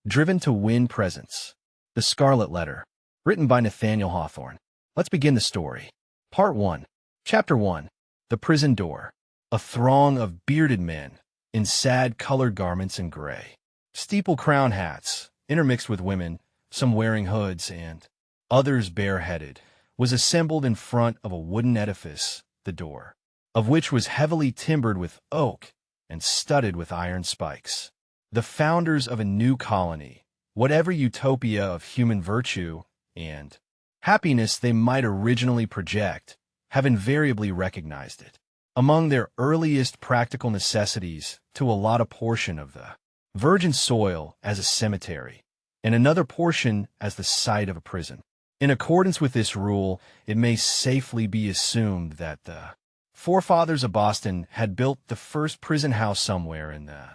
driven to win presents. The Scarlet Letter, written by Nathaniel Hawthorne. Let's begin the story. Part 1. Chapter 1. The Prison Door. A throng of bearded men, in sad colored garments and gray steeple-crown hats, intermixed with women, some wearing hoods and others bareheaded, was assembled in front of a wooden edifice, the door of which was heavily timbered with oak and studded with iron spikes. The founders of a new colony, whatever utopia of human virtue and happiness they might originally project, have invariably recognized it among their earliest practical necessities to allot a portion of the virgin soil as a cemetery, and another portion as the site of a prison. In accordance with this rule, it may safely be assumed that the forefathers of Boston had built the first prison house somewhere in the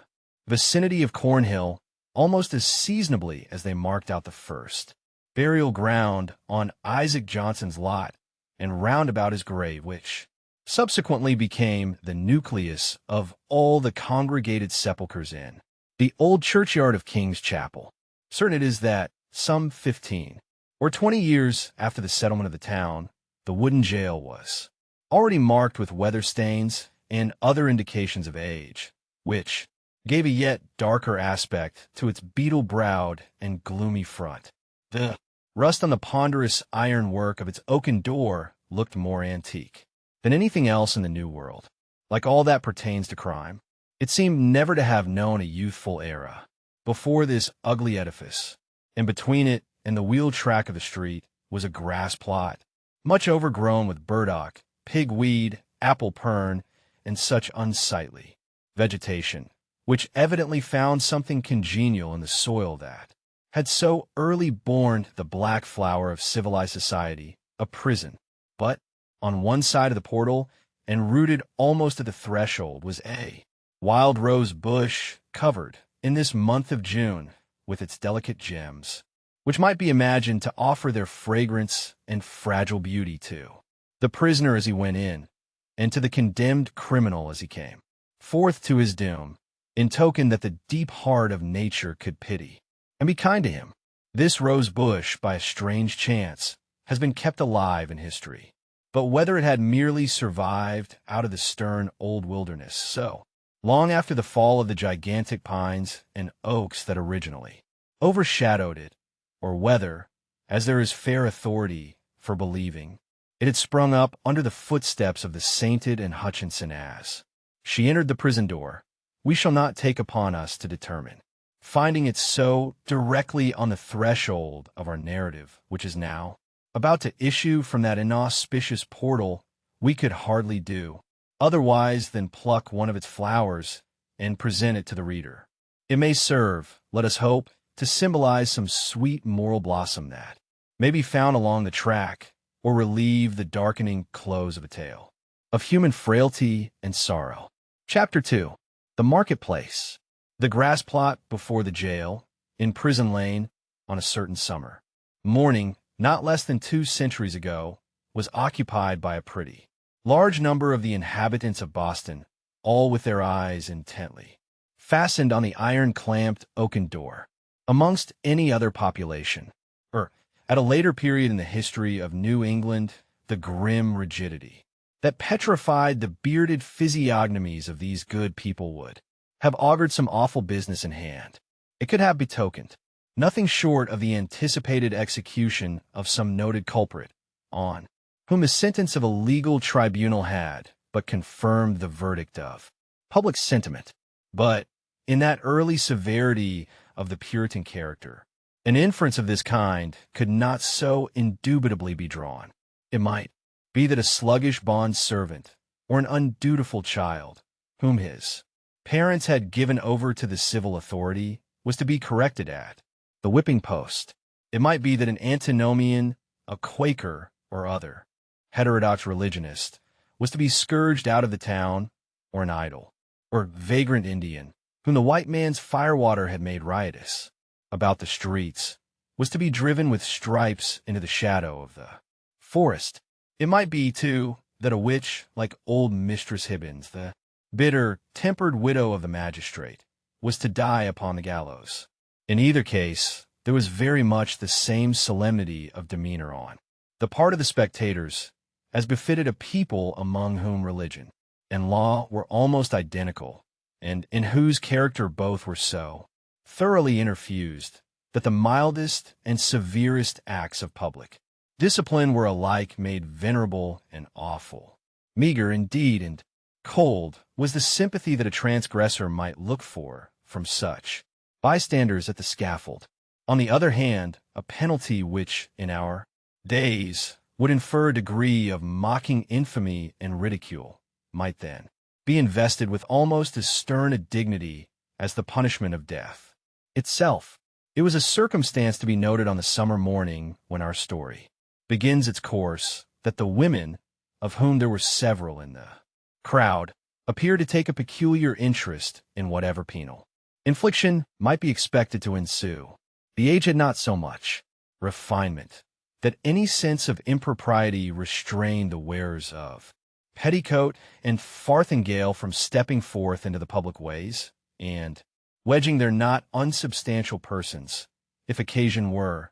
vicinity of Cornhill, almost as seasonably as they marked out the first burial ground on Isaac Johnson's lot and round about his grave, which subsequently became the nucleus of all the congregated sepulchres in the old churchyard of King's Chapel. Certain it is that some 15 or 20 years after the settlement of the town, the wooden jail was already marked with weather stains and other indications of age, which gave a yet darker aspect to its beetle-browed and gloomy front. The rust on the ponderous iron work of its oaken door looked more antique than anything else in the New World. Like all that pertains to crime, it seemed never to have known a youthful era. Before this ugly edifice, and between it and the wheel track of the street, was a grass plot, much overgrown with burdock, pigweed, apple pern, and such unsightly vegetation, which evidently found something congenial in the soil that had so early borne the black flower of civilized society, a prison. But on one side of the portal, and rooted almost at the threshold, was a wild rose bush covered, in this month of June, with its delicate gems, which might be imagined to offer their fragrance and fragile beauty to the prisoner as he went in, and to the condemned criminal as he came forth to his doom, in token that the deep heart of nature could pity and be kind to him. This rose bush, by a strange chance, has been kept alive in history. But whether it had merely survived out of the stern old wilderness, so long after the fall of the gigantic pines and oaks that originally overshadowed it, or whether, as there is fair authority for believing, it had sprung up under the footsteps of the sainted and Hutchinson as she entered the prison door, we shall not take upon us to determine. Finding it so directly on the threshold of our narrative, which is now about to issue from that inauspicious portal, we could hardly do otherwise than pluck one of its flowers and present it to the reader. It may serve, let us hope, to symbolize some sweet moral blossom that may be found along the track, or relieve the darkening close of a tale of human frailty and sorrow. Chapter 2. The Marketplace. The grass plot before the jail, in Prison Lane, on a certain summer morning, not less than 2 centuries ago, was occupied by a pretty large number of the inhabitants of Boston, all with their eyes intently fastened on the iron-clamped oaken door. Amongst any other population, or at a later period in the history of New England, the grim rigidity that petrified the bearded physiognomies of these good people would have augured some awful business in hand. It could have betokened nothing short of the anticipated execution of some noted culprit, on whom the sentence of a legal tribunal had but confirmed the verdict of public sentiment. But in that early severity of the Puritan character, an inference of this kind could not so indubitably be drawn. It might be that a sluggish bond servant, or an undutiful child, whom his parents had given over to the civil authority, was to be corrected at the whipping post. It might be that an antinomian, a Quaker, or other heterodox religionist, was to be scourged out of the town, or an idle or vagrant Indian, whom the white man's firewater had made riotous about the streets, was to be driven with stripes into the shadow of the forest. It might be, too, that a witch like old Mistress Hibbins, the bitter, tempered widow of the magistrate, was to die upon the gallows. In either case, there was very much the same solemnity of demeanor on the part of the spectators, as befitted a people among whom religion and law were almost identical, and in whose character both were so thoroughly interfused that the mildest and severest acts of public discipline were alike made venerable and awful. Meager indeed and cold was the sympathy that a transgressor might look for from such bystanders at the scaffold. On the other hand, a penalty which, in our days, would infer a degree of mocking infamy and ridicule, might then be invested with almost as stern a dignity as the punishment of death itself. It was a circumstance to be noted on the summer morning when our story begins its course that the women, of whom there were several in the crowd, appeared to take a peculiar interest in whatever penal infliction might be expected to ensue. The age had not so much refinement that any sense of impropriety restrained the wearers of petticoat and farthingale from stepping forth into the public ways, and wedging their not unsubstantial persons, if occasion were,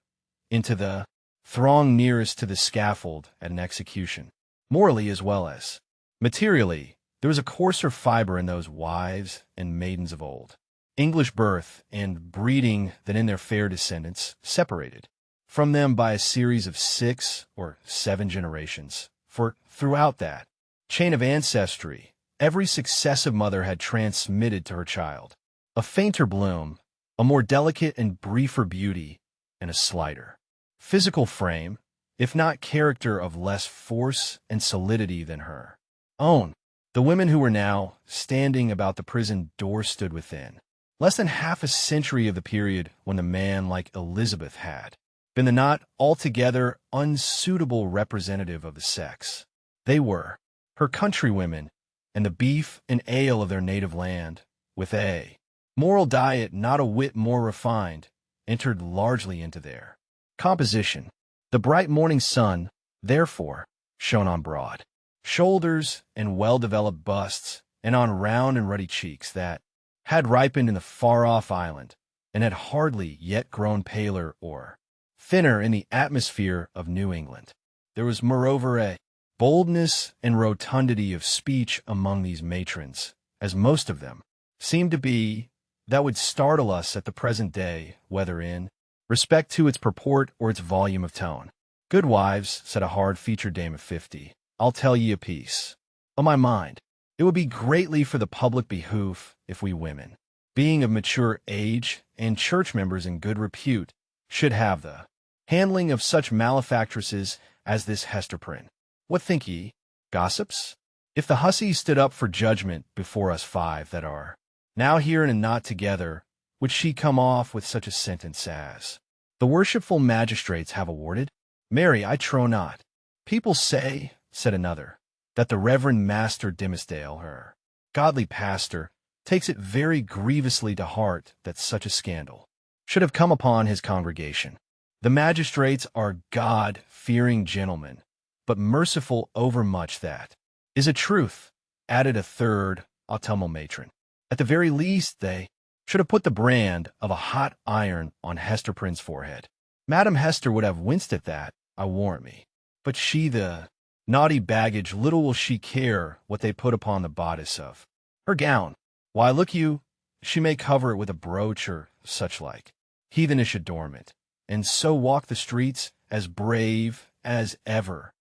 into the throng nearest to the scaffold at an execution. Morally as well as materially, there was a coarser fiber in those wives and maidens of old English birth and breeding than in their fair descendants, separated from them by a series of 6 or 7 generations, for throughout that chain of ancestry, every successive mother had transmitted to her child a fainter bloom, a more delicate and briefer beauty, and a slighter physical frame, if not character of less force and solidity than her own. The women who were now standing about the prison door stood within less than half a century of the period when a man like Elizabeth had been the not altogether unsuitable representative of the sex. They were her countrywomen, and the beef and ale of their native land, with a moral diet not a whit more refined, entered largely into their composition. The bright morning sun, therefore, shone on broad shoulders and well-developed busts, and on round and ruddy cheeks that had ripened in the far-off island, and had hardly yet grown paler or thinner in the atmosphere of New England. There was moreover a boldness and rotundity of speech among these matrons, as most of them seemed to be, that would startle us at the present day, whether in respect to its purport or its volume of tone. "Good wives," said a hard-featured dame of 50, "I'll tell ye a piece o' my mind. It would be greatly for the public behoof if we women, being of mature age and church members in good repute, should have the handling of such malefactresses as this Hester Prynne. What think ye, gossips? If the hussy stood up for judgment before us 5 that are now here and not together, would she come off with such a sentence as the worshipful magistrates have awarded? Marry, I trow not. People say," said another, "that the Reverend Master Dimmesdale, her godly pastor, takes it very grievously to heart that such a scandal should have come upon his congregation. The magistrates are God-fearing gentlemen, but merciful overmuch that is a truth," added a third autumnal matron. "At the very least, they should have put the brand of a hot iron on Hester Prynne's forehead. Madam Hester would have winced at that, I warrant me. But she, the naughty baggage, little will she care what they put upon the bodice of her gown. Why, look you, she may cover it with a brooch or such like heathenish adornment, and so walk the streets as brave as ever."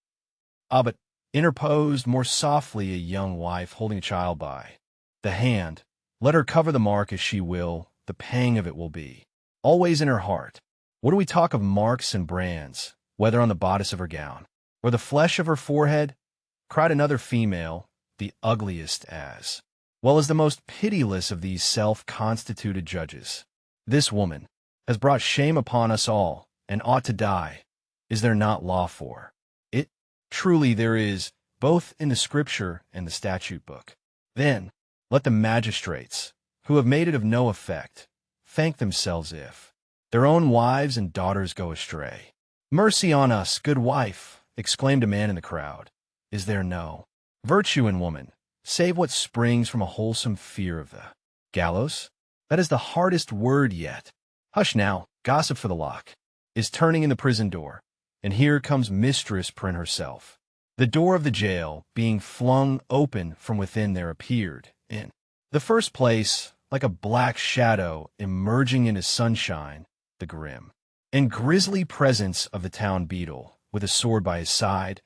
"Ah, but," interposed more softly a young wife holding a child by the hand, "let her cover the mark as she will, the pang of it will be always in her heart. What do we talk of marks and brands, whether on the bodice of her gown or the flesh of her forehead?" cried another female, the ugliest as well as the most pitiless of these self-constituted judges. "This woman has brought shame upon us all, and ought to die. Is there not law for it? Truly there is, both in the Scripture and the statute book. Then let the magistrates, who have made it of no effect, thank themselves if their own wives and daughters go astray." "Mercy on us, good wife," exclaimed a man in the crowd. "Is there no virtue in woman, save what springs from a wholesome fear of the gallows? That is the hardest word yet. Hush now, gossip for the lock, is turning in the prison door, and here comes Mistress Prynne herself. The door of the jail being flung open from within there appeared, in the first place, like a black shadow emerging into sunshine, the grim and grisly presence of the town beadle, with a sword by his side,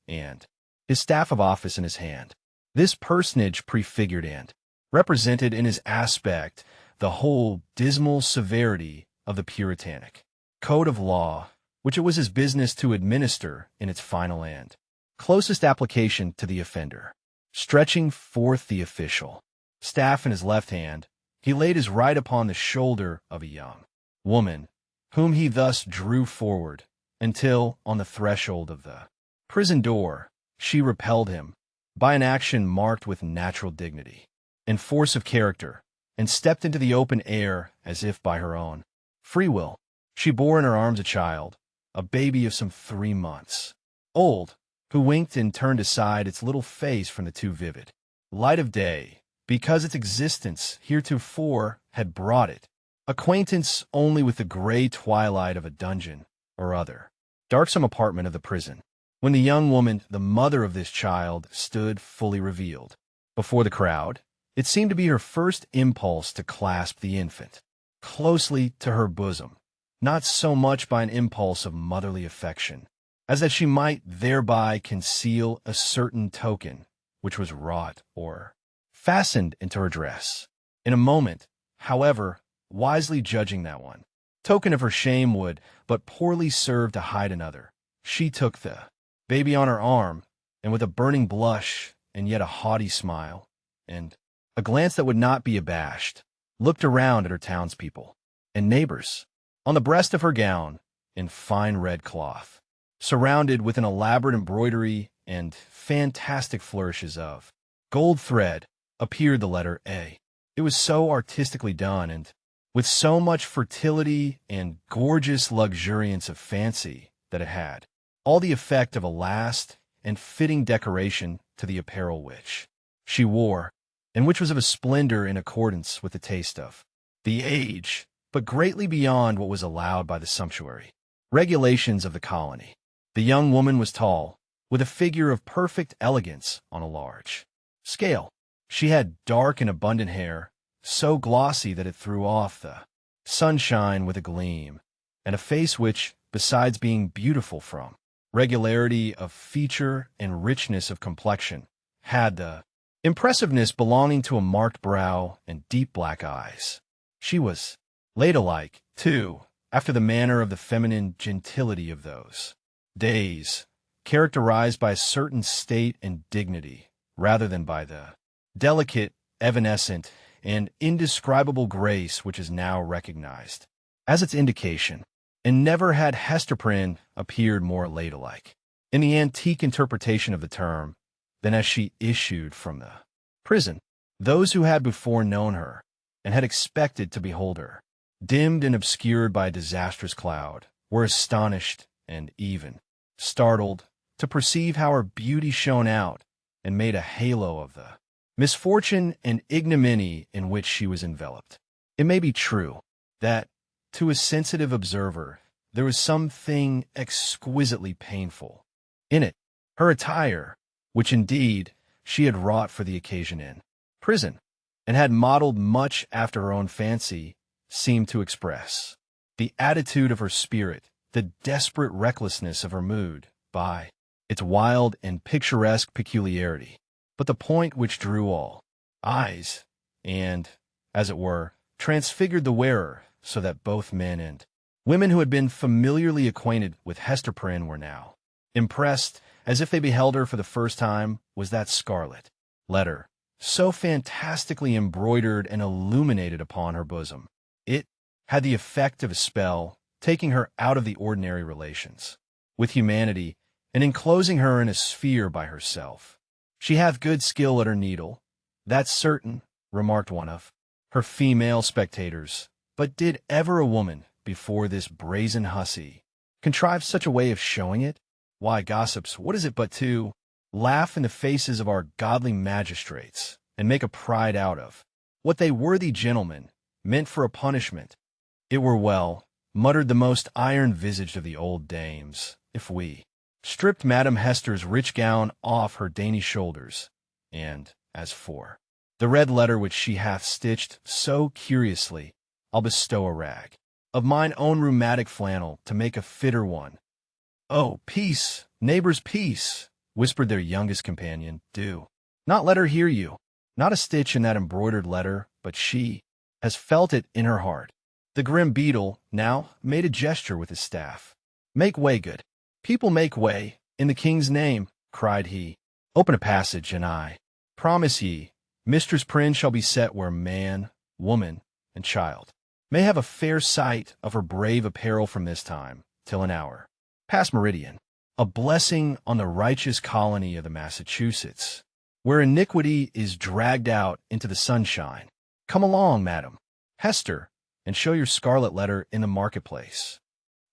and his staff of office in his hand. This personage prefigured and represented in his aspect the whole dismal severity of the Puritanic code of law, which it was his business to administer in its final and closest application to the offender. Stretching forth the official staff in his left hand, he laid his right upon the shoulder of a young woman, whom he thus drew forward, until, on the threshold of the prison door, she repelled him by an action marked with natural dignity and force of character, and stepped into the open air as if by her own free will. She bore in her arms a child, a baby of some 3 months old, who winked and turned aside its little face from the too vivid light of day, because its existence heretofore had brought it acquaintance only with the gray twilight of a dungeon or other darksome apartment of the prison, when the young woman, the mother of this child, stood fully revealed before the crowd. It seemed to be her first impulse to clasp the infant closely to her bosom, not so much by an impulse of motherly affection, as that she might thereby conceal a certain token which was wrought or fastened into her dress. In a moment, however, wisely judging that one token of her shame would but poorly serve to hide another, she took the baby on her arm, and with a burning blush and yet a haughty smile, and a glance that would not be abashed, looked around at her townspeople and neighbors. On the breast of her gown, in fine red cloth, surrounded with an elaborate embroidery and fantastic flourishes of gold thread, appeared the letter A. It was so artistically done, and with so much fertility and gorgeous luxuriance of fancy, that it had all the effect of a last and fitting decoration to the apparel which she wore, and which was of a splendor in accordance with the taste of the age, but greatly beyond what was allowed by the sumptuary regulations of the colony. The young woman was tall, with a figure of perfect elegance on a large scale. She had dark and abundant hair, so glossy that it threw off the sunshine with a gleam, and a face which, besides being beautiful from regularity of feature and richness of complexion, had the impressiveness belonging to a marked brow and deep black eyes. She was ladylike, too, after the manner of the feminine gentility of those days, characterized by a certain state and dignity, rather than by the delicate, evanescent, and indescribable grace which is now recognized as its indication. And never had Hester Prynne appeared more ladylike, in the antique interpretation of the term, than as she issued from the prison. Those who had before known her, and had expected to behold her, dimmed and obscured by a disastrous cloud, were astonished and even startled to perceive how her beauty shone out and made a halo of the misfortune and ignominy in which she was enveloped. It may be true that, to a sensitive observer, there was something exquisitely painful in it. Her attire, which indeed she had wrought for the occasion in prison, and had modeled much after her own fancy, seemed to express the attitude of her spirit, the desperate recklessness of her mood, by its wild and picturesque peculiarity. But the point which drew all eyes, and, as it were, transfigured the wearer, so that both men and women who had been familiarly acquainted with Hester Prynne were now impressed, as if they beheld her for the first time, was that scarlet letter, so fantastically embroidered and illuminated upon her bosom. It had the effect of a spell, taking her out of the ordinary relations with humanity, and enclosing her in a sphere by herself. "She hath good skill at her needle, that's certain," remarked one of her female spectators. "But did ever a woman, before this brazen hussy, contrive such a way of showing it? Why, gossips, what is it but to laugh in the faces of our godly magistrates, and make a pride out of what they worthy gentlemen meant for a punishment, It were well, muttered the most iron-visaged of the old dames, if we stripped Madam Hester's rich gown off her dainty shoulders, and, as for the red letter which she hath stitched so curiously, I'll bestow a rag of mine own rheumatic flannel to make a fitter one. Oh, peace, neighbors, peace, whispered their youngest companion. Do not let her hear you. Not a stitch in that embroidered letter, but she has felt it in her heart. The grim beadle now made a gesture with his staff. Make way, good people, make way, in the king's name, cried he. Open a passage, and I promise ye, Mistress Prynne shall be set where man, woman, and child may have a fair sight of her brave apparel from this time till an hour past meridian, a blessing on the righteous colony of the Massachusetts, where iniquity is dragged out into the sunshine. Come along, Madam Hester, and show your scarlet letter in the marketplace.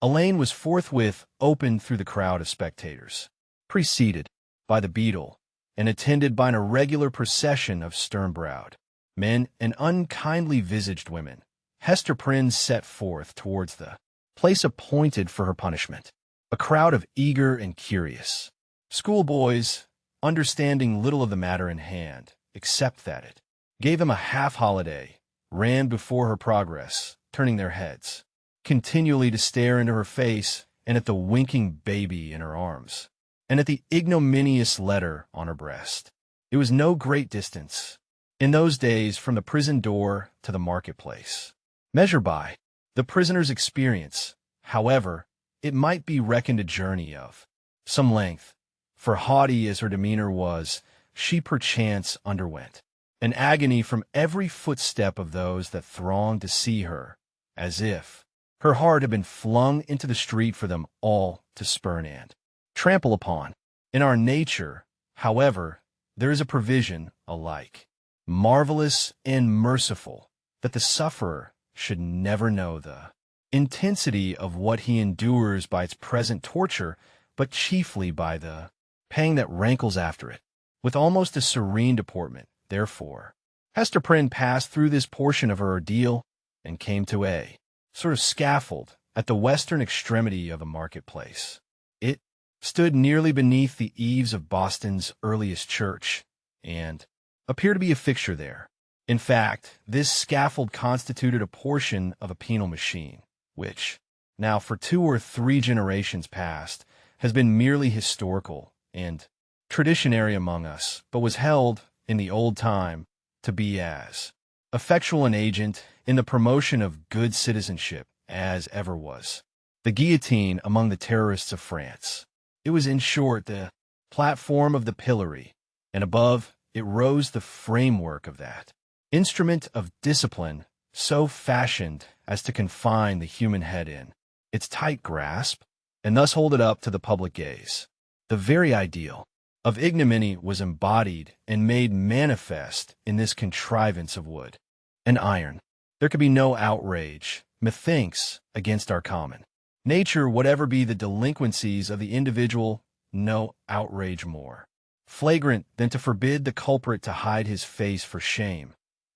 A lane was forthwith opened through the crowd of spectators, preceded by the beadle, and attended by an irregular procession of stern-browed men and unkindly-visaged women. Hester Prynne set forth towards the place appointed for her punishment. A crowd of eager and curious schoolboys, understanding little of the matter in hand, except that it gave them a half-holiday, ran before her progress, turning their heads continually to stare into her face and at the winking baby in her arms, and at the ignominious letter on her breast. It was no great distance, in those days, from the prison door to the marketplace. Measured by the prisoner's experience, however, it might be reckoned a journey of some length, for haughty as her demeanor was, she perchance underwent an agony from every footstep of those that thronged to see her, as if her heart had been flung into the street for them all to spurn and trample upon. In our nature, however, there is a provision alike marvelous and merciful, that the sufferer should never know the intensity of what he endures by its present torture, but chiefly by the pang that rankles after it. With almost a serene deportment, therefore, Hester Prynne passed through this portion of her ordeal and came to a sort of scaffold at the western extremity of the marketplace. It stood nearly beneath the eaves of Boston's earliest church, and appeared to be a fixture there. In fact, this scaffold constituted a portion of a penal machine, which, now for 2 or 3 generations past, has been merely historical and traditionary among us, but was held, in the old time, to be as effectual an agent in the promotion of good citizenship as ever was the guillotine among the terrorists of France. It was, in short, the platform of the pillory, and above it rose the framework of that instrument of discipline so fashioned as to confine the human head in its tight grasp, and thus hold it up to the public gaze. The very ideal of ignominy was embodied and made manifest in this contrivance of wood and iron. There could be no outrage, methinks, against our common nature, whatever be the delinquencies of the individual, no outrage more flagrant than to forbid the culprit to hide his face for shame,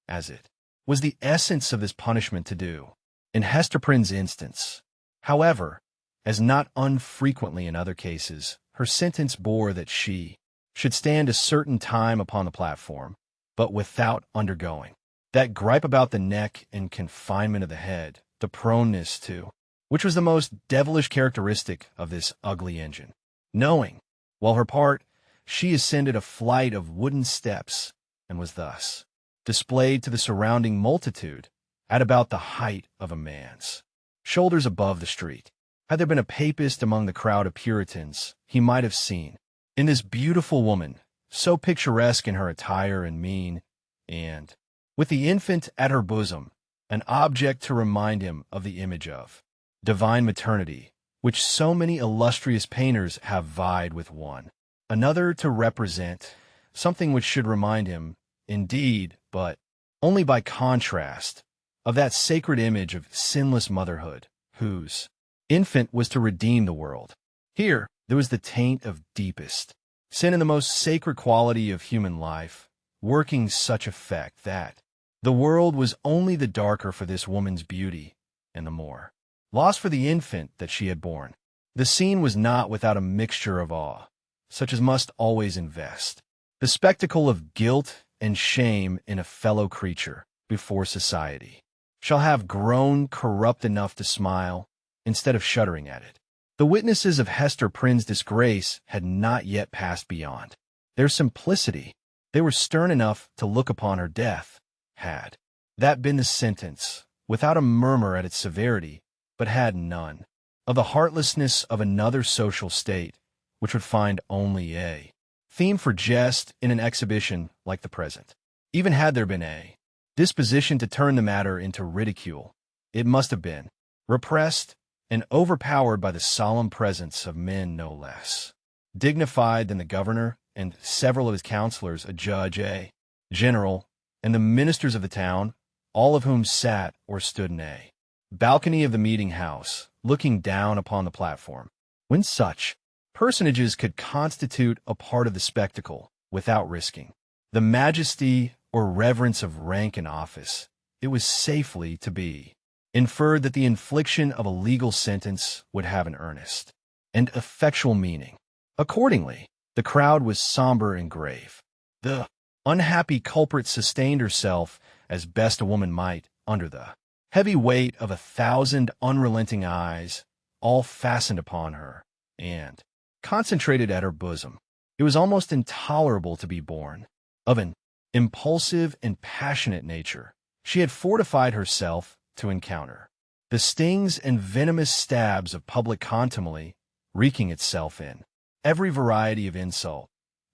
as it was the essence of this punishment to do. In Hester Prynne's instance, however, as not unfrequently in other cases, her sentence bore that she should stand a certain time upon the platform, but without undergoing that gripe about the neck and confinement of the head, the proneness to which was the most devilish characteristic of this ugly engine. Knowing, while her part, she ascended a flight of wooden steps, and was thus displayed to the surrounding multitude at about the height of a man's shoulders above the street. Had there been a papist among the crowd of Puritans, he might have seen in this beautiful woman, so picturesque in her attire and mien, and with the infant at her bosom, an object to remind him of the image of divine maternity, which so many illustrious painters have vied with one another to represent, something which should remind him, indeed, but only by contrast, of that sacred image of sinless motherhood, whose infant was to redeem the world. Here there was the taint of deepest sin in the most sacred quality of human life, working such effect that the world was only the darker for this woman's beauty, and the more. Loss for the infant that she had borne. The scene was not without a mixture of awe, such as must always invest. The spectacle of guilt and shame in a fellow creature before society shall have grown corrupt enough to smile instead of shuddering at it. The witnesses of Hester Prynne's disgrace had not yet passed beyond. Their simplicity, they were stern enough to look upon her death, had that been the sentence, without a murmur at its severity, but had none of the heartlessness of another social state, which would find only a theme for jest in an exhibition like the present. Even had there been a disposition to turn the matter into ridicule, it must have been repressed and overpowered by the solemn presence of men no less dignified than the governor and several of his counselors, a judge, a general, and the ministers of the town, all of whom sat or stood in a balcony of the meeting house, looking down upon the platform. When such personages could constitute a part of the spectacle without risking the majesty or reverence of rank and office, it was safely to be inferred that the infliction of a legal sentence would have an earnest and effectual meaning. Accordingly, the crowd was somber and grave. The unhappy culprit sustained herself as best a woman might under the heavy weight of 1,000 unrelenting eyes, all fastened upon her, and concentrated at her bosom. It was almost intolerable to be born. Of an impulsive and passionate nature, she had fortified herself to encounter the stings and venomous stabs of public contumely, wreaking itself in every variety of insult.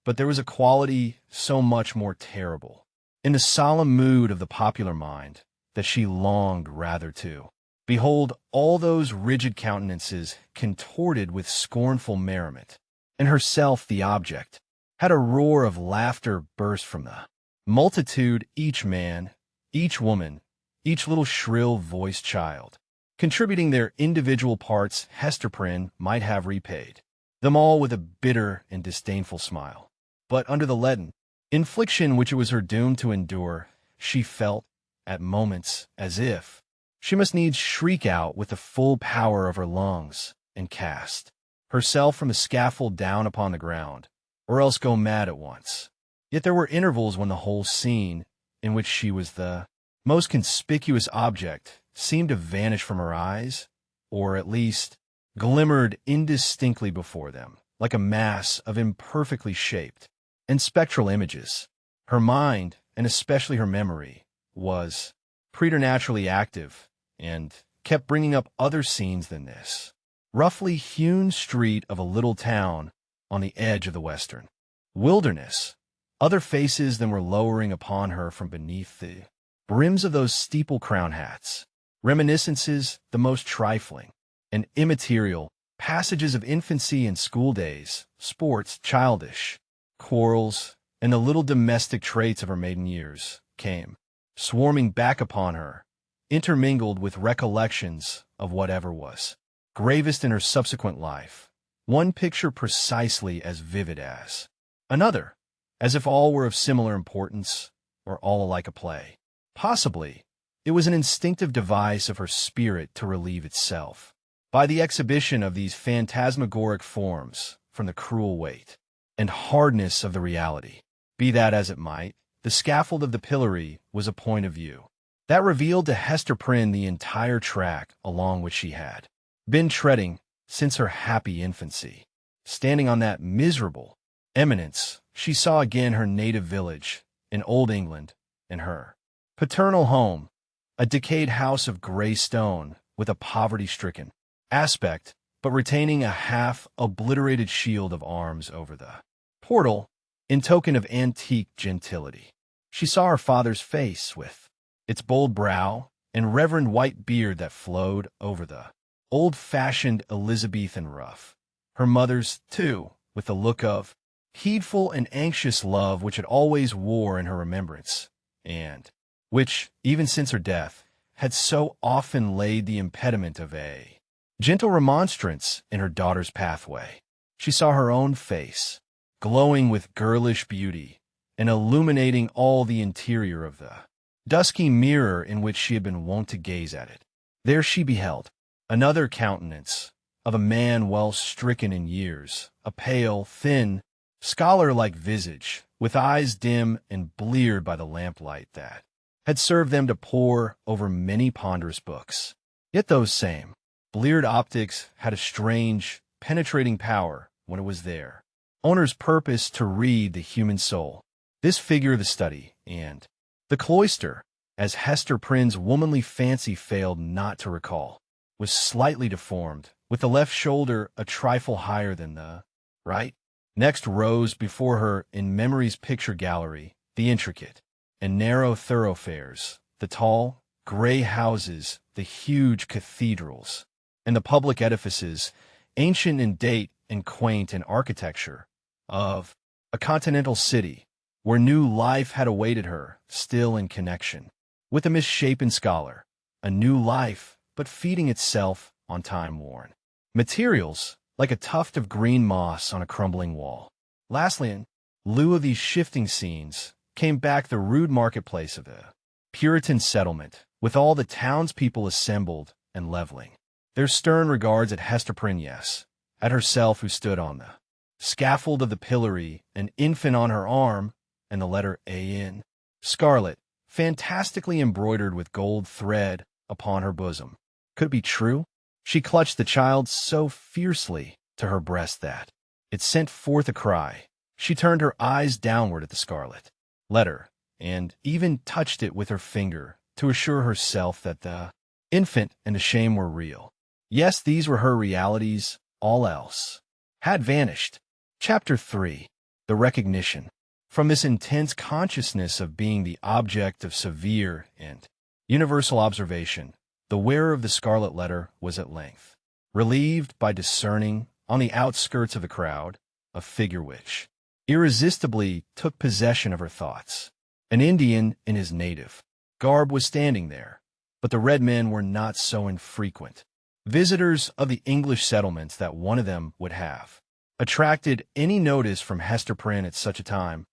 But there was a quality so much more terrible in the solemn mood of the popular mind that she longed rather to behold all those rigid countenances contorted with scornful merriment, and herself the object. Had a roar of laughter burst from the multitude, each man, each woman, each little shrill-voiced child, contributing their individual parts, Hester Prynne might have repaid them all with a bitter and disdainful smile. But under the leaden infliction which it was her doom to endure, she felt, at moments, as if she must needs shriek out with the full power of her lungs and cast herself from the scaffold down upon the ground, or else go mad at once. Yet there were intervals when the whole scene, in which she was the most conspicuous object, seemed to vanish from her eyes, or at least glimmered indistinctly before them, like a mass of imperfectly shaped and spectral images. Her mind, and especially her memory, was preternaturally active, and kept bringing up other scenes than this. Roughly hewn street of a little town on the edge of the western wilderness, other faces than were lowering upon her from beneath the brims of those steeple crown hats, reminiscences the most trifling and immaterial, passages of infancy and school days, sports, childish quarrels, and the little domestic traits of her maiden years, came swarming back upon her, intermingled with recollections of whatever was gravest in her subsequent life, one picture precisely as vivid as another, as if all were of similar importance, or all alike a play. Possibly, it was an instinctive device of her spirit to relieve itself by the exhibition of these phantasmagoric forms from the cruel weight and hardness of the reality. Be that as it might, the scaffold of the pillory was a point of view that revealed to Hester Prynne the entire track along which she had been treading since her happy infancy. Standing on that miserable eminence, she saw again her native village in Old England and her paternal home, a decayed house of gray stone with a poverty-stricken aspect, but retaining a half-obliterated shield of arms over the portal in token of antique gentility. She saw her father's face with its bold brow and reverend white beard that flowed over the old-fashioned Elizabethan ruff. Her mother's, too, with the look of heedful and anxious love which it always wore in her remembrance, and which, even since her death, had so often laid the impediment of a gentle remonstrance in her daughter's pathway. She saw her own face, glowing with girlish beauty, and illuminating all the interior of the dusky mirror in which she had been wont to gaze at it. There she beheld another countenance of a man well stricken in years, a pale, thin, scholar-like visage, with eyes dim and bleared by the lamplight that had served them to pore over many ponderous books. Yet those same bleared optics had a strange, penetrating power when it was their owner's purpose to read the human soul. This figure of the study and the cloister, as Hester Prynne's womanly fancy failed not to recall, was slightly deformed, with the left shoulder a trifle higher than the right. Next rose before her in memory's picture gallery the intricate and narrow thoroughfares, the tall, gray houses, the huge cathedrals, and the public edifices, ancient in date and quaint in architecture, of a continental city, where new life had awaited her, still in connection with a misshapen scholar, a new life, but feeding itself on time-worn materials, like a tuft of green moss on a crumbling wall. Lastly, in lieu of these shifting scenes, came back the rude marketplace of a Puritan settlement, with all the townspeople assembled and leveling their stern regards at Hester Prynne, yes, at herself who stood on the scaffold of the pillory, an infant on her arm, and the letter A in scarlet, fantastically embroidered with gold thread upon her bosom. Could it be true? She clutched the child so fiercely to her breast that it sent forth a cry. She turned her eyes downward at the scarlet letter, and even touched it with her finger to assure herself that the infant and the shame were real. Yes, these were her realities. All else had vanished. Chapter 3. The Recognition. From this intense consciousness of being the object of severe and universal observation, the wearer of the scarlet letter was at length relieved by discerning, on the outskirts of the crowd, a figure which irresistibly took possession of her thoughts. An Indian in his native garb was standing there, but the red men were not so infrequent. Visitors of the English settlements that one of them would have attracted any notice from Hester Prynne at such a time,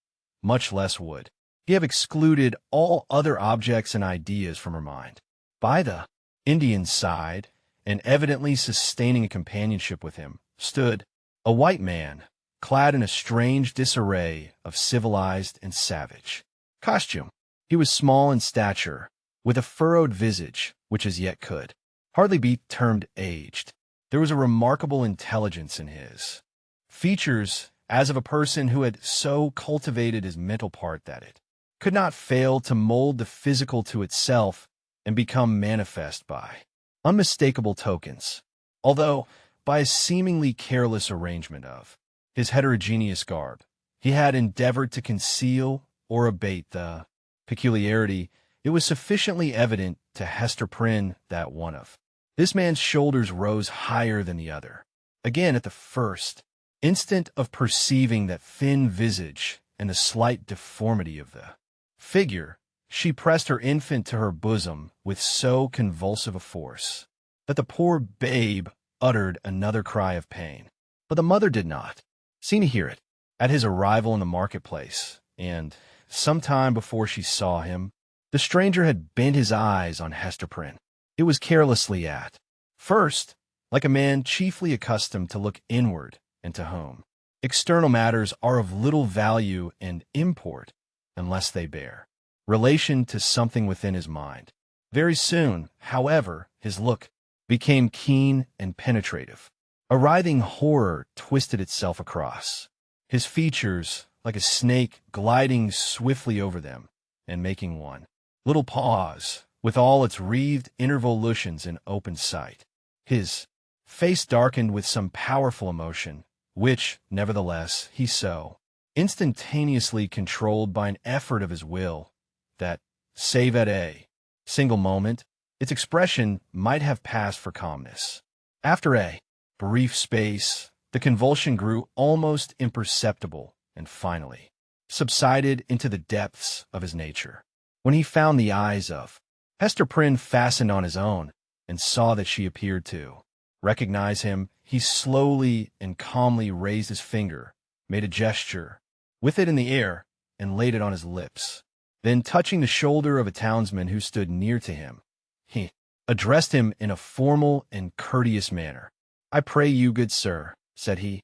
much less would he have excluded all other objects and ideas from her mind. By the Indian's side, and evidently sustaining a companionship with him, stood a white man, clad in a strange disarray of civilized and savage costume. He was small in stature, with a furrowed visage which as yet could hardly be termed aged. There was a remarkable intelligence in his features, as of a person who had so cultivated his mental part that it could not fail to mold the physical to itself and become manifest by unmistakable tokens, although by a seemingly careless arrangement of his heterogeneous garb, he had endeavored to conceal or abate the peculiarity. It was sufficiently evident to Hester Prynne that one of this man's shoulders rose higher than the other. Again, at the first instant of perceiving that thin visage and the slight deformity of the figure, she pressed her infant to her bosom with so convulsive a force that the poor babe uttered another cry of pain. But the mother did not seem to hear it. At his arrival in the marketplace, and some time before she saw him, the stranger had bent his eyes on Hester Prynne. It was carelessly at first, like a man chiefly accustomed to look inward and to whom external matters are of little value and import unless they bear relation to something within his mind. Very soon, however, his look became keen and penetrative. A writhing horror twisted itself across his features like a snake gliding swiftly over them and making one little pause with all its wreathed involutions in open sight. His face darkened with some powerful emotion, which, nevertheless, he so instantaneously controlled by an effort of his will that, save at a single moment, its expression might have passed for calmness. After a brief space, the convulsion grew almost imperceptible and finally subsided into the depths of his nature. When he found the eyes of Hester Prynne fastened on his own and saw that she appeared to recognize him, he slowly and calmly raised his finger, made a gesture with it in the air, and laid it on his lips. Then, touching the shoulder of a townsman who stood near to him, he addressed him in a formal and courteous manner. "I pray you, good sir," said he,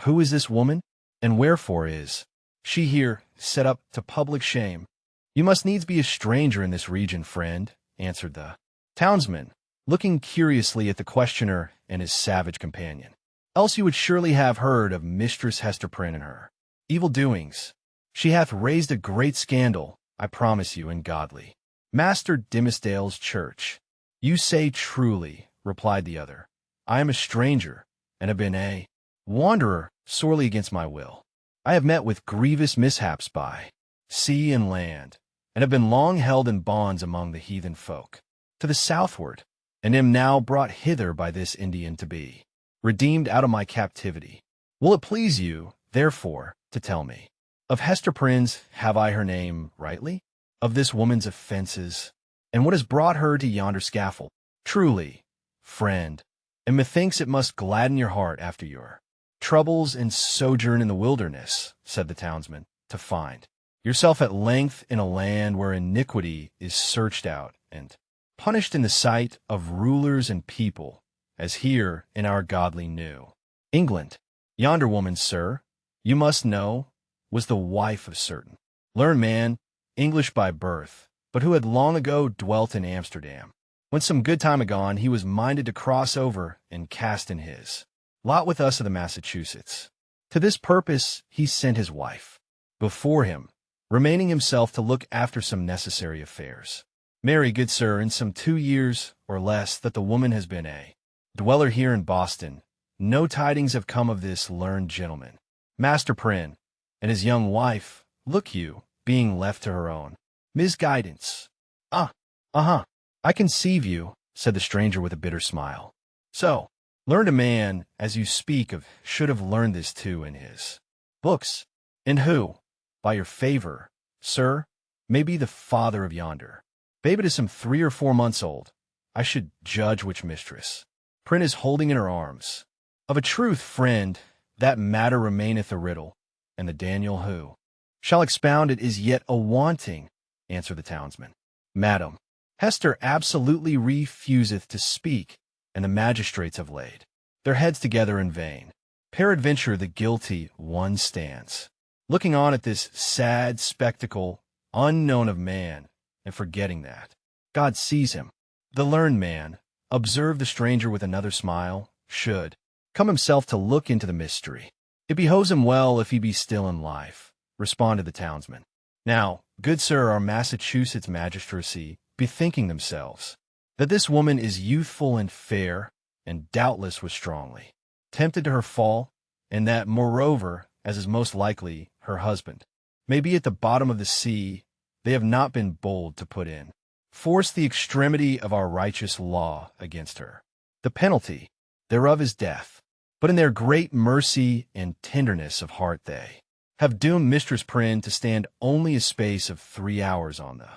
"who is this woman, and wherefore is she here set up to public shame?" "You must needs be a stranger in this region, friend," answered the townsman, looking curiously at the questioner and his savage companion. "Else you would surely have heard of Mistress Hester Prynne and her evil doings. She hath raised a great scandal, I promise you, in godly Master Dimmesdale's church." "You say truly," replied the other. "I am a stranger, and have been a wanderer sorely against my will. I have met with grievous mishaps by sea and land, and have been long held in bonds among the heathen folk to the southward, and am now brought hither by this Indian to be redeemed out of my captivity. Will it please you, therefore, to tell me, of Hester Prynne's, have I her name rightly, of this woman's offenses, and what has brought her to yonder scaffold? Truly, friend, and methinks it must gladden your heart after your troubles and sojourn in the wilderness," said the townsman, "to find yourself at length in a land where iniquity is searched out and punished in the sight of rulers and people, as here in our godly New England. Yonder woman, sir, you must know, was the wife of certain learned man, English by birth, but who had long ago dwelt in Amsterdam, when some good time agone he was minded to cross over and cast in his lot with us of the Massachusetts. To this purpose he sent his wife before him, remaining himself to look after some necessary affairs. Marry, good sir, in some 2 years or less that the woman has been a dweller here in Boston, no tidings have come of this learned gentleman, Master Prynne, and his young wife, look you, being left to her own misguidance." "I conceive you," said the stranger with a bitter smile. "So, learned a man, as you speak of, should have learned this too in his books, and who, by your favor, sir, may be the father of yonder babe. It is some 3 or 4 months old. I should judge which Mistress Prynne is holding in her arms. Of a truth, friend, that matter remaineth a riddle, and the Daniel who shall expound it is yet a wanting," answered the townsman. "Madam, Hester absolutely refuseth to speak, and the magistrates have laid their heads together in vain. Peradventure the guilty one stands, looking on at this sad spectacle, unknown of man, and forgetting that God sees him. The learned man," observed the stranger with another smile, "should come himself to look into the mystery. It behoves him well if he be still in life," responded the townsman. "Now, good sir, our Massachusetts magistracy, bethinking themselves that this woman is youthful and fair, and doubtless was strongly tempted to her fall, and that, moreover, as is most likely, her husband may be at the bottom of the sea, they have not been bold to put in force the extremity of our righteous law against her. The penalty thereof is death. But in their great mercy and tenderness of heart they have doomed Mistress Prynne to stand only a space of 3 hours on the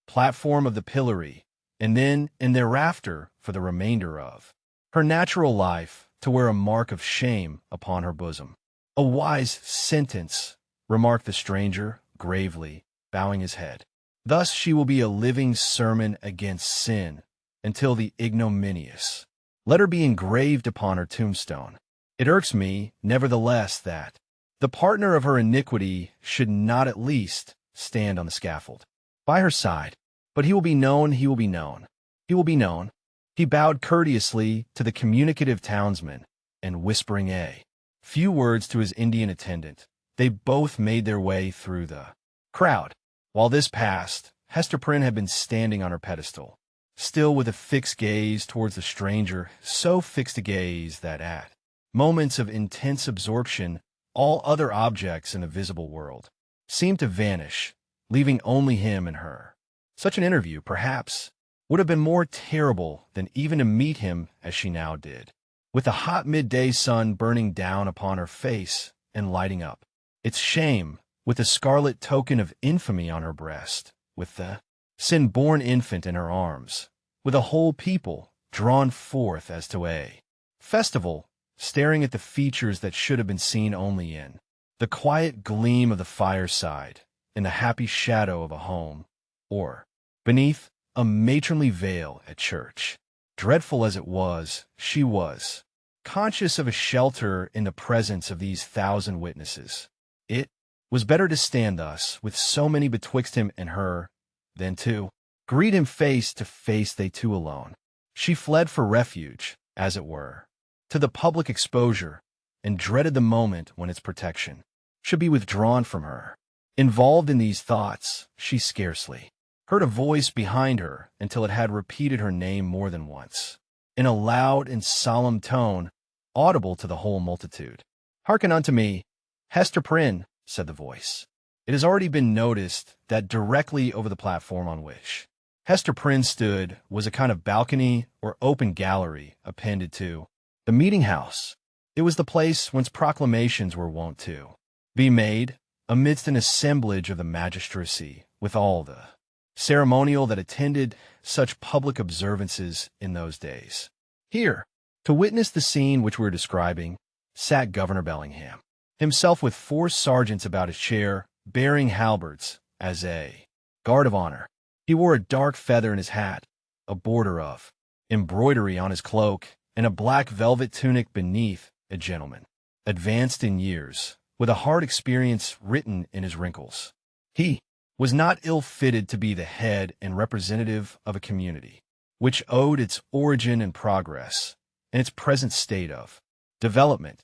platform of the pillory, and then and thereafter for the remainder of her natural life to wear a mark of shame upon her bosom." "A wise sentence," remarked the stranger, gravely, bowing his head. "Thus she will be a living sermon against sin until the ignominious letter be engraved upon her tombstone. It irks me, nevertheless, that the partner of her iniquity should not at least stand on the scaffold by her side. But he will be known, he will be known, he will be known." He bowed courteously to the communicative townsman, and whispering a few words to his Indian attendant, they both made their way through the crowd. While this passed, Hester Prynne had been standing on her pedestal, still with a fixed gaze towards the stranger, so fixed a gaze that at moments of intense absorption all other objects in the visible world seemed to vanish, leaving only him and her. Such an interview, perhaps, would have been more terrible than even to meet him as she now did, with the hot midday sun burning down upon her face and lighting up its shame with the scarlet token of infamy on her breast, with the sin-born infant in her arms, with a whole people drawn forth as to a festival, staring at the features that should have been seen only in the quiet gleam of the fireside, in the happy shadow of a home, or beneath a matronly veil at church. Dreadful as it was, she was conscious of a shelter in the presence of these 1,000 witnesses. It was better to stand thus, with so many betwixt him and her, than to greet him face to face, they two alone. She fled for refuge, as it were, to the public exposure, and dreaded the moment when its protection should be withdrawn from her. Involved in these thoughts, she scarcely heard a voice behind her until it had repeated her name more than once, in a loud and solemn tone, audible to the whole multitude. "Hearken unto me, Hester Prynne," said the voice. It has already been noticed that directly over the platform on which Hester Prynne stood was a kind of balcony or open gallery appended to the meeting house. It was the place whence proclamations were wont to be made amidst an assemblage of the magistracy, with all the ceremonial that attended such public observances in those days. Here, to witness the scene which we are describing, sat Governor Bellingham, himself with 4 sergeants about his chair, bearing halberds, as a guard of honor. He wore a dark feather in his hat, a border of embroidery on his cloak, and a black velvet tunic beneath. A gentleman, advanced in years, with a hard experience written in his wrinkles. He was not ill-fitted to be the head and representative of a community which owed its origin and progress, and its present state of development,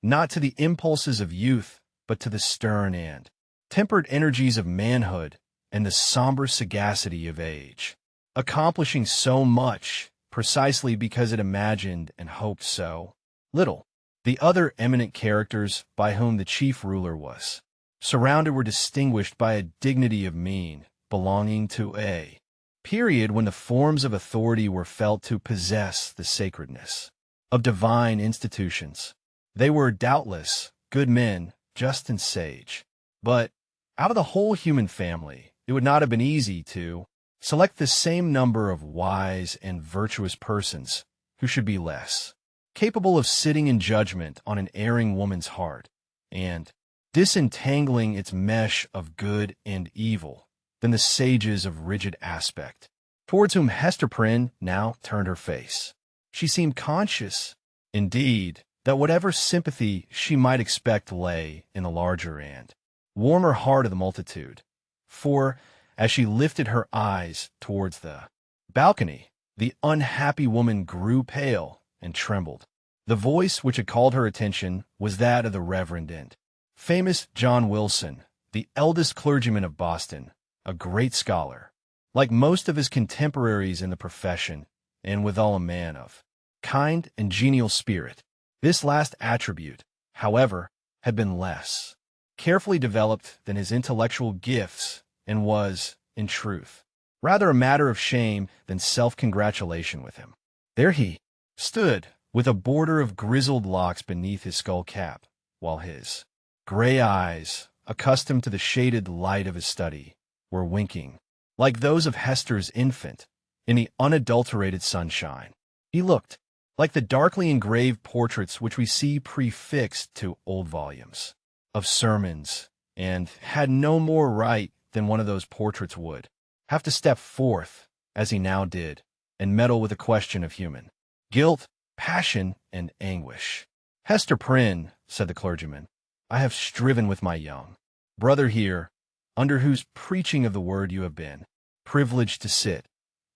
not to the impulses of youth, but to the stern and tempered energies of manhood and the somber sagacity of age, accomplishing so much precisely because it imagined and hoped so little. The other eminent characters by whom the chief ruler was surrounded were distinguished by a dignity of mien belonging to a period when the forms of authority were felt to possess the sacredness of divine institutions. They were doubtless good men, just and sage, but out of the whole human family, it would not have been easy to select the same number of wise and virtuous persons who should be less capable of sitting in judgment on an erring woman's heart, and disentangling its mesh of good and evil, than the sages of rigid aspect, towards whom Hester Prynne now turned her face. She seemed conscious, indeed, that whatever sympathy she might expect lay in the larger and warmer heart of the multitude, for, as she lifted her eyes towards the balcony, the unhappy woman grew pale and trembled. The voice which had called her attention was that of the Reverend and famous John Wilson, the eldest clergyman of Boston, a great scholar, like most of his contemporaries in the profession, and withal a man of kind and genial spirit. This last attribute, however, had been less carefully developed than his intellectual gifts, and was, in truth, rather a matter of shame than self-congratulation with him. There he stood, with a border of grizzled locks beneath his skull cap, while his gray eyes, accustomed to the shaded light of his study, were winking, like those of Hester's infant, in the unadulterated sunshine. He looked like the darkly engraved portraits which we see prefixed to old volumes of sermons, and had no more right than one of those portraits would have to step forth, as he now did, and meddle with the question of human guilt, passion, and anguish. "Hester Prynne," said the clergyman, "I have striven with my young brother here, under whose preaching of the word you have been privileged to sit."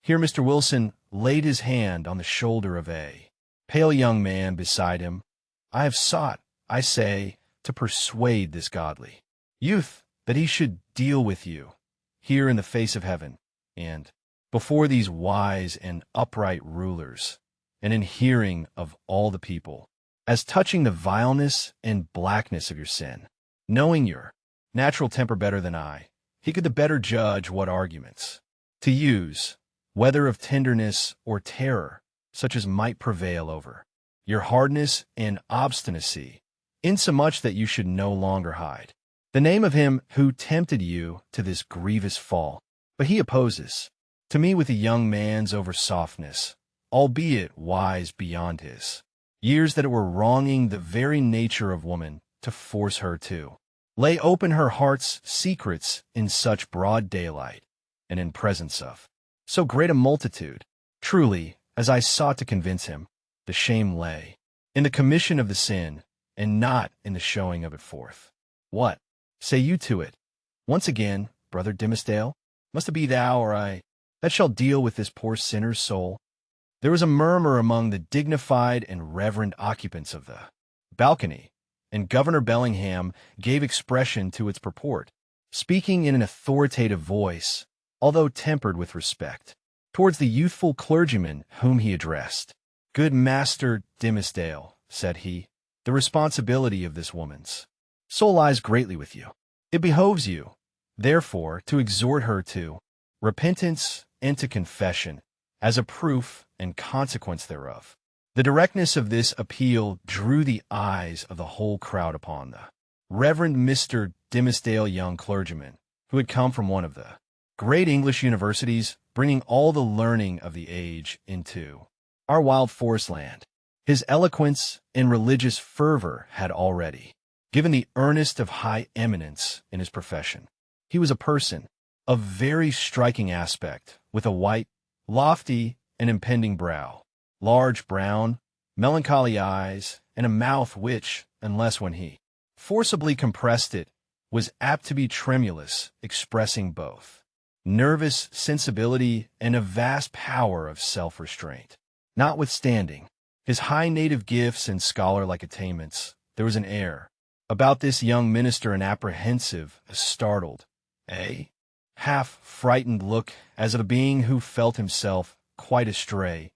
Here Mr. Wilson laid his hand on the shoulder of a pale young man beside him. "I have sought, I say, to persuade this godly youth that he should deal with you, here in the face of heaven, and before these wise and upright rulers, and in hearing of all the people, as touching the vileness and blackness of your sin. Knowing your natural temper better than I, he could the better judge what arguments to use, whether of tenderness or terror, such as might prevail over your hardness and obstinacy, insomuch that you should no longer hide the name of him who tempted you to this grievous fall. But he opposes to me with a young man's oversoftness, albeit wise beyond his years, that it were wronging the very nature of woman to force her to lay open her heart's secrets in such broad daylight, and in presence of so great a multitude. Truly, as I sought to convince him, the shame lay in the commission of the sin, and not in the showing of it forth. What say you to it? Once again, brother Dimmesdale, must it be thou or I that shall deal with this poor sinner's soul? There was a murmur among the dignified and reverend occupants of the balcony, and Governor Bellingham gave expression to its purport, speaking in an authoritative voice, although tempered with respect, towards the youthful clergyman whom he addressed. "Good Master Dimmesdale," said he, "the responsibility of this woman's soul lies greatly with you. It behoves you, therefore, to exhort her to repentance and to confession, as a proof and consequence thereof." The directness of this appeal drew the eyes of the whole crowd upon the Reverend Mr. Dimmesdale, young clergyman, who had come from one of the great English universities, bringing all the learning of the age into our wild forest land. His eloquence and religious fervor had already given the earnest of high eminence in his profession. He was a person of very striking aspect, with a white, lofty, and impending brow, large brown, melancholy eyes, and a mouth which, unless when he forcibly compressed it, was apt to be tremulous, expressing both nervous sensibility and a vast power of self-restraint. Notwithstanding his high native gifts and scholar-like attainments, there was an air about this young minister, an apprehensive, a startled, a half-frightened look, as of a being who felt himself quite astray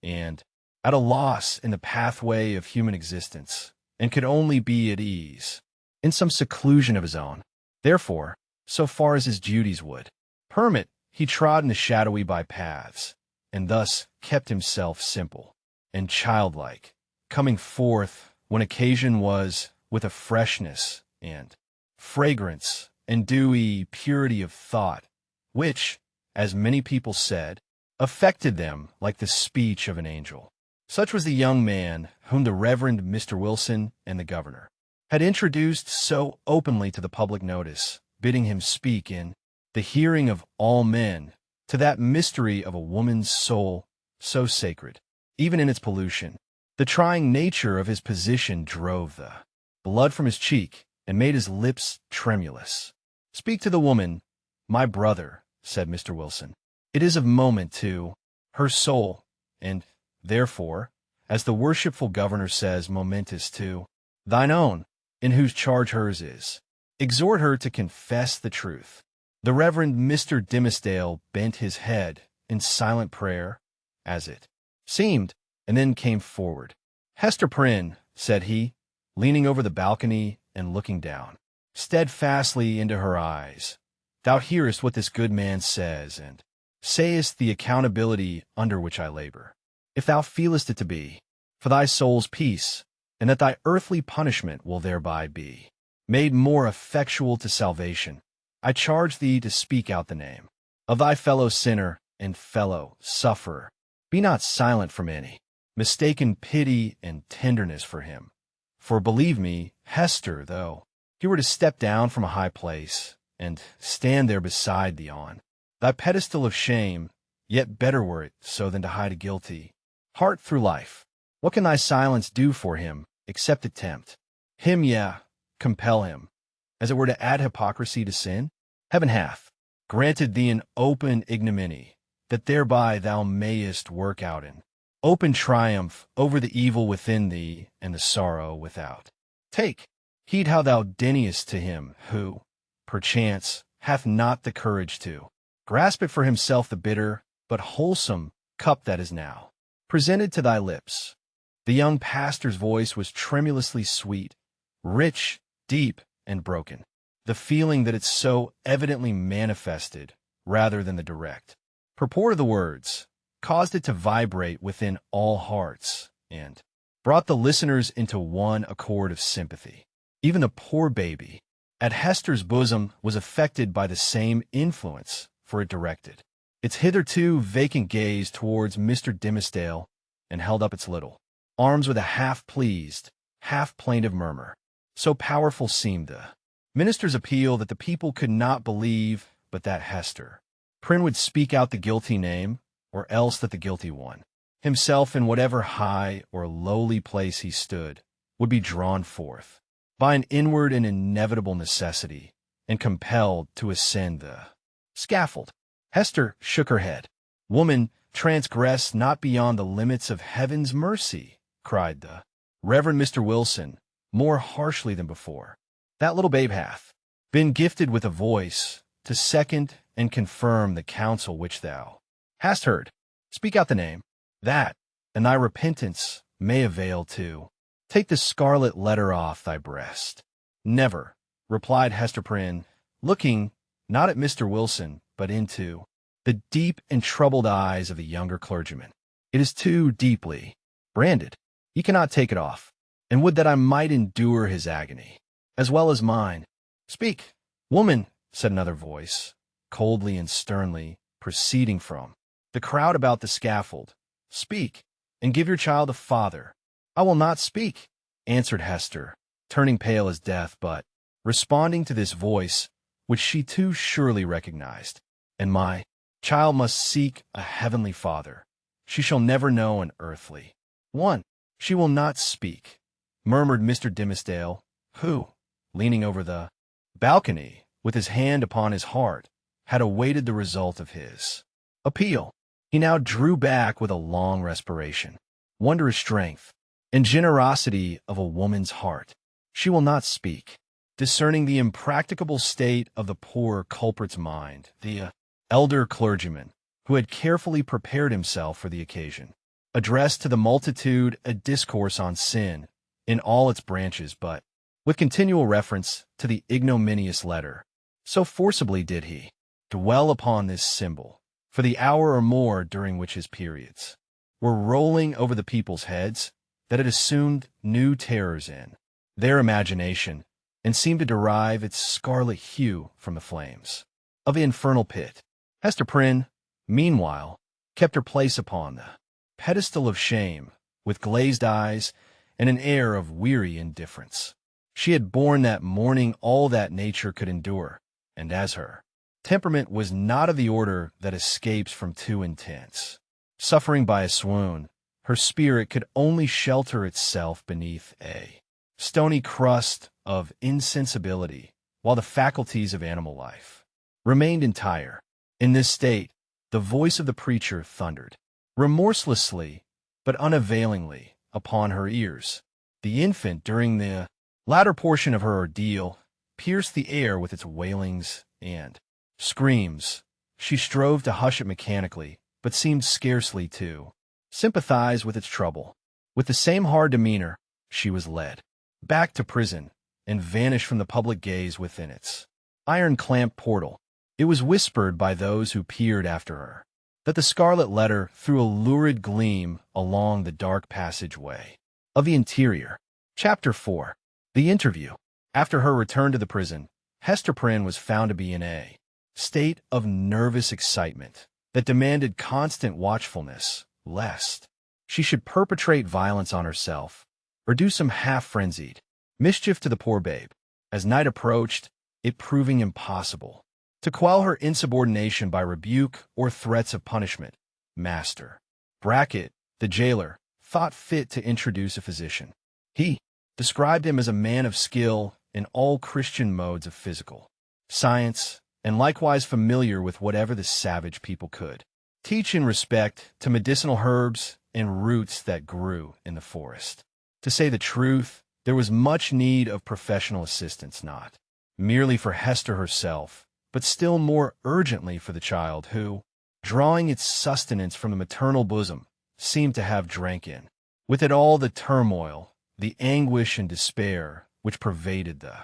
and at a loss in the pathway of human existence, and could only be at ease in some seclusion of his own. Therefore, so far as his duties would permit, he trod in the shadowy by-paths, and thus kept himself simple and childlike, coming forth when occasion was with a freshness and fragrance and dewy purity of thought, which, as many people said, affected them like the speech of an angel. Such was the young man whom the Reverend Mr. Wilson and the governor had introduced so openly to the public notice, bidding him speak in the hearing of all men to that mystery of a woman's soul so sacred, even in its pollution. The trying nature of his position drove the blood from his cheek and made his lips tremulous. "Speak to the woman, my brother," said Mr. Wilson. "It is of moment to her soul, and, therefore, as the worshipful governor says, momentous to thine own, in whose charge hers is. Exhort her to confess the truth." The Reverend Mr. Dimmesdale bent his head in silent prayer, as it seemed, and then came forward. "Hester Prynne," said he, leaning over the balcony and looking down steadfastly into her eyes, "thou hearest what this good man says, and sayest the accountability under which I labor. If thou feelest it to be for thy soul's peace, and that thy earthly punishment will thereby be made more effectual to salvation, I charge thee to speak out the name of thy fellow sinner and fellow sufferer. Be not silent from any mistaken pity and tenderness for him. For believe me, Hester, though he were to step down from a high place and stand there beside thee on thy pedestal of shame, yet better were it so than to hide a guilty heart through life. What can thy silence do for him, except to tempt him, compel him, as it were to add hypocrisy to sin? Heaven hath granted thee an open ignominy, that thereby thou mayest work out an open triumph over the evil within thee and the sorrow without. Take heed how thou deniest to him who, perchance, hath not the courage to grasp it for himself, the bitter but wholesome cup that is now presented to thy lips. The young pastor's voice was tremulously sweet, rich, deep, and broken, the feeling that it so evidently manifested, rather than the direct purport of the words, caused it to vibrate within all hearts, and brought the listeners into one accord of sympathy. Even the poor baby at Hester's bosom was affected by the same influence, for it directed its hitherto vacant gaze towards Mr. Dimmesdale and held up its little arms with a half-pleased, half-plaintive murmur. So powerful seemed the minister's appeal that the people could not believe but that Hester Prynne would speak out the guilty name, or else that the guilty one himself in whatever high or lowly place he stood, would be drawn forth by an inward and inevitable necessity and compelled to ascend the scaffold. Hester shook her head. "Woman, transgress not beyond the limits of heaven's mercy," cried the Reverend Mr. Wilson, more harshly than before. "That little babe hath been gifted with a voice to second and confirm the counsel which thou hast heard. Speak out the name, that, and thy repentance may avail to take the scarlet letter off thy breast." "Never," replied Hester Prynne, looking not at Mr. Wilson, but into the deep and troubled eyes of the younger clergyman. "It is too deeply branded. He cannot take it off, and would that I might endure his agony, as well as mine." "Speak, woman," said another voice, coldly and sternly, proceeding from the crowd about the scaffold. "Speak, and give your child a father." "I will not speak," answered Hester, turning pale as death, but responding to this voice, which she too surely recognized. "And my child must seek a heavenly father. She shall never know an earthly one." "She will not speak," murmured Mr. Dimmesdale, who, leaning over the balcony, with his hand upon his heart, had awaited the result of his appeal. He now drew back with a long respiration. Wondrous strength and generosity of a woman's heart. "She will not speak." Discerning the impracticable state of the poor culprit's mind, the elder clergyman, who had carefully prepared himself for the occasion, addressed to the multitude a discourse on sin in all its branches, but with continual reference to the ignominious letter. So forcibly did he dwell upon this symbol for the hour or more during which his periods were rolling over the people's heads, that it assumed new terrors in their imagination and seemed to derive its scarlet hue from the flames of the infernal pit. Hester Prynne, meanwhile, kept her place upon the pedestal of shame, with glazed eyes and an air of weary indifference. She had borne that morning all that nature could endure, and as her temperament was not of the order that escapes from too intense suffering by a swoon, her spirit could only shelter itself beneath a stony crust of insensibility, while the faculties of animal life remained entire. In this state, the voice of the preacher thundered remorselessly but unavailingly upon her ears. The infant, during the latter portion of her ordeal, pierced the air with its wailings and screams. She strove to hush it mechanically, but seemed scarcely to sympathize with its trouble. With the same hard demeanor, she was led back to prison and vanished from the public gaze within its iron-clamped portal. It was whispered by those who peered after her that the scarlet letter threw a lurid gleam along the dark passageway of the interior. Chapter 4. The Interview. After her return to the prison, Hester Prynne was found to be in a state of nervous excitement that demanded constant watchfulness, lest she should perpetrate violence on herself or do some half-frenzied mischief to the poor babe. As night approached, it proving impossible to quell her insubordination by rebuke or threats of punishment, Master Brackett, the jailer, thought fit to introduce a physician. He described him as a man of skill in all Christian modes of physical science, and likewise familiar with whatever the savage people could teach in respect to medicinal herbs and roots that grew in the forest. To say the truth, there was much need of professional assistance, not merely for Hester herself, but still more urgently for the child who, drawing its sustenance from the maternal bosom, seemed to have drank in with it all the turmoil, the anguish and despair which pervaded the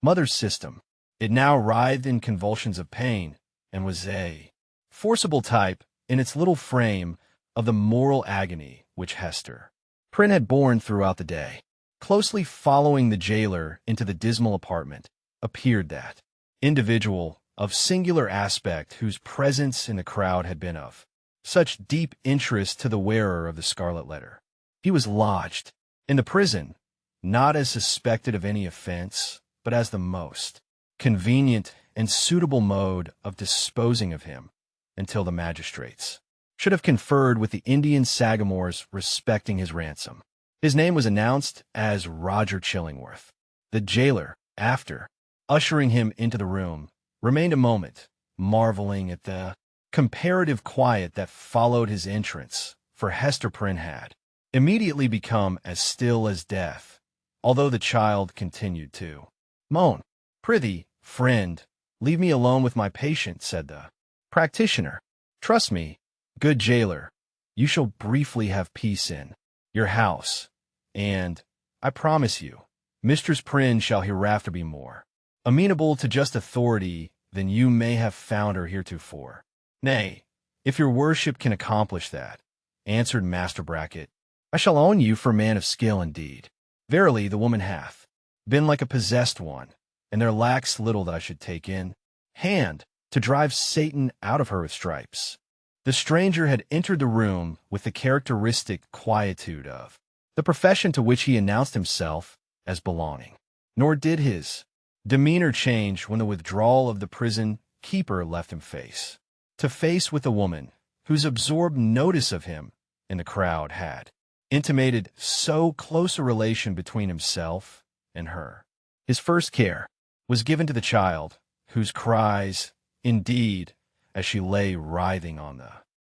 mother's system. It now writhed in convulsions of pain, and was a forcible type, in its little frame, of the moral agony which Hester Prynne had borne throughout the day. Closely following the jailer into the dismal apartment appeared that individual of singular aspect whose presence in the crowd had been of such deep interest to the wearer of the scarlet letter. He was lodged in the prison, not as suspected of any offense, but as the most convenient and suitable mode of disposing of him until the magistrates should have conferred with the Indian sagamores respecting his ransom. His name was announced as Roger Chillingworth. The jailer, after ushering him into the room, remained a moment, marveling at the comparative quiet that followed his entrance, for Hester Prynne had immediately become as still as death, although the child continued to moan. "Prithee, friend, leave me alone with my patient," said the practitioner. "Trust me, good jailer, you shall briefly have peace in your house, and, I promise you, Mistress Prynne shall hereafter be more amenable to just authority than you may have found her heretofore." "Nay, if your worship can accomplish that," answered Master Brackett, "I shall own you for a man of skill indeed. Verily, the woman hath been like a possessed one, and there lacks little that I should take in hand to drive Satan out of her with stripes." The stranger had entered the room with the characteristic quietude of the profession to which he announced himself as belonging. Nor did his demeanor change when the withdrawal of the prison keeper left him face to face with a woman whose absorbed notice of him in the crowd had intimated so close a relation between himself and her. His first care was given to the child, whose cries, indeed, as she lay writhing on the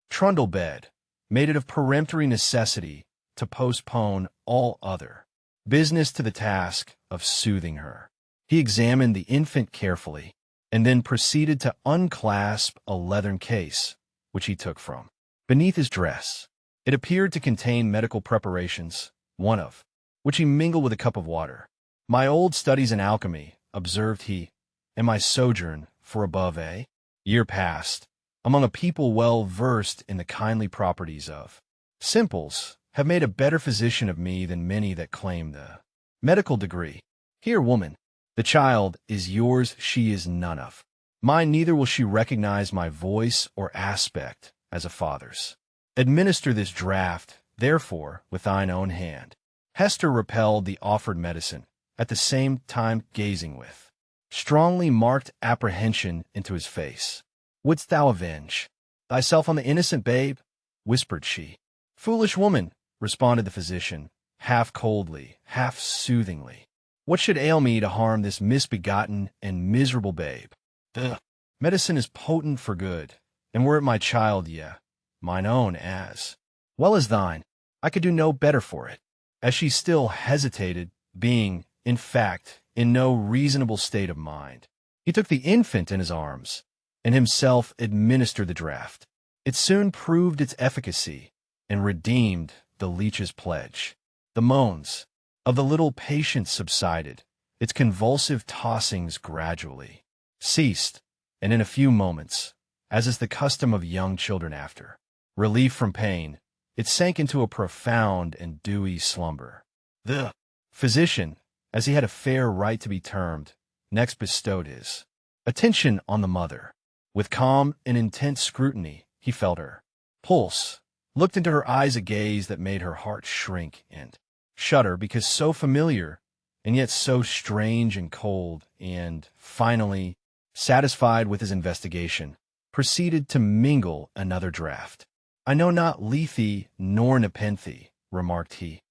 trundle bed, made it of peremptory necessity to postpone all other business to the task of soothing her. He examined the infant carefully, and then proceeded to unclasp a leathern case, which he took from beneath his dress. It appeared to contain medical preparations, one of which he mingled with a cup of water. "My old studies in alchemy," observed he, "and my sojourn for above a year past among a people well versed in the kindly properties of simples, have made a better physician of me than many that claim the medical degree. Here, woman, the child is yours, she is none of mine, neither will she recognize my voice or aspect as a father's. Administer this draught, therefore, with thine own hand." Hester repelled the offered medicine, at the same time gazing with strongly marked apprehension into his face. "Wouldst thou avenge thyself on the innocent babe?" whispered she. "Foolish woman," responded the physician, half coldly, half soothingly, "what should ail me to harm this misbegotten and miserable babe? The medicine is potent for good, and were it my child, yea, mine own as well as thine, I could do no better for it." As she still hesitated, being, in fact, in no reasonable state of mind, he took the infant in his arms, and himself administered the draught. It soon proved its efficacy, and redeemed the leech's pledge. The moans of the little patient subsided, its convulsive tossings gradually ceased, and in a few moments, as is the custom of young children after relief from pain, it sank into a profound and dewy slumber. The physician, as he had a fair right to be termed, next bestowed his attention on the mother. With calm and intense scrutiny, he felt her pulse, looked into her eyes a gaze that made her heart shrink and shudder because so familiar and yet so strange and cold, and finally, satisfied with his investigation, proceeded to mingle another draught. "I know not Lethe nor Nepenthe," remarked he,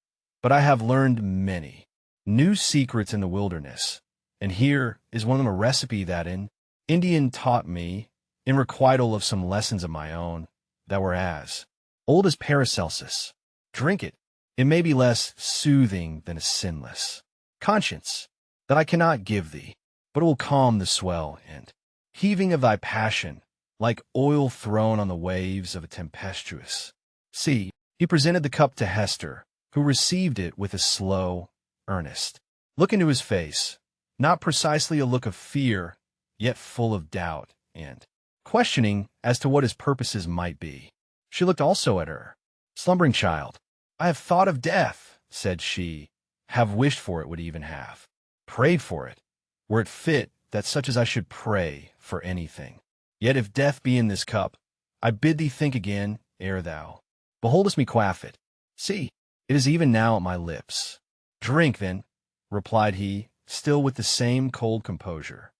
"but I have learned many new secrets in the wilderness, and here is one of them, a recipe that an Indian taught me in requital of some lessons of my own that were as old as Paracelsus. Drink it. It may be less soothing than a sinless conscience that I cannot give thee, but it will calm the swell and heaving of thy passion, like oil thrown on the waves of a tempestuous sea." He presented the cup to Hester, who received it with a slow, earnest look into his face, not precisely a look of fear, yet full of doubt and questioning as to what his purposes might be. She looked also at her slumbering child. "I have thought of death," said she, "have wished for it, would even have prayed for it, were it fit that such as I should pray for anything. Yet if death be in this cup, I bid thee think again ere thou beholdest me quaff it. See, it is even now at my lips." "Drink, then," replied he, still with the same cold composure.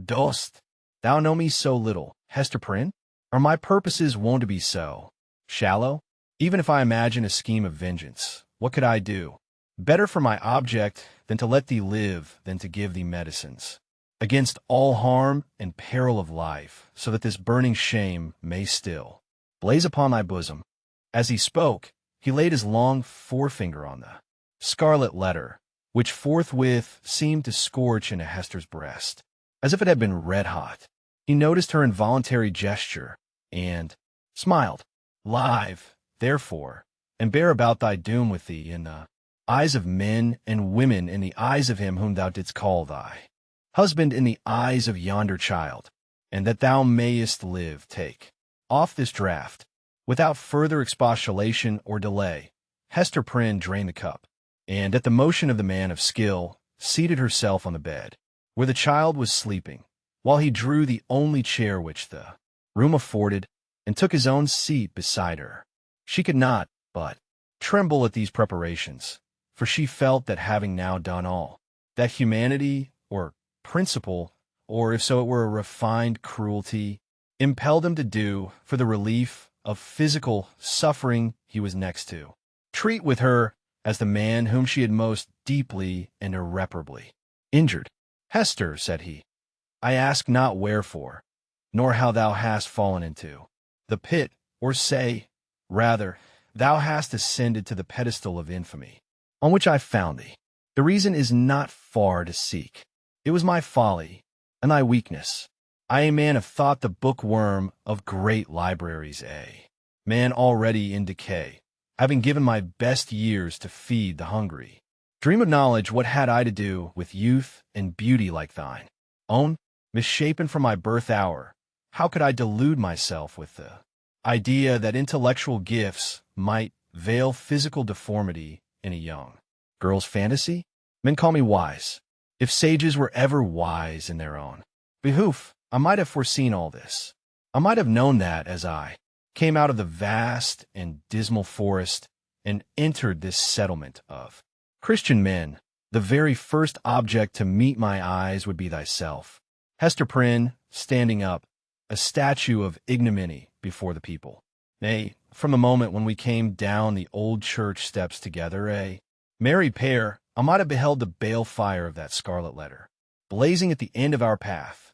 "Dost thou know me so little, Hester Prynne? Are my purposes wont to be so Shallow? Even if I imagine a scheme of vengeance, what could I do? Better for my object than to let thee live than to give thee medicines against all harm and peril of life, so that this burning shame may still blaze upon thy bosom. As he spoke, he laid his long forefinger on the scarlet letter, which forthwith seemed to scorch into Hester's breast, as if it had been red-hot. He noticed her involuntary gesture, and smiled. Live, therefore, and bear about thy doom with thee in the eyes of men and women, in the eyes of him whom thou didst call thy husband, in the eyes of yonder child, and that thou mayest live. Take off this draught. Without further expostulation or delay, Hester Prynne drained the cup, and at the motion of the man of skill, seated herself on the bed, where the child was sleeping, while he drew the only chair which the room afforded, and took his own seat beside her. She could not but tremble at these preparations, for she felt that having now done all that humanity or principle, or if so it were a refined cruelty, impelled him to do for the relief of physical suffering, he was next to treat with her as the man whom she had most deeply and irreparably injured. Hester, said he, I ask not wherefore, nor how thou hast fallen into the pit, or say, rather, thou hast ascended to the pedestal of infamy, on which I found thee. The reason is not far to seek. It was my folly and thy weakness. I, a man of thought, the bookworm of great libraries, a man already in decay, having given my best years to feed the hungry. Dream of knowledge, what had I to do with youth and beauty like thine own? Misshapen from my birth hour, how could I delude myself with the idea that intellectual gifts might veil physical deformity in a young girl's fantasy? Men call me wise. If sages were ever wise in their own behoof, I might have foreseen all this. I might have known that as I came out of the vast and dismal forest and entered this settlement of Christian men, the very first object to meet my eyes would be thyself, Hester Prynne, standing up, a statue of ignominy before the people. Nay, from the moment when we came down the old church steps together, a married pair, I might have beheld the bale fire of that scarlet letter, blazing at the end of our path.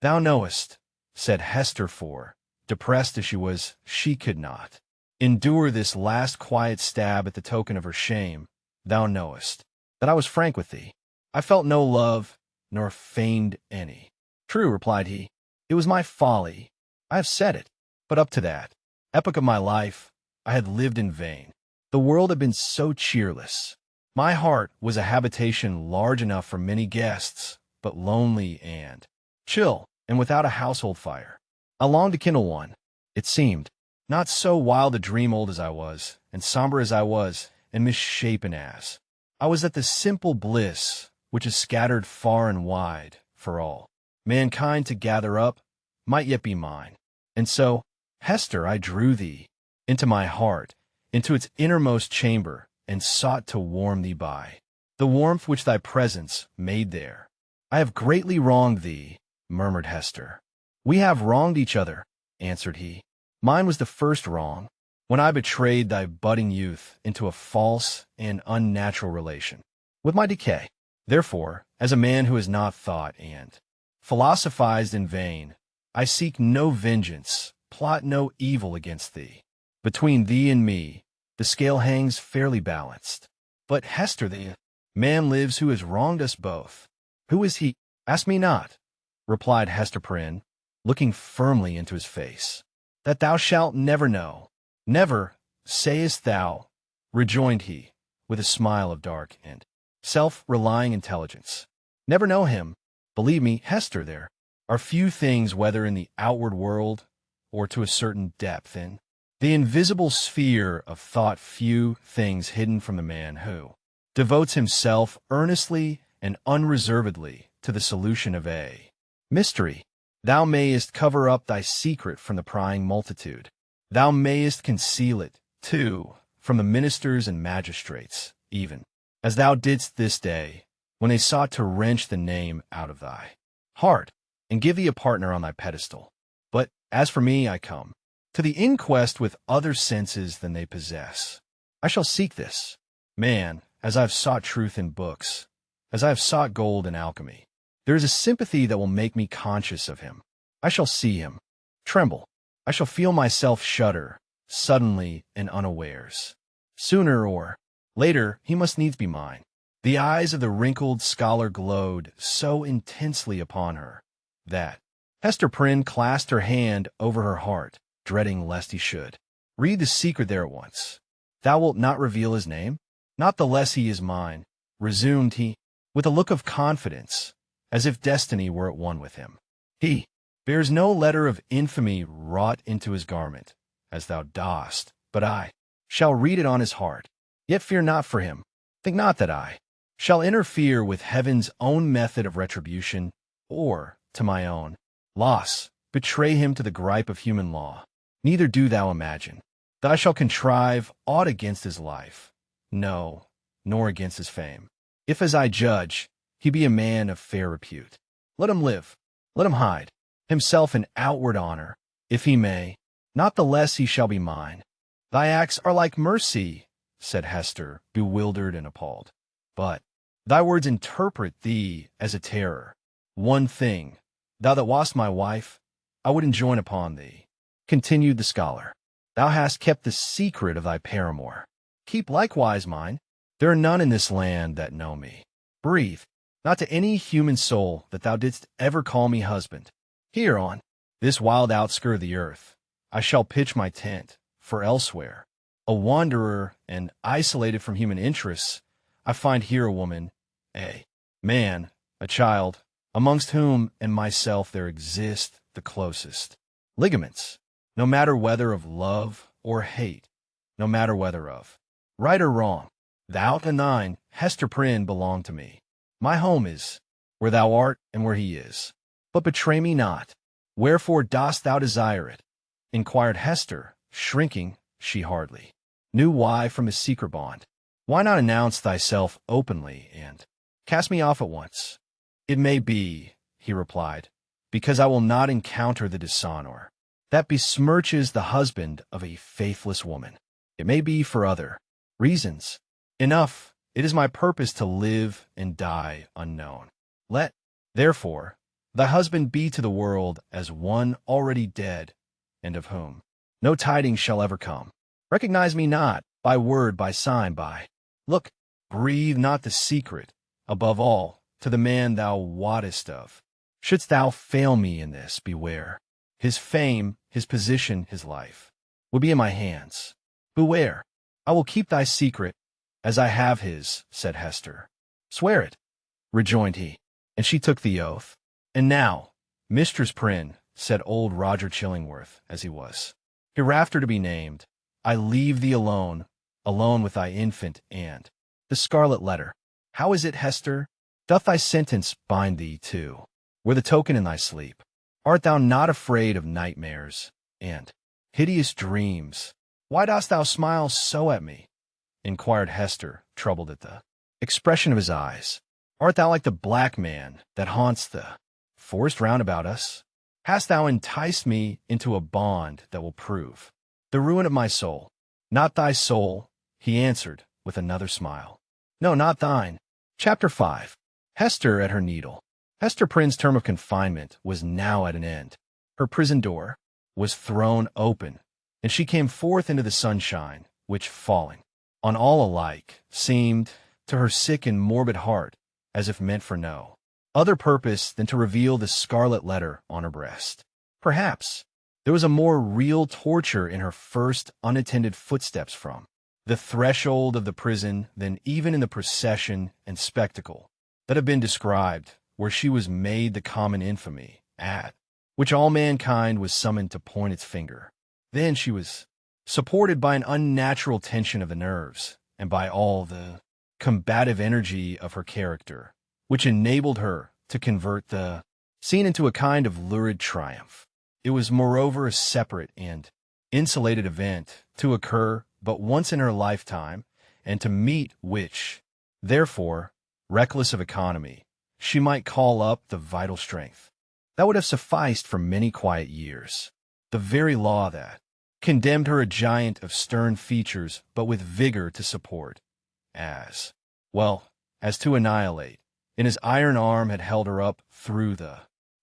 Thou knowest, said Hester, for, depressed as she was, she could not endure this last quiet stab at the token of her shame. Thou knowest that I was frank with thee. I felt no love, nor feigned any. True, replied he, it was my folly. I have said it. But up to that epoch of my life, I had lived in vain. The world had been so cheerless. My heart was a habitation large enough for many guests, but lonely and chill, and without a household fire. I longed to kindle one. It seemed not so wild a dream, old as I was, and somber as I was, and misshapen as I was, that the simple bliss which is scattered far and wide for all mankind to gather up might yet be mine. And so, Hester, I drew thee into my heart, into its innermost chamber, and sought to warm thee by the warmth which thy presence made there. I have greatly wronged thee, murmured Hester. We have wronged each other, answered he. Mine was the first wrong, when I betrayed thy budding youth into a false and unnatural relation with my decay. Therefore, as a man who has not thought and philosophized in vain, I seek no vengeance, plot no evil against thee. Between thee and me, the scale hangs fairly balanced. But Hester, the man lives who has wronged us both. Who is he? Ask me not, replied Hester Prynne, looking firmly into his face. That thou shalt never know. Never, sayest thou, rejoined he, with a smile of dark and self-relying intelligence. Never know him. Believe me, Hester, there are few things, whether in the outward world or to a certain depth in the invisible sphere of thought, few things hidden from the man who devotes himself earnestly and unreservedly to the solution of a mystery. Thou mayest cover up thy secret from the prying multitude. Thou mayest conceal it, too, from the ministers and magistrates, even as thou didst this day, when they sought to wrench the name out of thy heart and give thee a partner on thy pedestal. But as for me, I come to the inquest with other senses than they possess. I shall seek this man, as I have sought truth in books, as I have sought gold in alchemy. There is a sympathy that will make me conscious of him. I shall see him, tremble. I shall feel myself shudder, suddenly and unawares. Sooner or later, he must needs be mine. The eyes of the wrinkled scholar glowed so intensely upon her that Hester Prynne clasped her hand over her heart, dreading lest he should read the secret there at once. Thou wilt not reveal his name? Not the less he is mine, resumed he, with a look of confidence, as if destiny were at one with him. He bears no letter of infamy wrought into his garment, as thou dost, but I shall read it on his heart. Yet fear not for him. Think not that I shall interfere with heaven's own method of retribution, or, to my own loss, betray him to the gripe of human law. Neither do thou imagine that I shall contrive aught against his life, no, nor against his fame. If, as I judge, he be a man of fair repute, let him live, let him hide himself in outward honor, if he may, not the less he shall be mine. Thy acts are like mercy, said Hester, bewildered and appalled. But thy words interpret thee as a terror. One thing, thou that wast my wife, I would enjoin upon thee, continued the scholar. Thou hast kept the secret of thy paramour. Keep likewise mine. There are none in this land that know me. Breathe, not to any human soul that thou didst ever call me husband. Here on this wild outskirt of the earth, I shall pitch my tent, for elsewhere, a wanderer and isolated from human interests, I find here a woman, a man, a child, amongst whom and myself there exist the closest ligaments, no matter whether of love or hate, no matter whether of right or wrong. Thou and thine, Hester Prynne, belong to me. My home is where thou art and where he is. But betray me not. Wherefore dost thou desire it? Inquired Hester, shrinking, she hardly knew why, from his secret bond. Why not announce thyself openly and cast me off at once? It may be, he replied, because I will not encounter the dishonor that besmirches the husband of a faithless woman. It may be for other reasons. Enough, it is my purpose to live and die unknown. Let, therefore, thy husband be to the world as one already dead, and of whom no tidings shall ever come. Recognize me not, by word, by sign, by look. Breathe not the secret, above all, to the man thou wottest of. Shouldst thou fail me in this, beware. His fame, his position, his life will be in my hands. Beware. I will keep thy secret, as I have his, said Hester. Swear it, rejoined he, and she took the oath. And now, Mistress Prynne, said old Roger Chillingworth, as he was hereafter to be named, I leave thee alone, alone with thy infant and the scarlet letter. How is it, Hester? Doth thy sentence bind thee too? Were the token in thy sleep? Art thou not afraid of nightmares and hideous dreams? Why dost thou smile so at me? Inquired Hester, troubled at the expression of his eyes. Art thou like the black man that haunts the forest round about us? Hast thou enticed me into a bond that will prove the ruin of my soul? Not thy soul, he answered, with another smile. No, not thine. Chapter 5. Hester at her needle. Hester Prynne's term of confinement was now at an end. Her prison door was thrown open, and she came forth into the sunshine, which, falling on all alike, seemed, to her sick and morbid heart, as if meant for no other purpose than to reveal the scarlet letter on her breast. Perhaps there was a more real torture in her first unattended footsteps from the threshold of the prison than even in the procession and spectacle that have been described, where she was made the common infamy, at which all mankind was summoned to point its finger. Then she was supported by an unnatural tension of the nerves, and by all the combative energy of her character, which enabled her to convert the scene into a kind of lurid triumph. It was moreover a separate and insulated event, to occur but once in her lifetime, and to meet which, therefore, reckless of economy, she might call up the vital strength that would have sufficed for many quiet years. The very law that condemned her a giant of stern features, but with vigor to support, as well as to annihilate, and his iron arm had held her up through the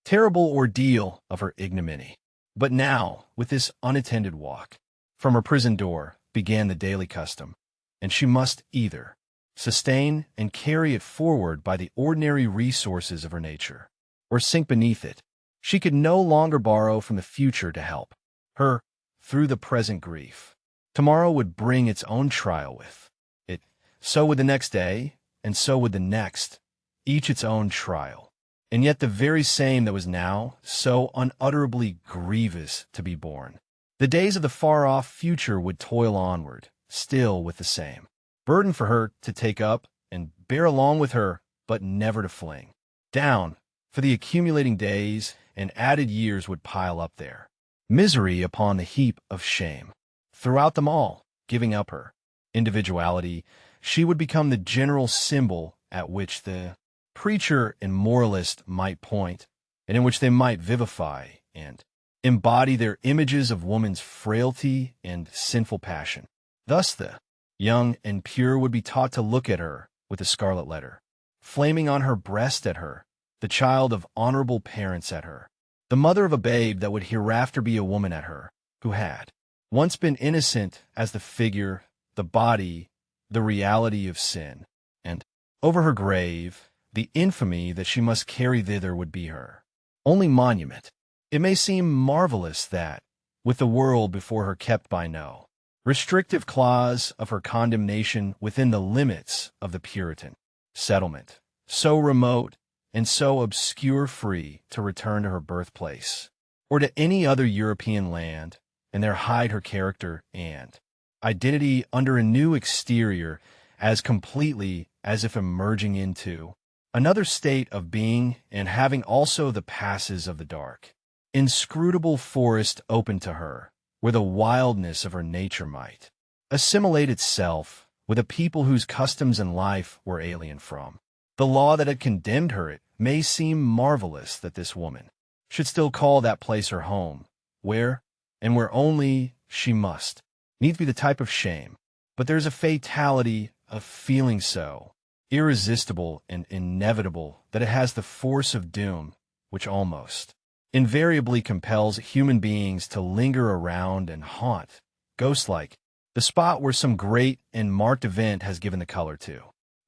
terrible ordeal of her ignominy. But now, with this unattended walk, from her prison door began the daily custom, and she must either sustain and carry it forward by the ordinary resources of her nature, or sink beneath it. She could no longer borrow from the future to help her through the present grief. Tomorrow would bring its own trial with it. So would the next day, and so would the next, each its own trial, and yet the very same that was now so unutterably grievous to be borne. The days of the far-off future would toil onward, still with the same burden for her to take up and bear along with her, but never to fling down, for the accumulating days and added years would pile up there, misery upon the heap of shame. Throughout them all, giving up her individuality, she would become the general symbol at which the preacher and moralist might point, and in which they might vivify and embody their images of woman's frailty and sinful passion. Thus the young and pure would be taught to look at her with the scarlet letter, flaming on her breast at her, the child of honorable parents at her, the mother of a babe that would hereafter be a woman at her, who had once been innocent as the figure, the body, the reality of sin, and over her grave, the infamy that she must carry thither would be her only monument. It may seem marvelous that, with the world before her kept by no restrictive clause of her condemnation within the limits of the Puritan settlement, so remote and so obscure-free to return to her birthplace, or to any other European land, and there hide her character and identity under a new exterior as completely as if emerging into another state of being and having also the passes of the dark, inscrutable forest open to her, where the wildness of her nature might assimilate itself with a people whose customs and life were alien from the law that had condemned her. It may seem marvelous that this woman should still call that place her home, where, and where only, she must needs be the type of shame. But there's a fatality of feeling so irresistible and inevitable that it has the force of doom, which almost invariably compels human beings to linger around and haunt, ghost-like, the spot where some great and marked event has given the color to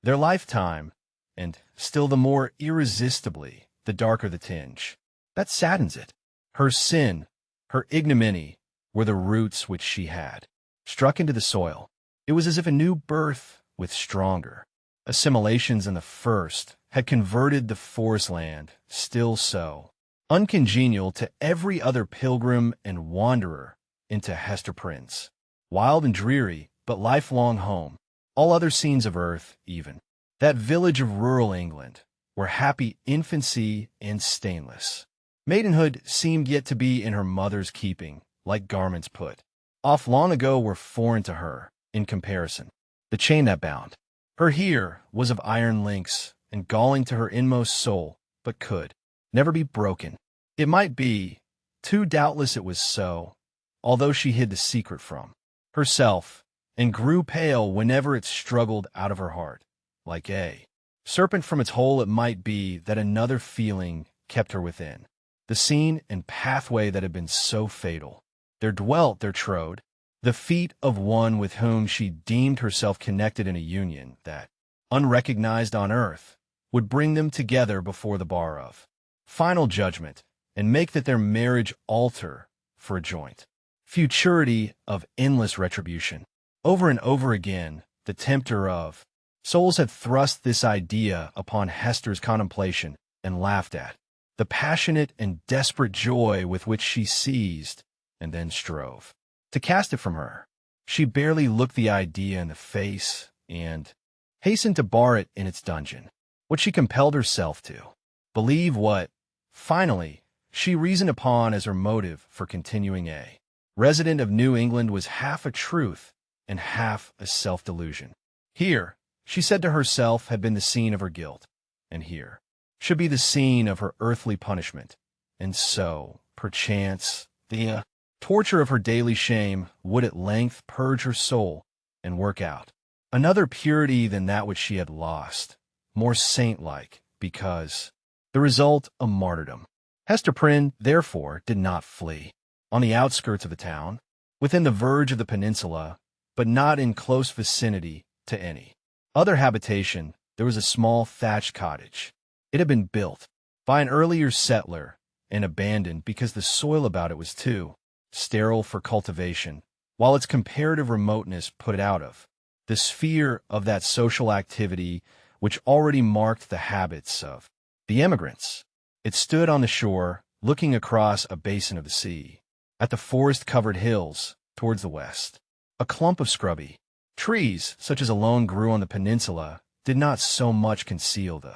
their lifetime, and still the more irresistibly, the darker the tinge that saddens it. Her sin, her ignominy, were the roots which she had struck into the soil. It was as if a new birth, with stronger assimilations than the first, had converted the forest land, still so uncongenial to every other pilgrim and wanderer, into Hester Prynne's wild and dreary but lifelong home. All other scenes of earth, even that village of rural England, were happy infancy and stainless maidenhood, seemed yet to be in her mother's keeping, like garments put off long ago were foreign to her, in comparison. The chain that bound her here was of iron links, and galling to her inmost soul, but could never be broken. It might be, too doubtless it was so, although she hid the secret from herself, and grew pale whenever it struggled out of her heart. Like a serpent from its hole, it might be that another feeling kept her within the scene and pathway that had been so fatal. There dwelt, there trode, the feet of one with whom she deemed herself connected in a union that, unrecognized on earth, would bring them together before the bar of final judgment, and make that their marriage altar for a joint futurity of endless retribution. Over and over again, the tempter of souls had thrust this idea upon Hester's contemplation and laughed at the passionate and desperate joy with which she seized and then strove to cast it from her. She barely looked the idea in the face and hastened to bar it in its dungeon. What she compelled herself to believe, what, finally, she reasoned upon as her motive for continuing a resident of New England, was half a truth and half a self-delusion. Here, she said to herself, had been the scene of her guilt, and here should be the scene of her earthly punishment. And so, perchance, the torture of her daily shame would at length purge her soul and work out another purity than that which she had lost, more saint-like, because the result a martyrdom. Hester Prynne, therefore, did not flee. On the outskirts of the town, within the verge of the peninsula, but not in close vicinity to any other habitation, there was a small thatched cottage. It had been built by an earlier settler and abandoned because the soil about it was too sterile for cultivation, while its comparative remoteness put it out of the sphere of that social activity which already marked the habits of the emigrants. It stood on the shore, looking across a basin of the sea, at the forest-covered hills towards the west. A clump of scrubby trees, such as alone grew on the peninsula, did not so much conceal the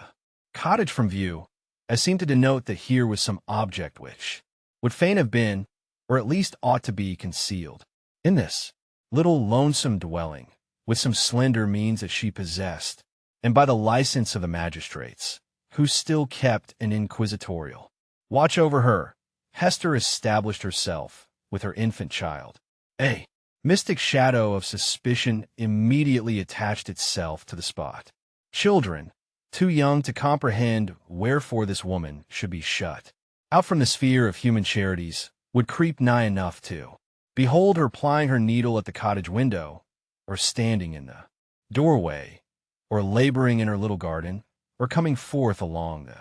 cottage from view as seemed to denote that here was some object which would fain have been, or at least ought to be, concealed. In this little lonesome dwelling, with some slender means that she possessed, and by the license of the magistrates, who still kept an inquisitorial watch over her, Hester established herself with her infant child. A mystic shadow of suspicion immediately attached itself to the spot. Children, too young to comprehend wherefore this woman should be shut out from the sphere of human charities, would creep nigh enough to behold her plying her needle at the cottage window, or standing in the doorway, or laboring in her little garden, or coming forth along the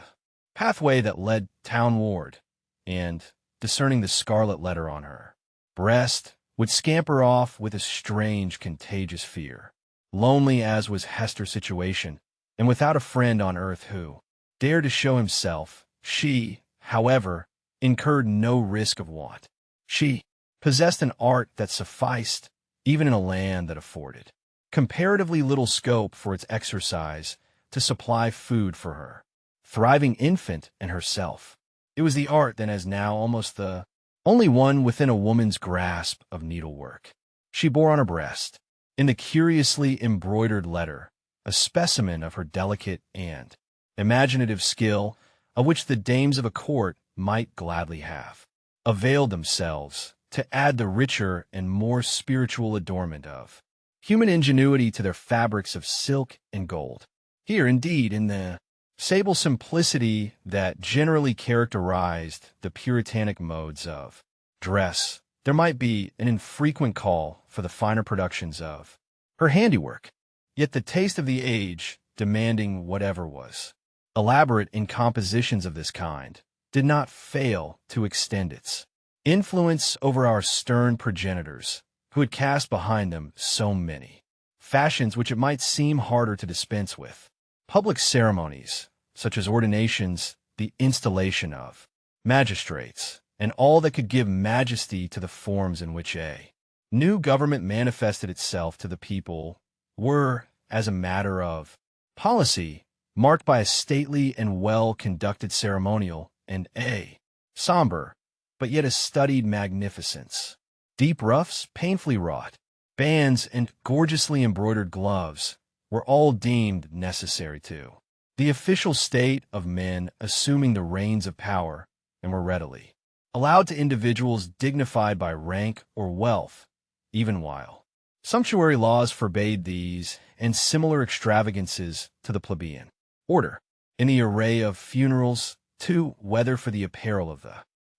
pathway that led townward, and, discerning the scarlet letter on her breast, would scamper off with a strange, contagious fear. Lonely as was Hester's situation, and without a friend on earth who dared to show himself, she, however, incurred no risk of want. She possessed an art that sufficed, even in a land that afforded comparatively little scope for its exercise, to supply food for her thriving infant and herself. It was the art then as now almost the only one within a woman's grasp of needlework. She bore on her breast, in the curiously embroidered letter, a specimen of her delicate and imaginative skill, of which the dames of a court might gladly have availed themselves to add the richer and more spiritual adornment of human ingenuity to their fabrics of silk and gold. Here, indeed, in the sable simplicity that generally characterized the Puritanic modes of dress, there might be an infrequent call for the finer productions of her handiwork, yet the taste of the age, demanding whatever was elaborate in compositions of this kind, did not fail to extend its influence over our stern progenitors, who had cast behind them so many fashions which it might seem harder to dispense with. Public ceremonies, such as ordinations, the installation of magistrates, and all that could give majesty to the forms in which a new government manifested itself to the people, were, as a matter of policy, marked by a stately and well-conducted ceremonial and a somber, but yet a studied magnificence. Deep ruffs, painfully wrought, bands, and gorgeously embroidered gloves were all deemed necessary to the official state of men assuming the reins of power, and were readily allowed to individuals dignified by rank or wealth, even while sumptuary laws forbade these and similar extravagances to the plebeian order. In the array of funerals, too, whether for the apparel of the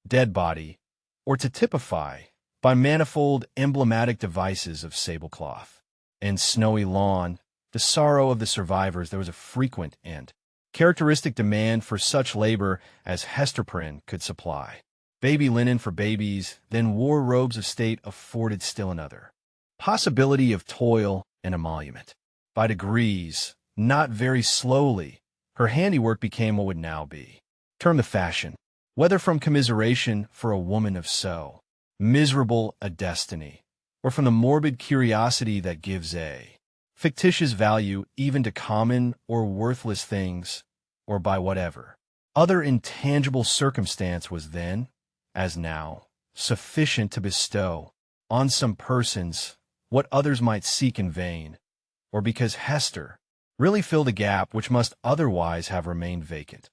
dead body, or to typify, by manifold emblematic devices of sable cloth and snowy lawn, the sorrow of the survivors, there was a frequent and characteristic demand for such labor as Hester Prynne could supply. Baby linen for babies, then war robes of state afforded still another possibility of toil and emolument. By degrees, not very slowly, her handiwork became what would now be termed the fashion, whether from commiseration for a woman of so miserable a destiny, or from the morbid curiosity that gives a fictitious value even to common or worthless things, or by whatever other intangible circumstance was then, as now, sufficient to bestow on some persons what others might seek in vain, or because Hester really filled a gap which must otherwise have remained vacant.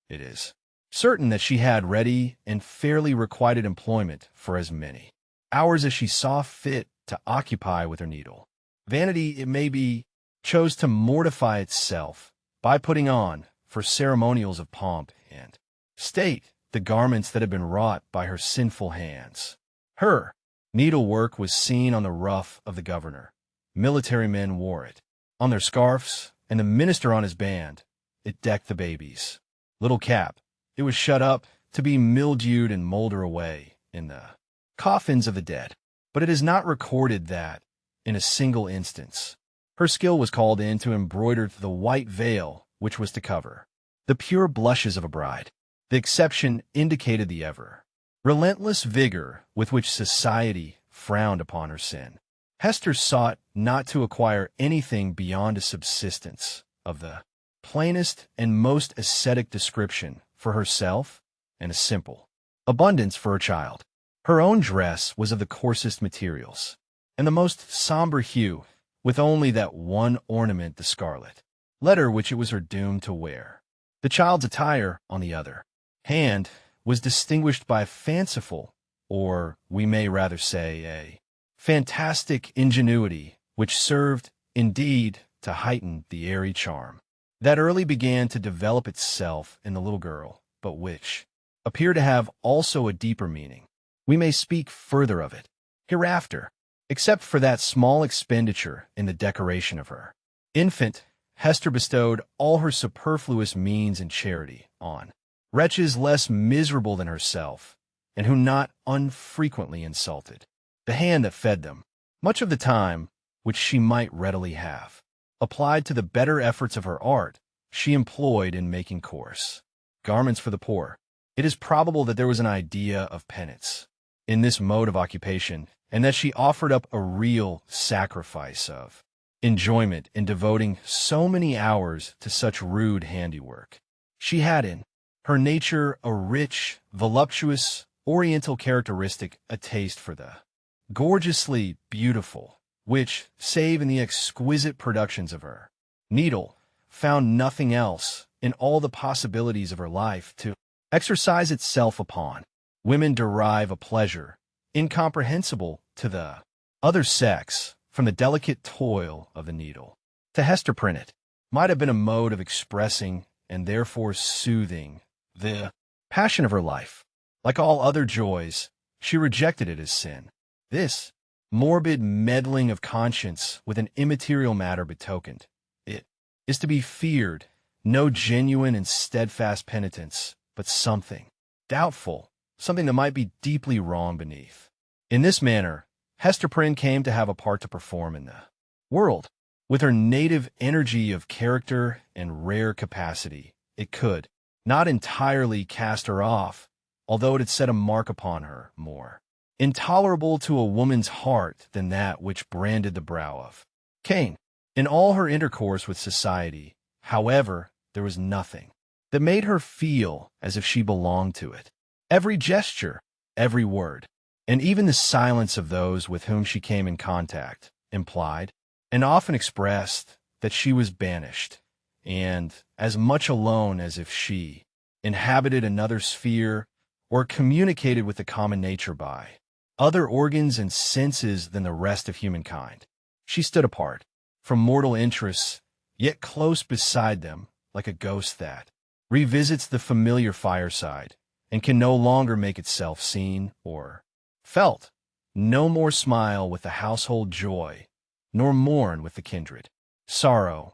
It is certain that she had ready and fairly requited employment for as many hours as she saw fit to occupy with her needle. Vanity, it may be, chose to mortify itself by putting on, for ceremonials of pomp and state, the garments that had been wrought by her sinful hands. Her needlework was seen on the ruff of the governor. Military men wore it on their scarfs, and the minister on his band. It decked the baby's little cap. It was shut up to be mildewed and molder away in the coffins of the dead. But it is not recorded that, in a single instance, her skill was called in to embroider the white veil which was to cover the pure blushes of a bride. The exception indicated the ever-relentless vigor with which society frowned upon her sin. Hester sought not to acquire anything beyond a subsistence of the plainest and most ascetic description for herself and a simple abundance for her child. Her own dress was of the coarsest materials and the most somber hue, with only that one ornament, the scarlet letter, which it was her doom to wear. The child's attire, on the other hand, was distinguished by a fanciful, or we may rather say a fantastic ingenuity, which served, indeed, to heighten the airy charm that early began to develop itself in the little girl, but which appeared to have also a deeper meaning. We may speak further of it hereafter, except for that small expenditure in the decoration of her infant. Hester bestowed all her superfluous means in charity on wretches less miserable than herself, and who not unfrequently insulted the hand that fed them. Much of the time, which she might readily have applied to the better efforts of her art, she employed in making coarse garments for the poor. It is probable that there was an idea of penance in this mode of occupation, and that she offered up a real sacrifice of enjoyment in devoting so many hours to such rude handiwork. She had in her nature a rich, voluptuous, oriental characteristic, a taste for the gorgeously beautiful, which, save in the exquisite productions of her needle, found nothing else in all the possibilities of her life to exercise itself upon. Women derive a pleasure incomprehensible to the other sex from the delicate toil of the needle. To Hester Prynne it might have been a mode of expressing and therefore soothing the passion of her life. Like all other joys, she rejected it as sin. This morbid meddling of conscience with an immaterial matter betokened it is to be feared no genuine and steadfast penitence, but something doubtful, something that might be deeply wrong beneath. In this manner, Hester Prynne came to have a part to perform in the world. With her native energy of character and rare capacity, it could not entirely cast her off, although it had set a mark upon her more intolerable to a woman's heart than that which branded the brow of Cain. In all her intercourse with society, however, there was nothing that made her feel as if she belonged to it. Every gesture, every word, and even the silence of those with whom she came in contact implied, and often expressed, that she was banished, and as much alone as if she inhabited another sphere or communicated with the common nature by other organs and senses than the rest of humankind. She stood apart from mortal interests, yet close beside them, like a ghost that revisits the familiar fireside and can no longer make itself seen or felt, no more smile with the household joy, nor mourn with the kindred sorrow,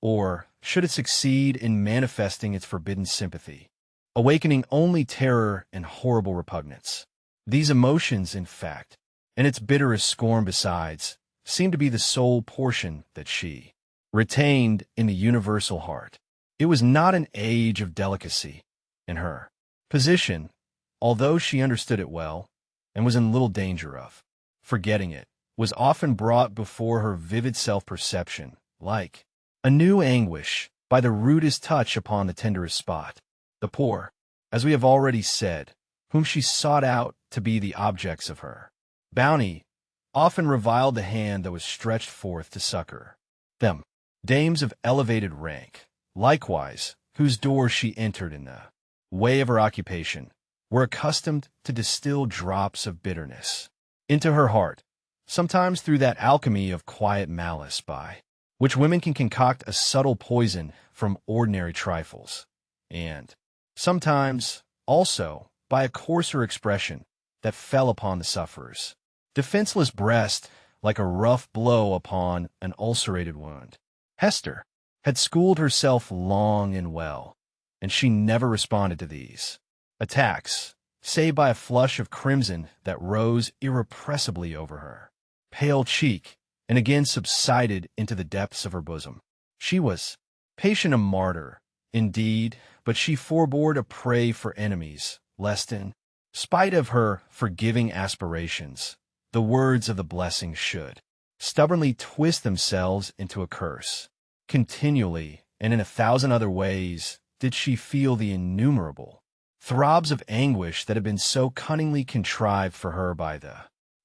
or, should it succeed in manifesting its forbidden sympathy, awakening only terror and horrible repugnance. These emotions, in fact, and its bitterest scorn besides, seemed to be the sole portion that she retained in the universal heart. It was not an age of delicacy in her position, although she understood it well, and was in little danger of forgetting it, was often brought before her vivid self-perception, like a new anguish, by the rudest touch upon the tenderest spot. The poor, as we have already said, whom she sought out to be the objects of her bounty, often reviled the hand that was stretched forth to succor them. Dames of elevated rank, likewise, whose doors she entered in the way of her occupation, were accustomed to distill drops of bitterness into her heart, sometimes through that alchemy of quiet malice by which women can concoct a subtle poison from ordinary trifles, and sometimes also by a coarser expression that fell upon the sufferer's defenseless breast like a rough blow upon an ulcerated wound. Hester had schooled herself long and well, and she never responded to these attacks, save by a flush of crimson that rose irrepressibly over her pale cheek and again subsided into the depths of her bosom. She was patient a martyr, indeed, but she forebore to pray for enemies, lest in spite of her forgiving aspirations, the words of the blessing should stubbornly twist themselves into a curse. Continually, and in 1,000 other ways, did she feel the innumerable throbs of anguish that had been so cunningly contrived for her by the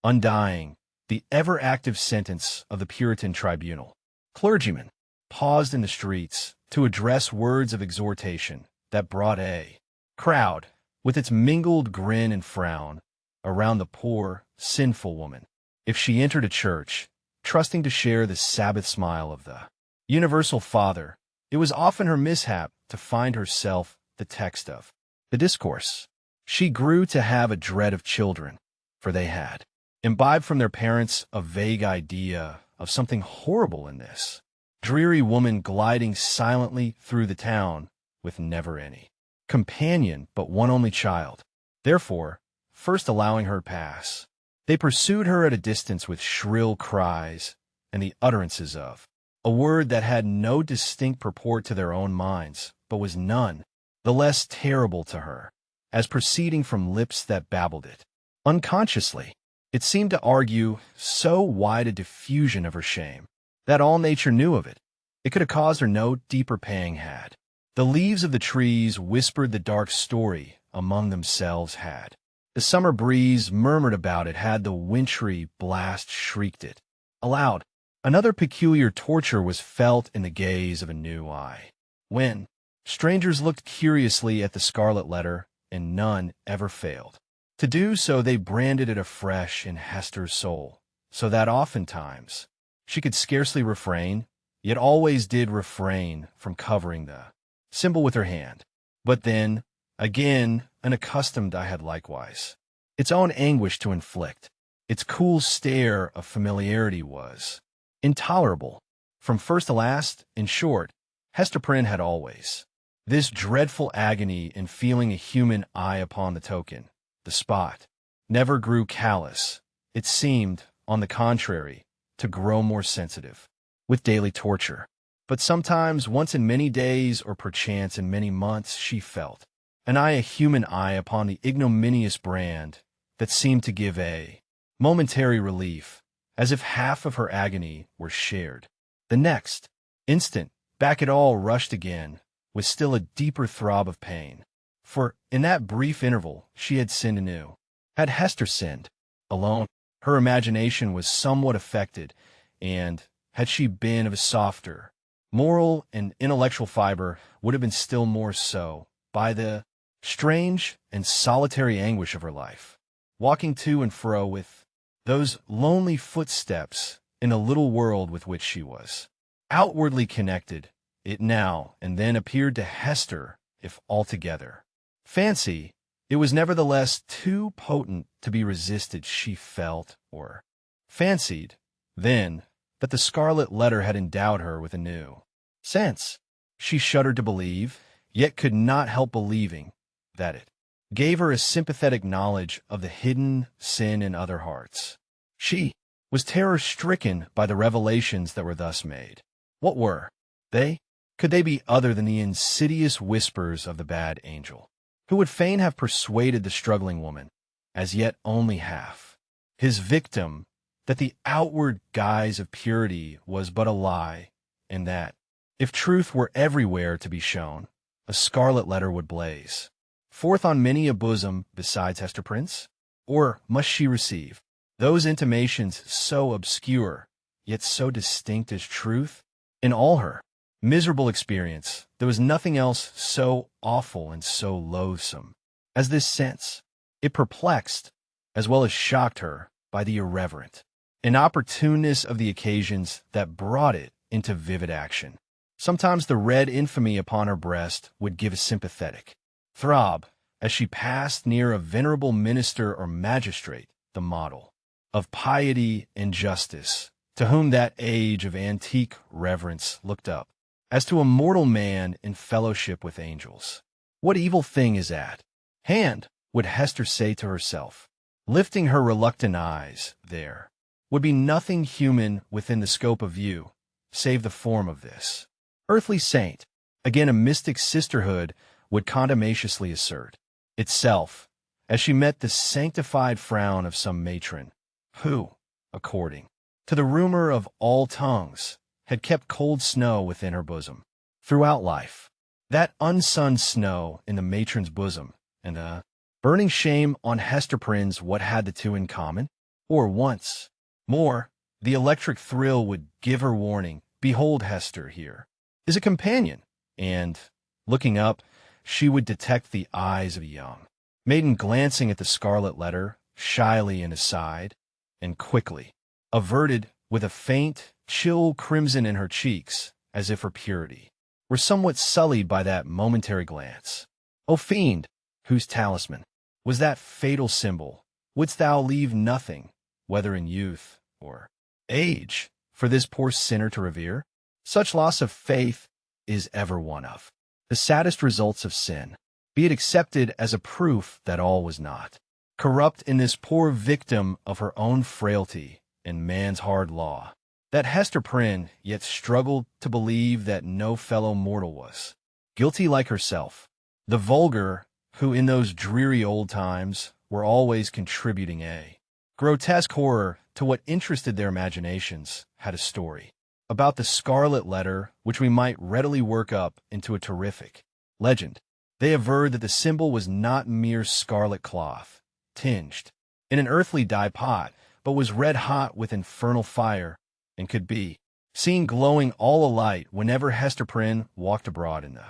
undying, the ever-active sentence of the Puritan tribunal. Clergymen paused in the streets to address words of exhortation that brought a crowd, with its mingled grin and frown, around the poor, sinful woman. If she entered a church, trusting to share the Sabbath smile of the universal Father, it was often her mishap to find herself the text of the discourse. She grew to have a dread of children, for they had imbibed from their parents a vague idea of something horrible in this dreary woman gliding silently through the town with never any companion but one only child. Therefore, first allowing her pass, they pursued her at a distance with shrill cries and the utterances of a word that had no distinct purport to their own minds, but was none the less terrible to her, as proceeding from lips that babbled it. Unconsciously, it seemed to argue so wide a diffusion of her shame, that all nature knew of it. It could have caused her no deeper pang had the leaves of the trees whispered the dark story among themselves, had the summer breeze murmured about it, had the wintry blast shrieked it aloud. Another peculiar torture was felt in the gaze of a new eye, when strangers looked curiously at the scarlet letter, and none ever failed to do so. They branded it afresh in Hester's soul, so that oftentimes she could scarcely refrain, yet always did refrain from covering the symbol with her hand. But then, again, unaccustomed I had likewise its own anguish to inflict. Its cool stare of familiarity was intolerable. From first to last, in short, Hester Prynne had always this dreadful agony in feeling a human eye upon the token. The spot never grew callous. It seemed, on the contrary, to grow more sensitive with daily torture. But sometimes, once in many days, or perchance in many months, she felt a human eye upon the ignominious brand that seemed to give a momentary relief, as if half of her agony were shared. The next instant, back it all rushed again, with still a deeper throb of pain. For in that brief interval she had sinned anew. Had Hester sinned alone, her imagination was somewhat affected, and had she been of a softer moral and intellectual fiber, would have been still more so, by the strange and solitary anguish of her life, walking to and fro with those lonely footsteps in a little world with which she was outwardly connected. It now and then appeared to Hester, if altogether fancy, it was nevertheless too potent to be resisted. She felt, or fancied, then, that the scarlet letter had endowed her with a new sense. She shuddered to believe, yet could not help believing, that it gave her a sympathetic knowledge of the hidden sin in other hearts. She was terror-stricken by the revelations that were thus made. What were they? Could they be other than the insidious whispers of the bad angel, who would fain have persuaded the struggling woman, as yet only half his victim, that the outward guise of purity was but a lie, and that, if truth were everywhere to be shown, a scarlet letter would blaze forth on many a bosom besides Hester Prynne's? Or must she receive those intimations so obscure, yet so distinct as truth? In all her miserable experience, there was nothing else so awful and so loathsome as this sense. It perplexed, as well as shocked her, by the irreverent, an opportuneness of the occasions that brought it into vivid action. Sometimes the red infamy upon her breast would give a sympathetic throb as she passed near a venerable minister or magistrate, the model of piety and justice, to whom that age of antique reverence looked up, as to a mortal man in fellowship with angels. What evil thing is at hand, would Hester say to herself, lifting her reluctant eyes there? Would be nothing human within the scope of view, save the form of this earthly saint. Again, a mystic sisterhood would contumaciously assert itself, as she met the sanctified frown of some matron, who, according to the rumor of all tongues, had kept cold snow within her bosom throughout life. That unsunned snow in the matron's bosom, and the burning shame on Hester Prynne's what had the two in common? Or once more, the electric thrill would give her warning, behold, Hester here is a companion, and, looking up, she would detect the eyes of a young maiden glancing at the scarlet letter, shyly and aside, and quickly averted with a faint, chill crimson in her cheeks, as if her purity were somewhat sullied by that momentary glance. O fiend, whose talisman was that fatal symbol, wouldst thou leave nothing, whether in youth or age, for this poor sinner to revere? Such loss of faith is ever one of the saddest results of sin, be it accepted as a proof that all was not corrupt in this poor victim of her own frailty and man's hard law, that Hester Prynne yet struggled to believe that no fellow mortal was guilty like herself. The vulgar, who in those dreary old times were always contributing a grotesque horror to what interested their imaginations, had a story about the scarlet letter which we might readily work up into a terrific legend. They averred that the symbol was not mere scarlet cloth, tinged in an earthly dye pot, but was red hot with infernal fire, and could be seen glowing all alight whenever Hester Prynne walked abroad in the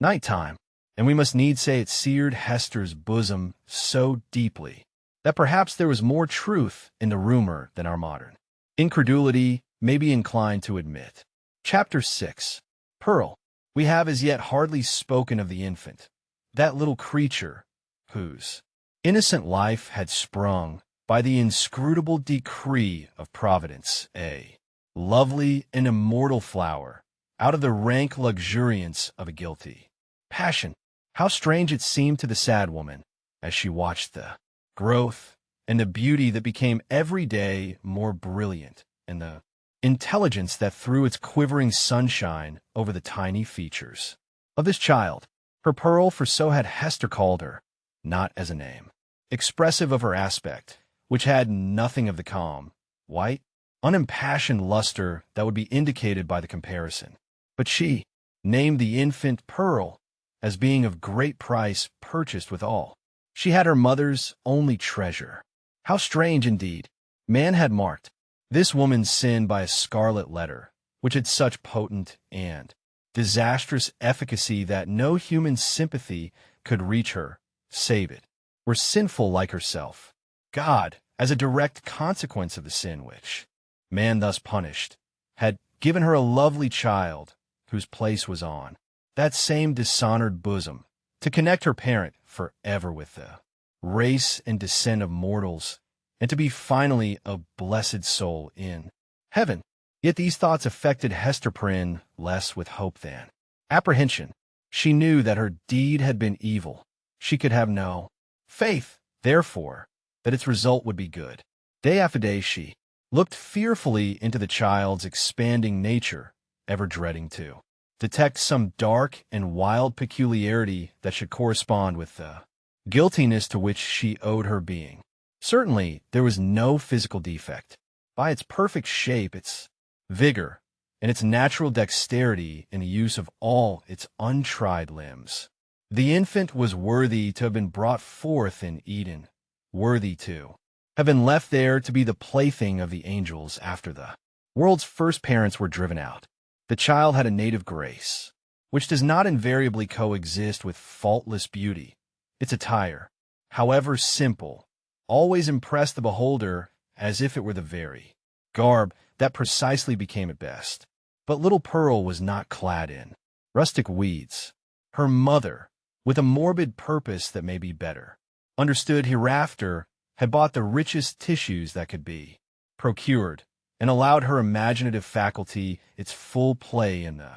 night time. And we must needs say it seared Hester's bosom so deeply that perhaps there was more truth in the rumor than our modern incredulity may be inclined to admit. Chapter 6. Pearl. We have as yet hardly spoken of the infant, that little creature whose innocent life had sprung, by the inscrutable decree of Providence, a lovely and immortal flower, out of the rank luxuriance of a guilty passion. How strange it seemed to the sad woman, as she watched the growth and the beauty that became every day more brilliant, and the intelligence that threw its quivering sunshine over the tiny features of this child, her Pearl, for so had Hester called her, not as a name expressive of her aspect, which had nothing of the calm, white, unimpassioned luster that would be indicated by the comparison, but she named the infant Pearl as being of great price, purchased with all. She had her mother's only treasure. How strange, indeed, man had marked this woman's sin by a scarlet letter, which had such potent and disastrous efficacy that no human sympathy could reach her, save it were sinful like herself. God, as a direct consequence of the sin which man thus punished, had given her a lovely child whose place was on that same dishonored bosom, to connect her parent forever with the race and descent of mortals, and to be finally a blessed soul in heaven. Yet these thoughts affected Hester Prynne less with hope than apprehension. She knew that her deed had been evil. She could have no faith, therefore, that its result would be good. Day after day she looked fearfully into the child's expanding nature, ever dreading to detect some dark and wild peculiarity that should correspond with the guiltiness to which she owed her being. Certainly, there was no physical defect. By its perfect shape, its vigor, and its natural dexterity in the use of all its untried limbs, the infant was worthy to have been brought forth in Eden, worthy to have been left there to be the plaything of the angels after the world's first parents were driven out. The child had a native grace, which does not invariably coexist with faultless beauty. Its attire, however simple, always impressed the beholder as if it were the very garb that precisely became it best. But little Pearl was not clad in rustic weeds. Her mother, with a morbid purpose that may be better understood hereafter, had bought the richest tissues that could be procured, and allowed her imaginative faculty its full play in the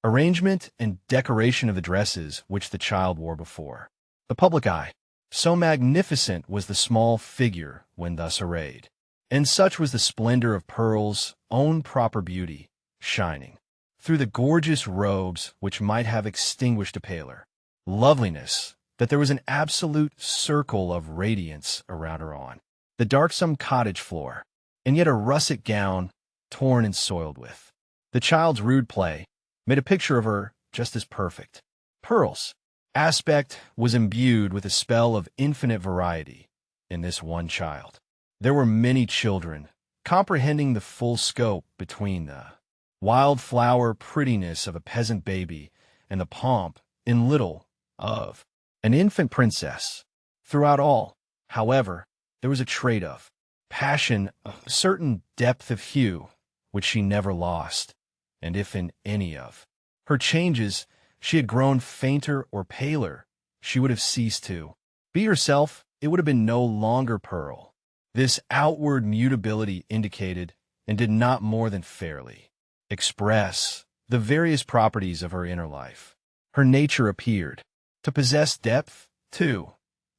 arrangement and decoration of the dresses which the child wore before the public eye. So magnificent was the small figure when thus arrayed, and such was the splendor of Pearl's own proper beauty, shining through the gorgeous robes which might have extinguished a paler loveliness, that there was an absolute circle of radiance around her on the darksome cottage floor, and yet a russet gown torn and soiled with the child's rude play made a picture of her just as perfect. Pearl's aspect was imbued with a spell of infinite variety in this one child. There were many children, comprehending the full scope between the wildflower prettiness of a peasant baby and the pomp and little of an infant princess. Throughout all, however, there was a trait of passion, a certain depth of hue, which she never lost, and if in any of her changes she had grown fainter or paler, she would have ceased to be herself. It would have been no longer Pearl. This outward mutability indicated, and did not more than fairly express, the various properties of her inner life. Her nature appeared to possess depth, too,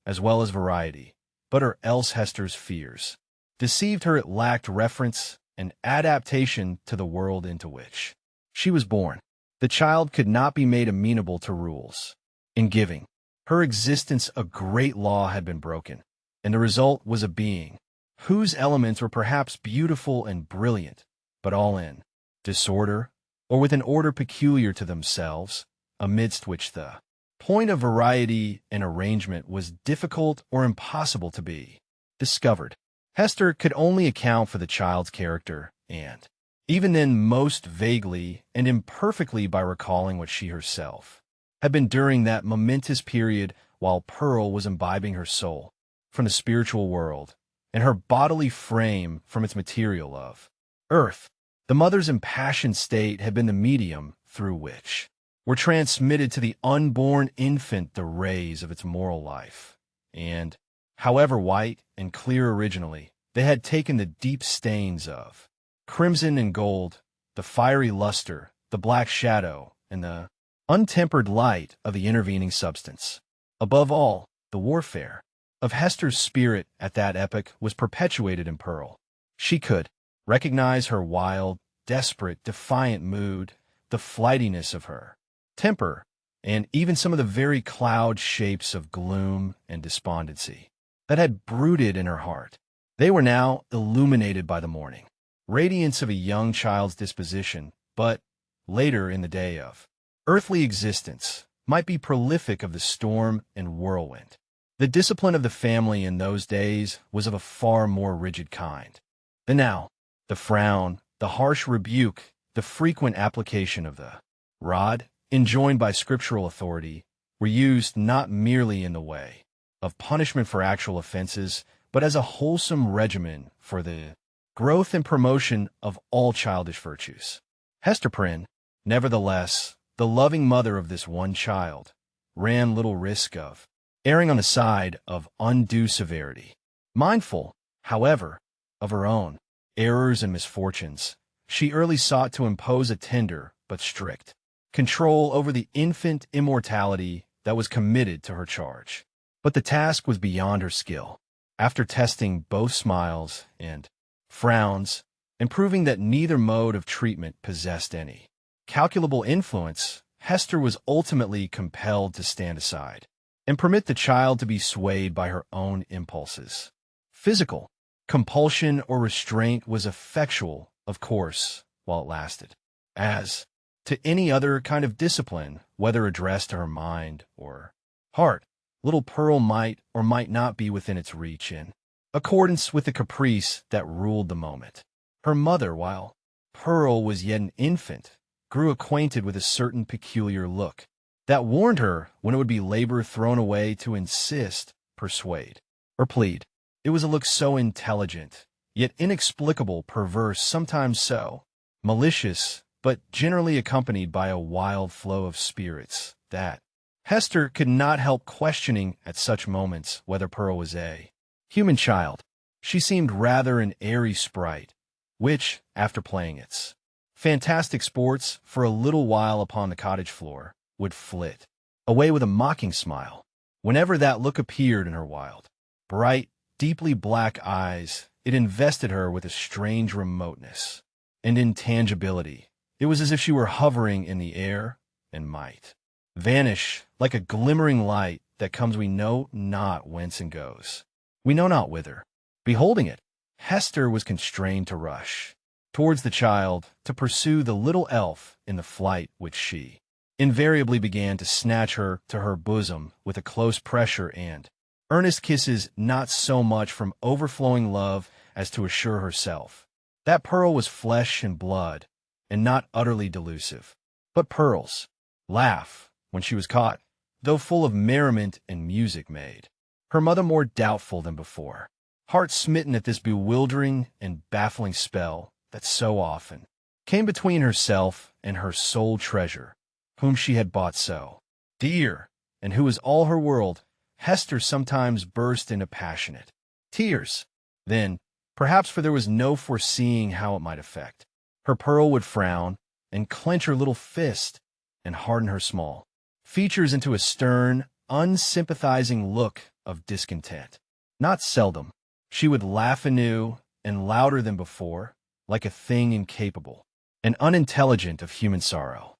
as well as variety, but or else Hester's fears deceived her. It lacked reference and adaptation to the world into which she was born. The child could not be made amenable to rules. In giving her existence, a great law had been broken, and the result was a being whose elements were perhaps beautiful and brilliant, but all in disorder, or with an order peculiar to themselves, amidst which the point of variety and arrangement was difficult or impossible to be discovered. Hester could only account for the child's character, and even then most vaguely and imperfectly, by recalling what she herself had been during that momentous period while Pearl was imbibing her soul from the spiritual world and her bodily frame from its material of earth. The mother's impassioned state had been the medium through which were transmitted to the unborn infant the rays of its moral life, and, however white and clear originally, they had taken the deep stains of crimson and gold, the fiery luster, the black shadow, and the untempered light of the intervening substance. Above all, the warfare of Hester's spirit at that epoch was perpetuated in Pearl. She could recognize her wild, desperate, defiant mood, the flightiness of her temper, and even some of the very cloud shapes of gloom and despondency that had brooded in her heart. They were now illuminated by the morning radiance of a young child's disposition, but later in the day of earthly existence might be prolific of the storm and whirlwind. The discipline of the family in those days was of a far more rigid kind than now. The frown, the harsh rebuke, the frequent application of the rod, enjoined by scriptural authority, were used not merely in the way of punishment for actual offenses, but as a wholesome regimen for the growth and promotion of all childish virtues. Hester Prynne, nevertheless, the loving mother of this one child, ran little risk of erring on the side of undue severity. Mindful, however, of her own errors and misfortunes, she early sought to impose a tender but strict control over the infant immortality that was committed to her charge. But the task was beyond her skill. After testing both smiles and frowns, and proving that neither mode of treatment possessed any calculable influence, Hester was ultimately compelled to stand aside and permit the child to be swayed by her own impulses. Physical compulsion or restraint was effectual, of course, while it lasted. As to any other kind of discipline, whether addressed to her mind or heart, little Pearl might or might not be within its reach in accordance with the caprice that ruled the moment. Her mother, while Pearl was yet an infant, grew acquainted with a certain peculiar look that warned her when it would be labor thrown away to insist, persuade, or plead. It was a look so intelligent yet inexplicable, perverse, sometimes so, malicious, but generally accompanied by a wild flow of spirits that Hester could not help questioning at such moments whether Pearl was a human child. She seemed rather an airy sprite, which, after playing its fantastic sports for a little while upon the cottage floor, would flit away with a mocking smile whenever that look appeared in her wild, bright, deeply black eyes. It invested her with a strange remoteness and intangibility. It was as if she were hovering in the air and might vanish like a glimmering light that comes we know not whence and goes we know not whither. Beholding it, Hester was constrained to rush towards the child to pursue the little elf in the flight which she invariably began to snatch her to her bosom with a close pressure and earnest kisses, not so much from overflowing love as to assure herself that Pearl was flesh and blood and not utterly delusive. But Pearl's laugh, when she was caught, though full of merriment and music, made her mother more doubtful than before, heart-smitten at this bewildering and baffling spell that so often came between herself and her sole treasure, whom she had bought so dear, and who was all her world. Hester sometimes burst into passionate tears. Then, perhaps for there was no foreseeing how it might affect, her Pearl would frown and clench her little fist and harden her small features into a stern, unsympathizing look of discontent. Not seldom, she would laugh anew and louder than before, like a thing incapable and unintelligent of human sorrow.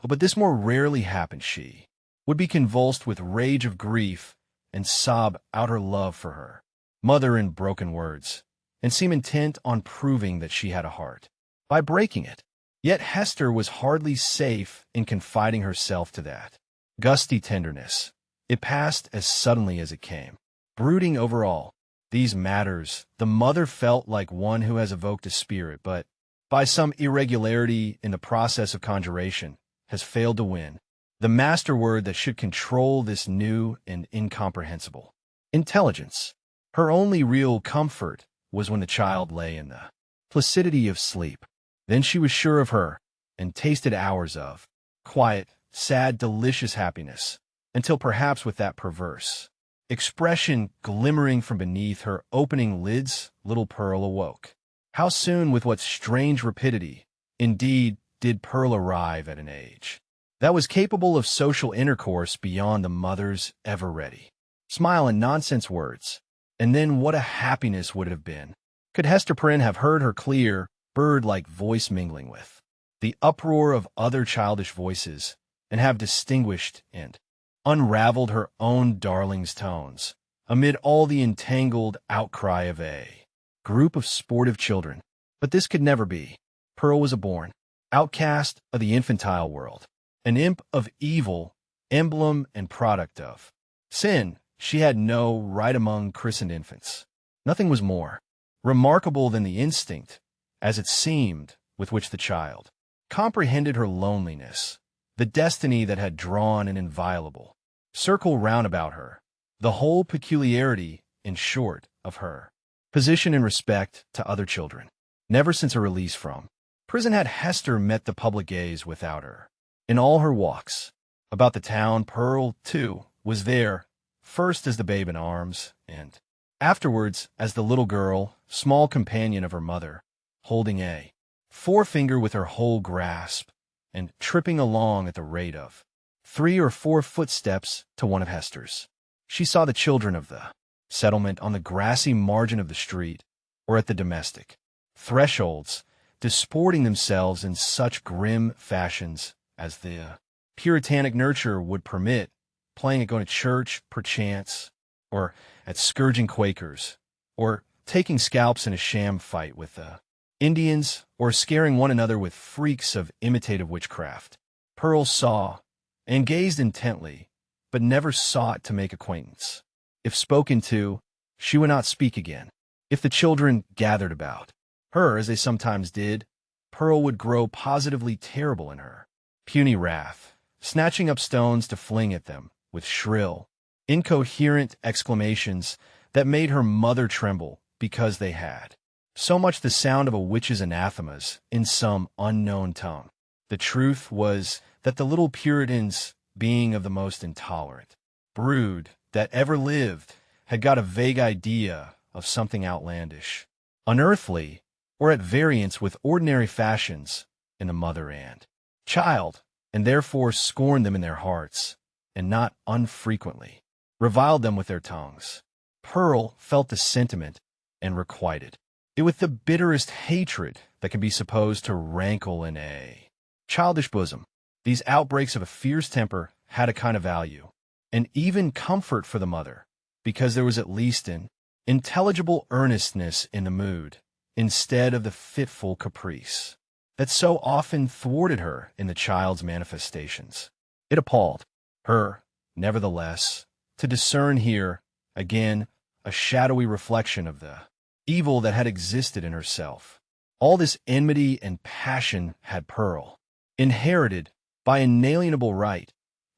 But this more rarely happened. She would be convulsed with rage of grief and sob out her love for her mother in broken words, and seem intent on proving that she had a heart by breaking it. Yet Hester was hardly safe in confiding herself to that gusty tenderness. It passed as suddenly as it came. Brooding over all these matters, the mother felt like one who has evoked a spirit, but by some irregularity in the process of conjuration has failed to win the master word that should control this new and incomprehensible intelligence. Her only real comfort was when the child lay in the placidity of sleep. Then she was sure of her, and tasted hours of quiet, sad, delicious happiness, until perhaps with that perverse expression glimmering from beneath her opening lids, little Pearl awoke. How soon, with what strange rapidity, indeed, did Pearl arrive at an age that was capable of social intercourse beyond the mother's ever-ready smile and nonsense words. And then what a happiness would it have been could Hester Prynne have heard her clear, bird-like voice mingling with the uproar of other childish voices, and have distinguished and unraveled her own darling's tones amid all the entangled outcry of a group of sportive children. But this could never be. Pearl was a born outcast of the infantile world, an imp of evil, emblem and product of sin. She had no right among christened infants. Nothing was more remarkable than the instinct, as it seemed, with which the child comprehended her loneliness, the destiny that had drawn an inviolable circle round about her, the whole peculiarity, in short, of her position in respect to other children. Never since her release from prison had Hester met the public gaze without her. In all her walks about the town, Pearl, too, was there, first as the babe in arms, and afterwards as the little girl, small companion of her mother, holding a forefinger with her whole grasp, and tripping along at the rate of 3 or 4 footsteps to one of Hester's. She saw the children of the settlement on the grassy margin of the street, or at the domestic thresholds, disporting themselves in such grim fashions as the Puritanic nurture would permit, playing at going to church, perchance, or at scourging Quakers, or taking scalps in a sham fight with the Indians, or scaring one another with freaks of imitative witchcraft. Pearl saw and gazed intently, but never sought to make acquaintance. If spoken to, she would not speak again. If the children gathered about her, as they sometimes did, Pearl would grow positively terrible in her puny wrath, snatching up stones to fling at them with shrill, incoherent exclamations that made her mother tremble because they had so much the sound of a witch's anathemas in some unknown tongue. The truth was that the little Puritans, being of the most intolerant brood that ever lived, had got a vague idea of something outlandish, unearthly, or at variance with ordinary fashions in the mother and child, and therefore scorned them in their hearts, and not unfrequently reviled them with their tongues. Pearl felt the sentiment and requited it with the bitterest hatred that can be supposed to rankle in a childish bosom. These outbreaks of a fierce temper had a kind of value, and even comfort for the mother, because there was at least an intelligible earnestness in the mood, instead of the fitful caprice that so often thwarted her in the child's manifestations. It appalled her, nevertheless, to discern here, again, a shadowy reflection of the evil that had existed in herself. All this enmity and passion had Pearl inherited by inalienable right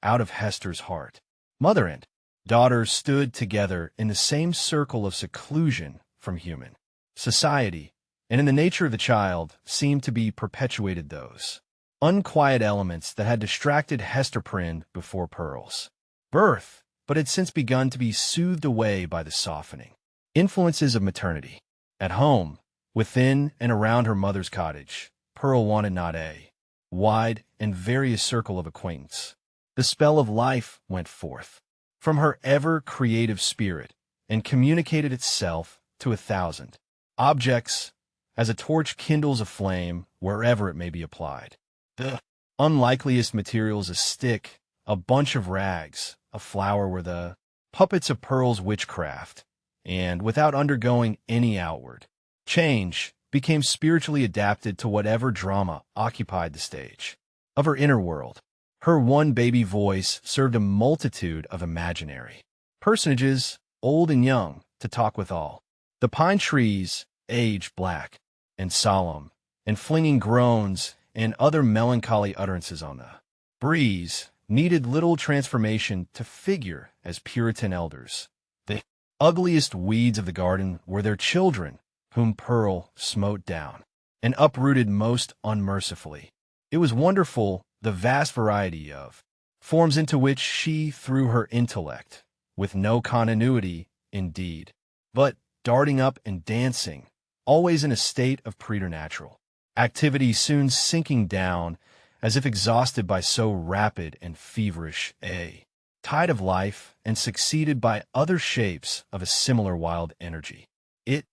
out of Hester's heart. Mother and daughter stood together in the same circle of seclusion from human society, and in the nature of the child seemed to be perpetuated those unquiet elements that had distracted Hester Prynne before Pearl's birth, but had since begun to be soothed away by the softening influences of maternity. At home, within and around her mother's cottage, Pearl wanted not a wide and various circle of acquaintance. The spell of life went forth from her ever-creative spirit and communicated itself to 1,000 objects as a torch kindles a flame wherever it may be applied. The unlikeliest materials, a stick, a bunch of rags, a flower, were the puppets of Pearl's witchcraft, and without undergoing any outward change, became spiritually adapted to whatever drama occupied the stage of her inner world. Her one baby voice served a multitude of imaginary personages, old and young, to talk withal. The pine trees, aged, black, and solemn, and flinging groans and other melancholy utterances on the breeze, needed little transformation to figure as Puritan elders. The ugliest weeds of the garden were their children, whom Pearl smote down and uprooted most unmercifully. It was wonderful the vast variety of forms into which she threw her intellect, with no continuity, indeed, but darting up and dancing, always in a state of preternatural activity, soon sinking down, as if exhausted by so rapid and feverish a tide of life, and succeeded by other shapes of a similar wild energy. It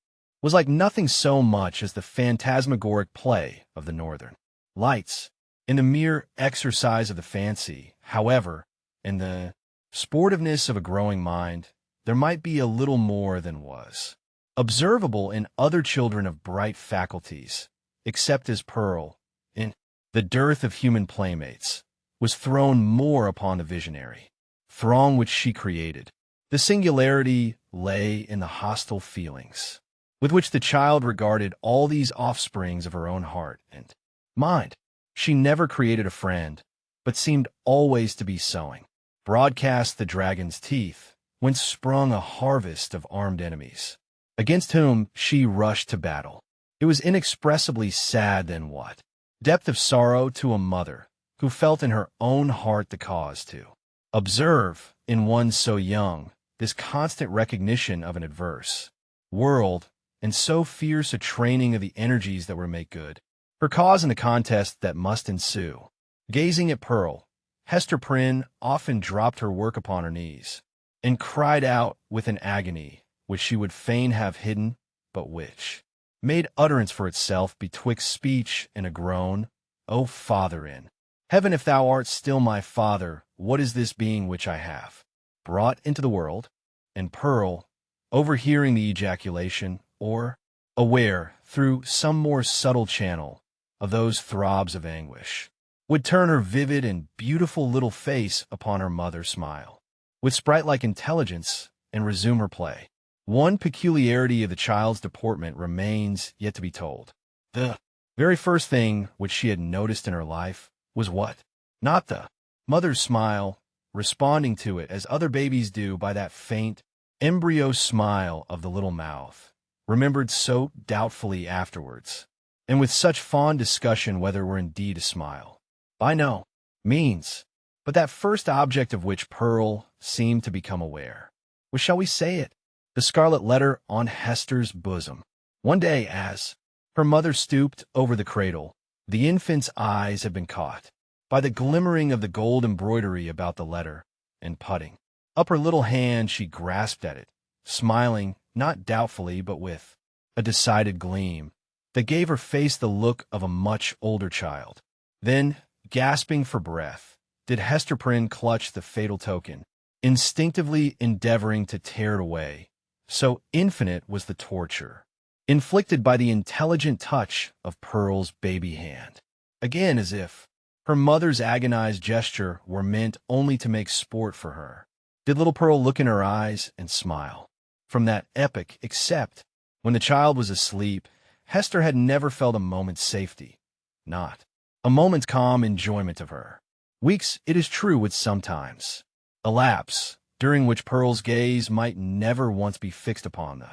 was like nothing so much as the phantasmagoric play of the northern lights. In the mere exercise of the fancy, however, in the sportiveness of a growing mind, there might be a little more than was observable in other children of bright faculties, except as Pearl, in the dearth of human playmates, was thrown more upon the visionary throng which she created. The singularity lay in the hostile feelings with which the child regarded all these offsprings of her own heart and mind. She never created a friend, but seemed always to be sowing broadcast the dragon's teeth, whence sprung a harvest of armed enemies, against whom she rushed to battle. It was inexpressibly sad then what depth of sorrow to a mother who felt in her own heart the cause to observe, in one so young, this constant recognition of an adverse world, and so fierce a training of the energies that were to make good her cause in the contest that must ensue. Gazing at Pearl, Hester Prynne often dropped her work upon her knees, and cried out with an agony which she would fain have hidden, but which made utterance for itself betwixt speech and a groan. O Father in heaven, if thou art still my Father, what is this being which I have brought into the world? And Pearl, overhearing the ejaculation, or aware, through some more subtle channel, of those throbs of anguish, would turn her vivid and beautiful little face upon her mother, smile with sprite-like intelligence, and resume her play. One peculiarity of the child's deportment remains yet to be told. The very first thing which she had noticed in her life was what? Not the mother's smile, responding to it as other babies do by that faint embryo smile of the little mouth, remembered so doubtfully afterwards, and with such fond discussion whether it were indeed a smile. By no means, but that first object of which Pearl seemed to become aware was, shall we say it, the scarlet letter on Hester's bosom. One day, as her mother stooped over the cradle, the infant's eyes had been caught by the glimmering of the gold embroidery about the letter, and putting up her little hand, she grasped at it, smiling not doubtfully but with a decided gleam that gave her face the look of a much older child. Then, gasping for breath, did Hester Prynne clutch the fatal token, instinctively endeavoring to tear it away. So infinite was the torture inflicted by the intelligent touch of Pearl's baby hand. Again, as if her mother's agonized gesture were meant only to make sport for her, did little Pearl look in her eyes and smile. From that epoch, except when the child was asleep, Hester had never felt a moment's safety, not a moment's calm enjoyment of her. Weeks, it is true, would sometimes elapse, during which Pearl's gaze might never once be fixed upon the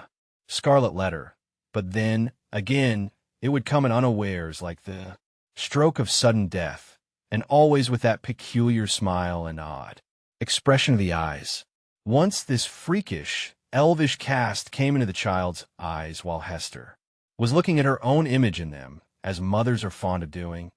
scarlet letter, but then, again, it would come in unawares like the stroke of sudden death, and always with that peculiar smile and odd expression of the eyes. Once this freakish, elvish cast came into the child's eyes while Hester was looking at her own image in them, as mothers are fond of doing,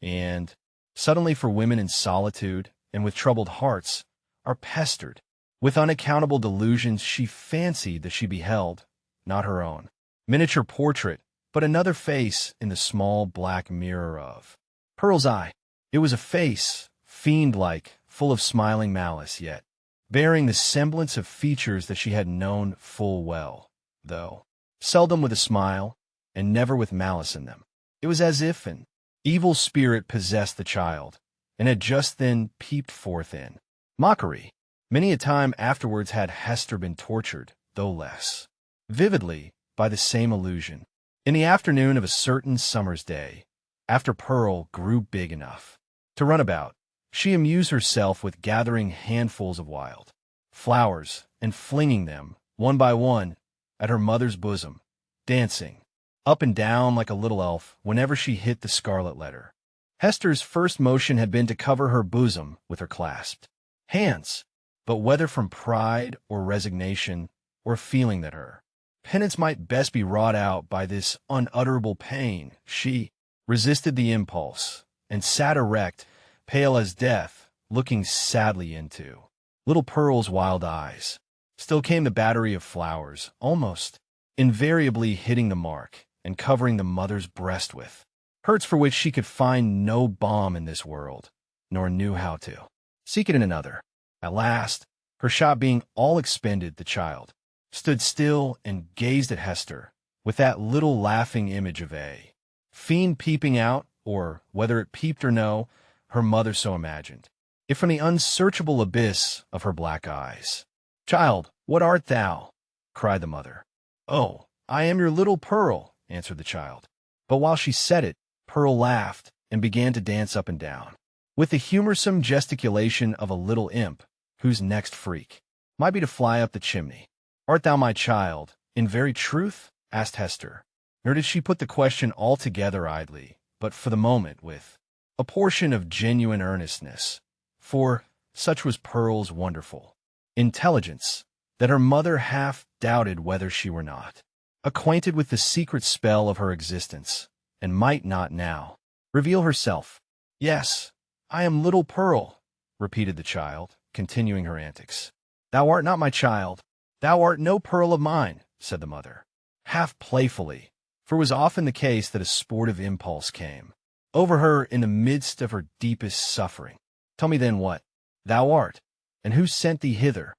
and suddenly, for women in solitude and with troubled hearts are pestered with unaccountable delusions, she fancied that she beheld, not her own miniature portrait, but another face in the small black mirror of Pearl's eye. It was a face, fiend-like, full of smiling malice, yet bearing the semblance of features that she had known full well, though seldom with a smile, and never with malice in them. It was as if an evil spirit possessed the child, and had just then peeped forth in mockery. Many a time afterwards had Hester been tortured, though less vividly, by the same illusion. In the afternoon of a certain summer's day, after Pearl grew big enough to run about, she amused herself with gathering handfuls of wild flowers and flinging them, one by one, at her mother's bosom, dancing up and down like a little elf whenever she hit the scarlet letter. Hester's first motion had been to cover her bosom with her clasped hands, but whether from pride or resignation, or feeling that her penance might best be wrought out by this unutterable pain, she resisted the impulse, and sat erect, pale as death, looking sadly into little Pearl's wild eyes. Still came the battery of flowers, almost invariably hitting the mark, and covering the mother's breast with hurts for which she could find no balm in this world, nor knew how to seek it in another. At last, her shot being all expended, the child stood still and gazed at Hester, with that little laughing image of a fiend peeping out, or, whether it peeped or no, her mother so imagined it from the unsearchable abyss of her black eyes. "Child, what art thou?" cried the mother. "Oh, I am your little Pearl," answered the child. But while she said it, Pearl laughed and began to dance up and down, with the humorsome gesticulation of a little imp, whose next freak might be to fly up the chimney. "Art thou my child, in very truth?" asked Hester, nor did she put the question altogether idly, but for the moment with a portion of genuine earnestness, for such was Pearl's wonderful intelligence, that her mother half doubted whether she were not acquainted with the secret spell of her existence, and might not now reveal herself. "Yes, I am little Pearl," repeated the child, continuing her antics. "Thou art not my child. Thou art no Pearl of mine," said the mother, half playfully, for it was often the case that a sportive impulse came over her in the midst of her deepest suffering. "Tell me then what thou art, and who sent thee hither?"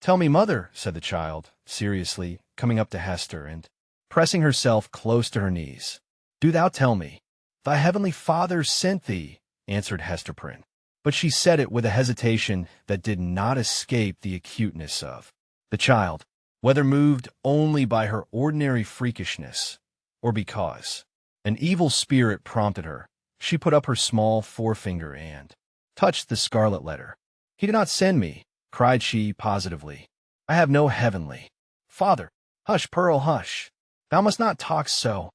"Tell me, mother," said the child, seriously, coming up to Hester and pressing herself close to her knees. "Do thou tell me." "Thy heavenly Father sent thee," answered Hester Prynne, but she said it with a hesitation that did not escape the acuteness of the child, whether moved only by her ordinary freakishness, or because an evil spirit prompted her. She put up her small forefinger and touched the scarlet letter. "He did not send me," cried she positively. "I have no heavenly Father." "Hush, Pearl, hush," "Thou must not talk so,"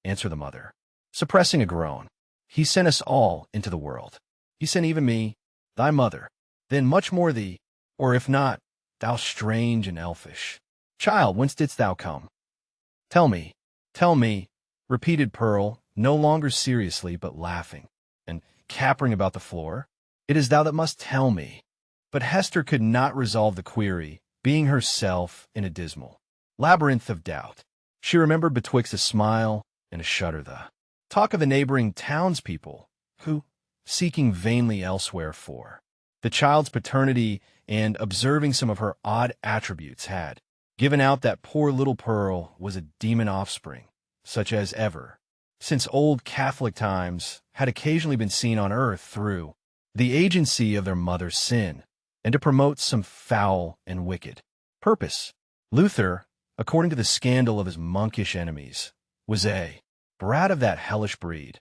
answered the mother, suppressing a groan. "He sent us all into the world. He sent even me, thy mother, then much more thee, or if not, thou strange and elfish. Child, whence didst thou come? Tell me," repeated Pearl, no longer seriously but laughing, and capering about the floor. "It is thou that must tell me." But Hester could not resolve the query, being herself in a dismal labyrinth of doubt. She remembered betwixt a smile and a shudder the talk of the neighboring townspeople, who, seeking vainly elsewhere for the child's paternity and observing some of her odd attributes, had given out that poor little Pearl was a demon offspring, such as ever, since old Catholic times, had occasionally been seen on earth through the agency of their mother's sin, and to promote some foul and wicked purpose. Luther, according to the scandal of his monkish enemies, was a brat of that hellish breed,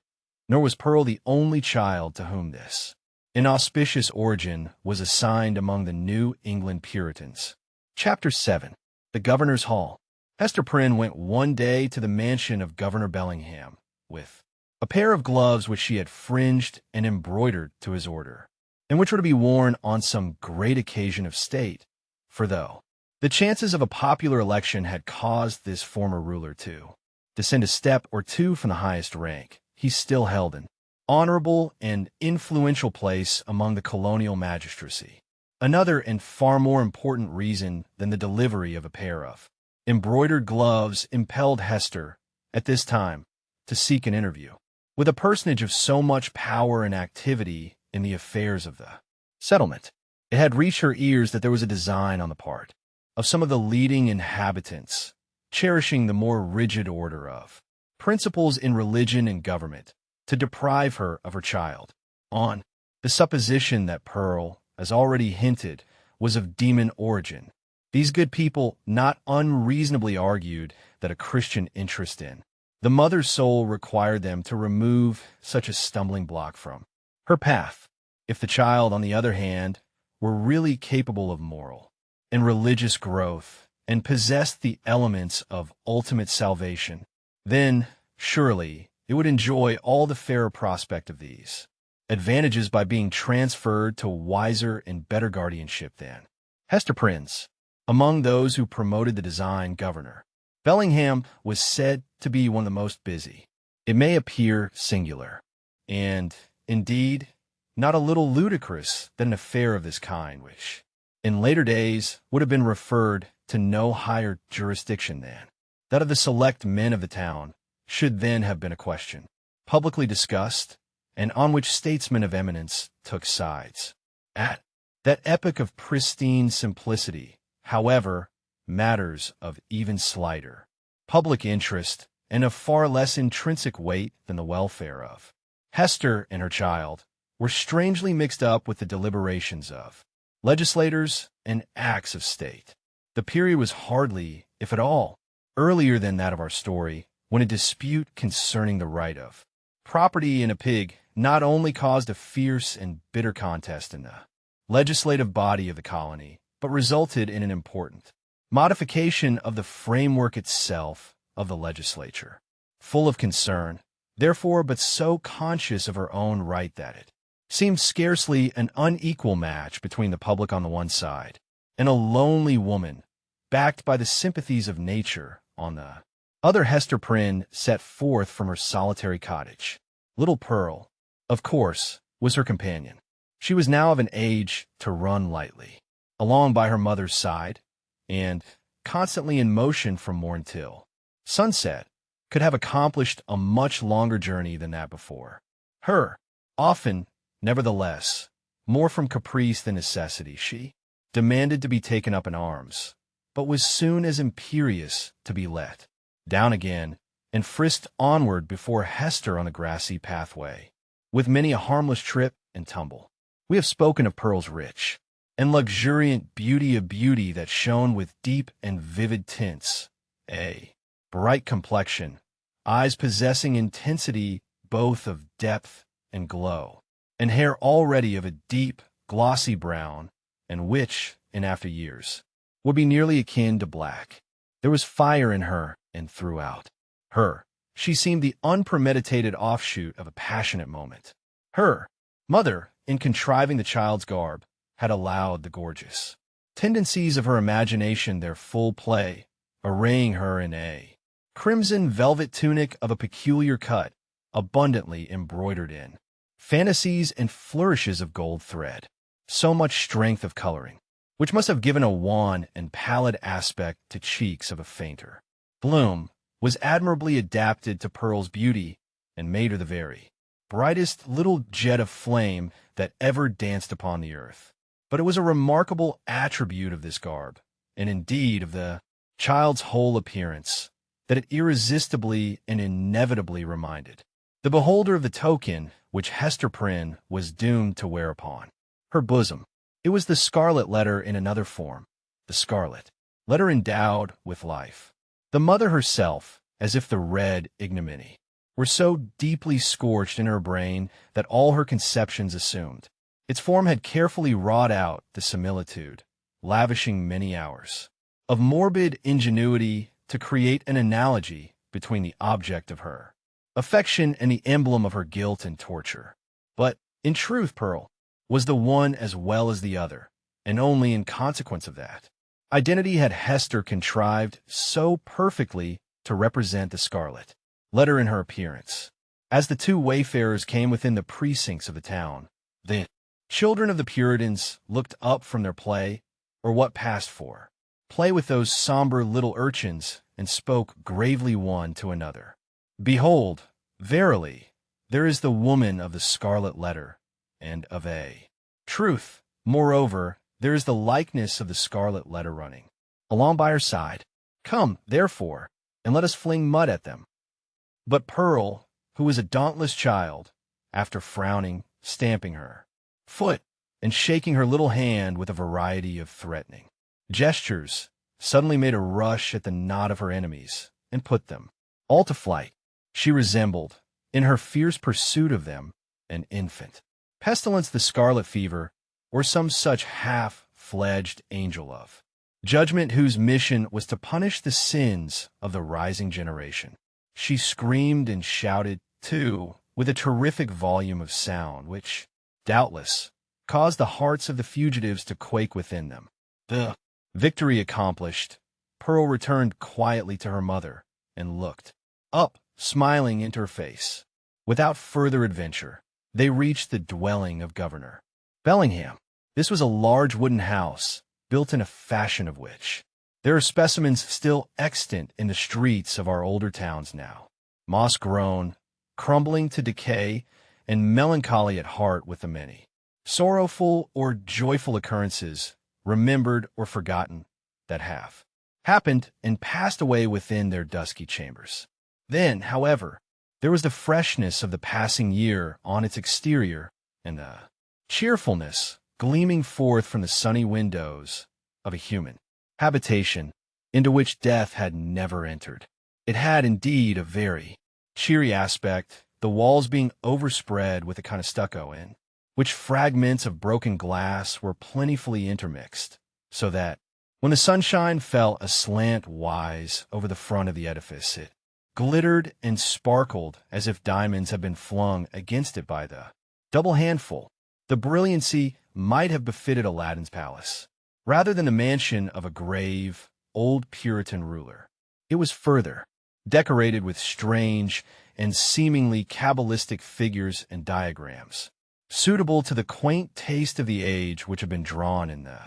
nor was Pearl the only child to whom this inauspicious origin was assigned among the New England Puritans. Chapter 7. The Governor's Hall. Hester Prynne went one day to the mansion of Governor Bellingham, with a pair of gloves which she had fringed and embroidered to his order, and which were to be worn on some great occasion of state. For though the chances of a popular election had caused this former ruler to descend a step or two from the highest rank, he still held an honorable and influential place among the colonial magistracy. Another and far more important reason than the delivery of a pair of embroidered gloves impelled Hester, at this time, to seek an interview with a personage of so much power and activity in the affairs of the settlement. It had reached her ears that there was a design on the part of some of the leading inhabitants, cherishing the more rigid order of principles in religion and government, to deprive her of her child, on the supposition that Pearl, as already hinted, was of demon origin. These good people not unreasonably argued that a Christian interest in the mother's soul required them to remove such a stumbling block from her path. If the child, on the other hand, were really capable of moral and religious growth and possessed the elements of ultimate salvation, then, surely, it would enjoy all the fairer prospect of these advantages by being transferred to wiser and better guardianship than Hester Prynne's. Among those who promoted the design, Governor Bellingham was said to be one of the most busy. It may appear singular, and, indeed, not a little ludicrous that an affair of this kind, which, in later days, would have been referred to no higher jurisdiction than that of the select men of the town, should then have been a question publicly discussed, and on which statesmen of eminence took sides. At that epoch of pristine simplicity, however, matters of even slighter public interest and of far less intrinsic weight than the welfare of Hester and her child were strangely mixed up with the deliberations of legislators and acts of state. The period was hardly, if at all, earlier than that of our story, when a dispute concerning the right of property in a pig not only caused a fierce and bitter contest in the legislative body of the colony, but resulted in an important modification of the framework itself of the legislature. Full of concern, therefore, but so conscious of her own right that it seemed scarcely an unequal match between the public on the one side and a lonely woman, backed by the sympathies of nature, on the other. Hester Prynne set forth from her solitary cottage. Little Pearl, of course, was her companion. She was now of an age to run lightly along by her mother's side, and, constantly in motion from morn till sunset, could have accomplished a much longer journey than that before her. Often, nevertheless, more from caprice than necessity, she demanded to be taken up in arms, but was soon as imperious to be let down again, and frisked onward before Hester on the grassy pathway, with many a harmless trip and tumble. We have spoken of Pearl's rich and luxuriant beauty, a beauty that shone with deep and vivid tints, a bright complexion, eyes possessing intensity both of depth and glow, and hair already of a deep, glossy brown, and which, in after years, would be nearly akin to black. There was fire in her, and throughout her, she seemed the unpremeditated offshoot of a passionate moment. Her mother, in contriving the child's garb, had allowed the gorgeous tendencies of her imagination their full play, arraying her in a crimson velvet tunic of a peculiar cut, abundantly embroidered in fantasies and flourishes of gold thread. So much strength of coloring, which must have given a wan and pallid aspect to cheeks of a fainter bloom, was admirably adapted to Pearl's beauty and made her the very brightest little jet of flame that ever danced upon the earth. But it was a remarkable attribute of this garb, and indeed of the child's whole appearance, that it irresistibly and inevitably reminded the beholder of the token which Hester Prynne was doomed to wear upon her bosom. It was the scarlet letter in another form, the scarlet letter endowed with life. The mother herself, as if the red ignominy were so deeply scorched in her brain that all her conceptions assumed. Its form had carefully wrought out the similitude, lavishing many hours of morbid ingenuity to create an analogy between the object of her affection and the emblem of her guilt and torture. But, in truth, Pearl was the one as well as the other, and only in consequence of that identity had Hester contrived so perfectly to represent the scarlet letter in her appearance. As the two wayfarers came within the precincts of the town, the children of the Puritans looked up from their play, or what passed for play with those somber little urchins, and spoke gravely one to another. Behold, verily, there is the woman of the scarlet letter, and of a truth, moreover, there is the likeness of the scarlet letter running along by her side. Come, therefore, and let us fling mud at them. But Pearl, who was a dauntless child, after frowning, stamping her foot, and shaking her little hand with a variety of threatening gestures, suddenly made a rush at the knot of her enemies, and put them all to flight. She resembled, in her fierce pursuit of them, an infant pestilence, the scarlet fever, or some such half-fledged angel of judgment whose mission was to punish the sins of the rising generation. She screamed and shouted, too, with a terrific volume of sound, which, doubtless, caused the hearts of the fugitives to quake within them. The victory accomplished, Pearl returned quietly to her mother, and looked up, smiling into her face. Without further adventure, they reached the dwelling of Governor Bellingham. This was a large wooden house, built in a fashion of which there are specimens still extant in the streets of our older towns now, moss-grown, crumbling to decay, and melancholy at heart with the many sorrowful or joyful occurrences, remembered or forgotten, that have happened and passed away within their dusky chambers. Then, however, there was the freshness of the passing year on its exterior, and the cheerfulness gleaming forth from the sunny windows of a human habitation into which death had never entered. It had indeed a very cheery aspect, the walls being overspread with a kind of stucco in which fragments of broken glass were plentifully intermixed, so that, when the sunshine fell aslant-wise over the front of the edifice, it glittered and sparkled as if diamonds had been flung against it by the double handful. The brilliancy might have befitted Aladdin's palace, rather than the mansion of a grave, old Puritan ruler. It was further decorated with strange and seemingly cabalistic figures and diagrams, suitable to the quaint taste of the age, which had been drawn in the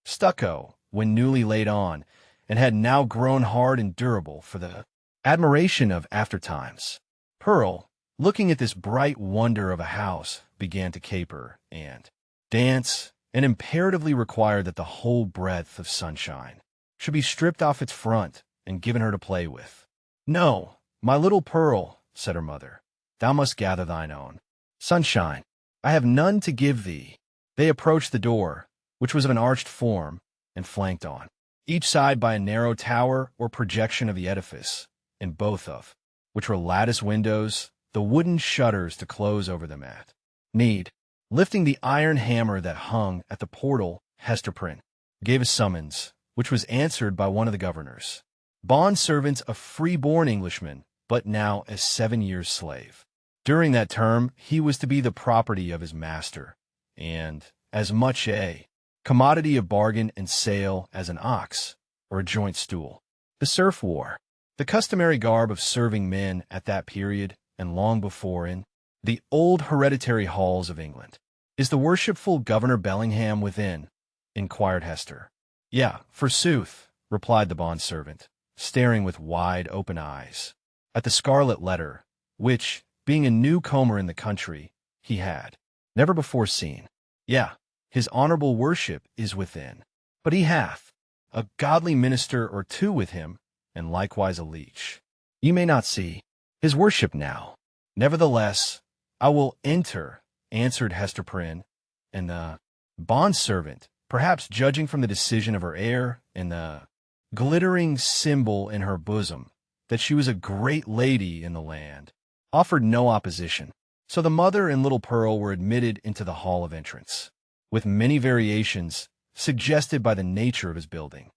stucco when newly laid on, and had now grown hard and durable for the admiration of aftertimes. Pearl, looking at this bright wonder of a house, began to caper and dance, and imperatively required that the whole breadth of sunshine should be stripped off its front and given her to play with. "No, my little Pearl," said her mother, "thou must gather thine own sunshine. I have none to give thee." They approached the door, which was of an arched form, and flanked on each side by a narrow tower or projection of the edifice, in both of which were lattice windows, the wooden shutters to close over them at need. Lifting the iron hammer that hung at the portal, Hester Prynne gave a summons, which was answered by one of the governors. bondservant, a free-born Englishman, but now a 7-year slave. During that term, he was to be the property of his master, and as much a commodity of bargain and sale as an ox or a joint stool. The serf wore the customary garb of serving men at that period and long before in the old hereditary halls of England. "Is the worshipful Governor Bellingham within?" inquired Hester. "Yeah, forsooth," replied the bondservant, staring with wide-open eyes at the scarlet letter, which, being a newcomer in the country, he had never before seen. "Yeah, his honorable worship is within, but he hath a godly minister or two with him, and likewise a leech. Ye may not see his worship now. Nevertheless, I will enter," answered Hester Prynne, and the bondservant, perhaps judging from the decision of her air and the glittering symbol in her bosom that she was a great lady in the land, offered no opposition. So the mother and little Pearl were admitted into the hall of entrance, with many variations suggested by the nature of his building,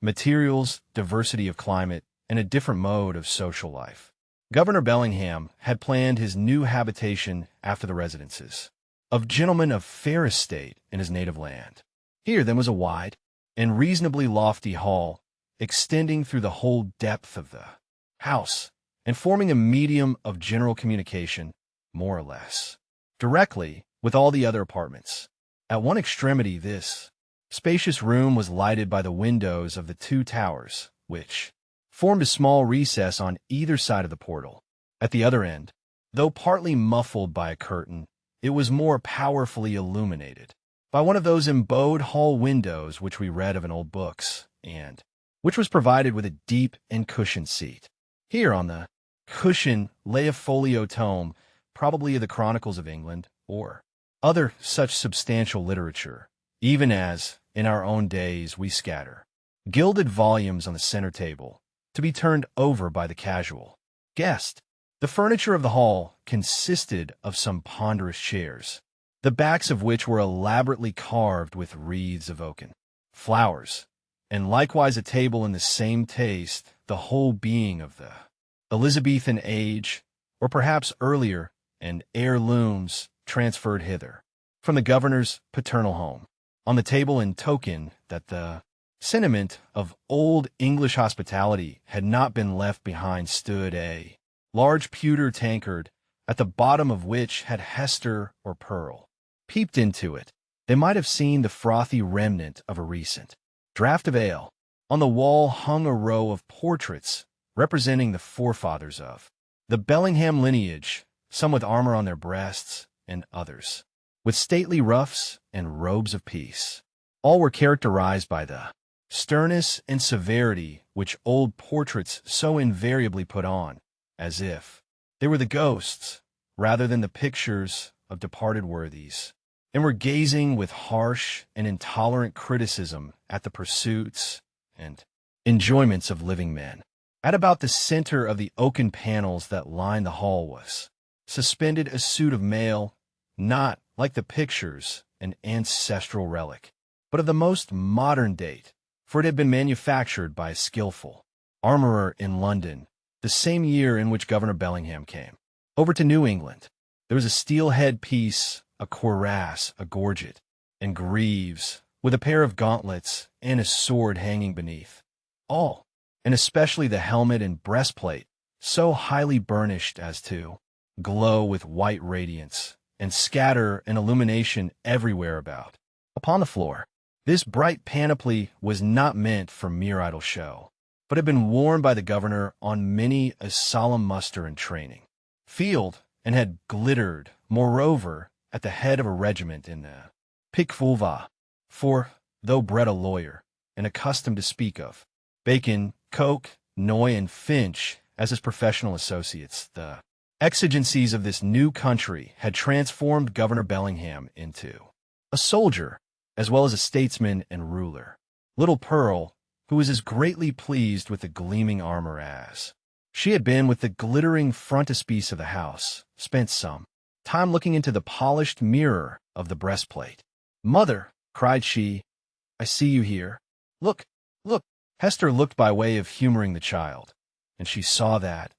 materials, diversity of climate, and a different mode of social life. Governor Bellingham had planned his new habitation after the residences of gentlemen of fair estate in his native land. Here then was a wide and reasonably lofty hall, extending through the whole depth of the house, and forming a medium of general communication, more or less, directly with all the other apartments. At one extremity this spacious room was lighted by the windows of the 2 towers, which formed a small recess on either side of the portal. At the other end, though partly muffled by a curtain, it was more powerfully illuminated by one of those embowed hall windows which we read of in old books, and which was provided with a deep and cushioned seat. Here on the cushion lay a folio tome, probably of the Chronicles of England, or other such substantial literature, even as, in our own days, we scatter gilded volumes on the center table, to be turned over by the casual guest. The furniture of the hall consisted of some ponderous chairs, the backs of which were elaborately carved with wreaths of oaken flowers, and likewise a table in the same taste, the whole being of the Elizabethan age, or perhaps earlier, and heirlooms transferred hither from the governor's paternal home. On the table, in token that the sentiment of old English hospitality had not been left behind, stood a large pewter tankard, at the bottom of which, had Hester or Pearl peeped into it, they might have seen the frothy remnant of a recent draught of ale. On the wall hung a row of portraits representing the forefathers of the Bellingham lineage, some with armor on their breasts, and others with stately ruffs and robes of peace. All were characterized by the sternness and severity which old portraits so invariably put on, as if they were the ghosts rather than the pictures of departed worthies, and were gazing with harsh and intolerant criticism at the pursuits and enjoyments of living men. At about the center of the oaken panels that lined the hall was suspended a suit of mail, not, like the pictures, an ancestral relic, but of the most modern date, for it had been manufactured by a skillful armorer in London, the same year in which Governor Bellingham came over to New England. There was a steel head-piece, a cuirass, a gorget, and greaves, with a pair of gauntlets and a sword hanging beneath. All, and especially the helmet and breastplate, so highly burnished as to glow with white radiance, and scatter an illumination everywhere about. Upon the floor, this bright panoply was not meant for mere idle show, but had been worn by the governor on many a solemn muster and training field, and had glittered, moreover, at the head of a regiment in the pique vulva, for, though bred a lawyer, and accustomed to speak of Bacon, Coke, Noy, and Finch as his professional associates, the exigencies of this new country had transformed Governor Bellingham into a soldier, as well as a statesman and ruler. Little Pearl, who was as greatly pleased with the gleaming armor as she had been with the glittering frontispiece of the house, spent some time looking into the polished mirror of the breastplate. "Mother," cried she, "I see you here. Look, look, Hester looked by way of humoring the child, and she saw that,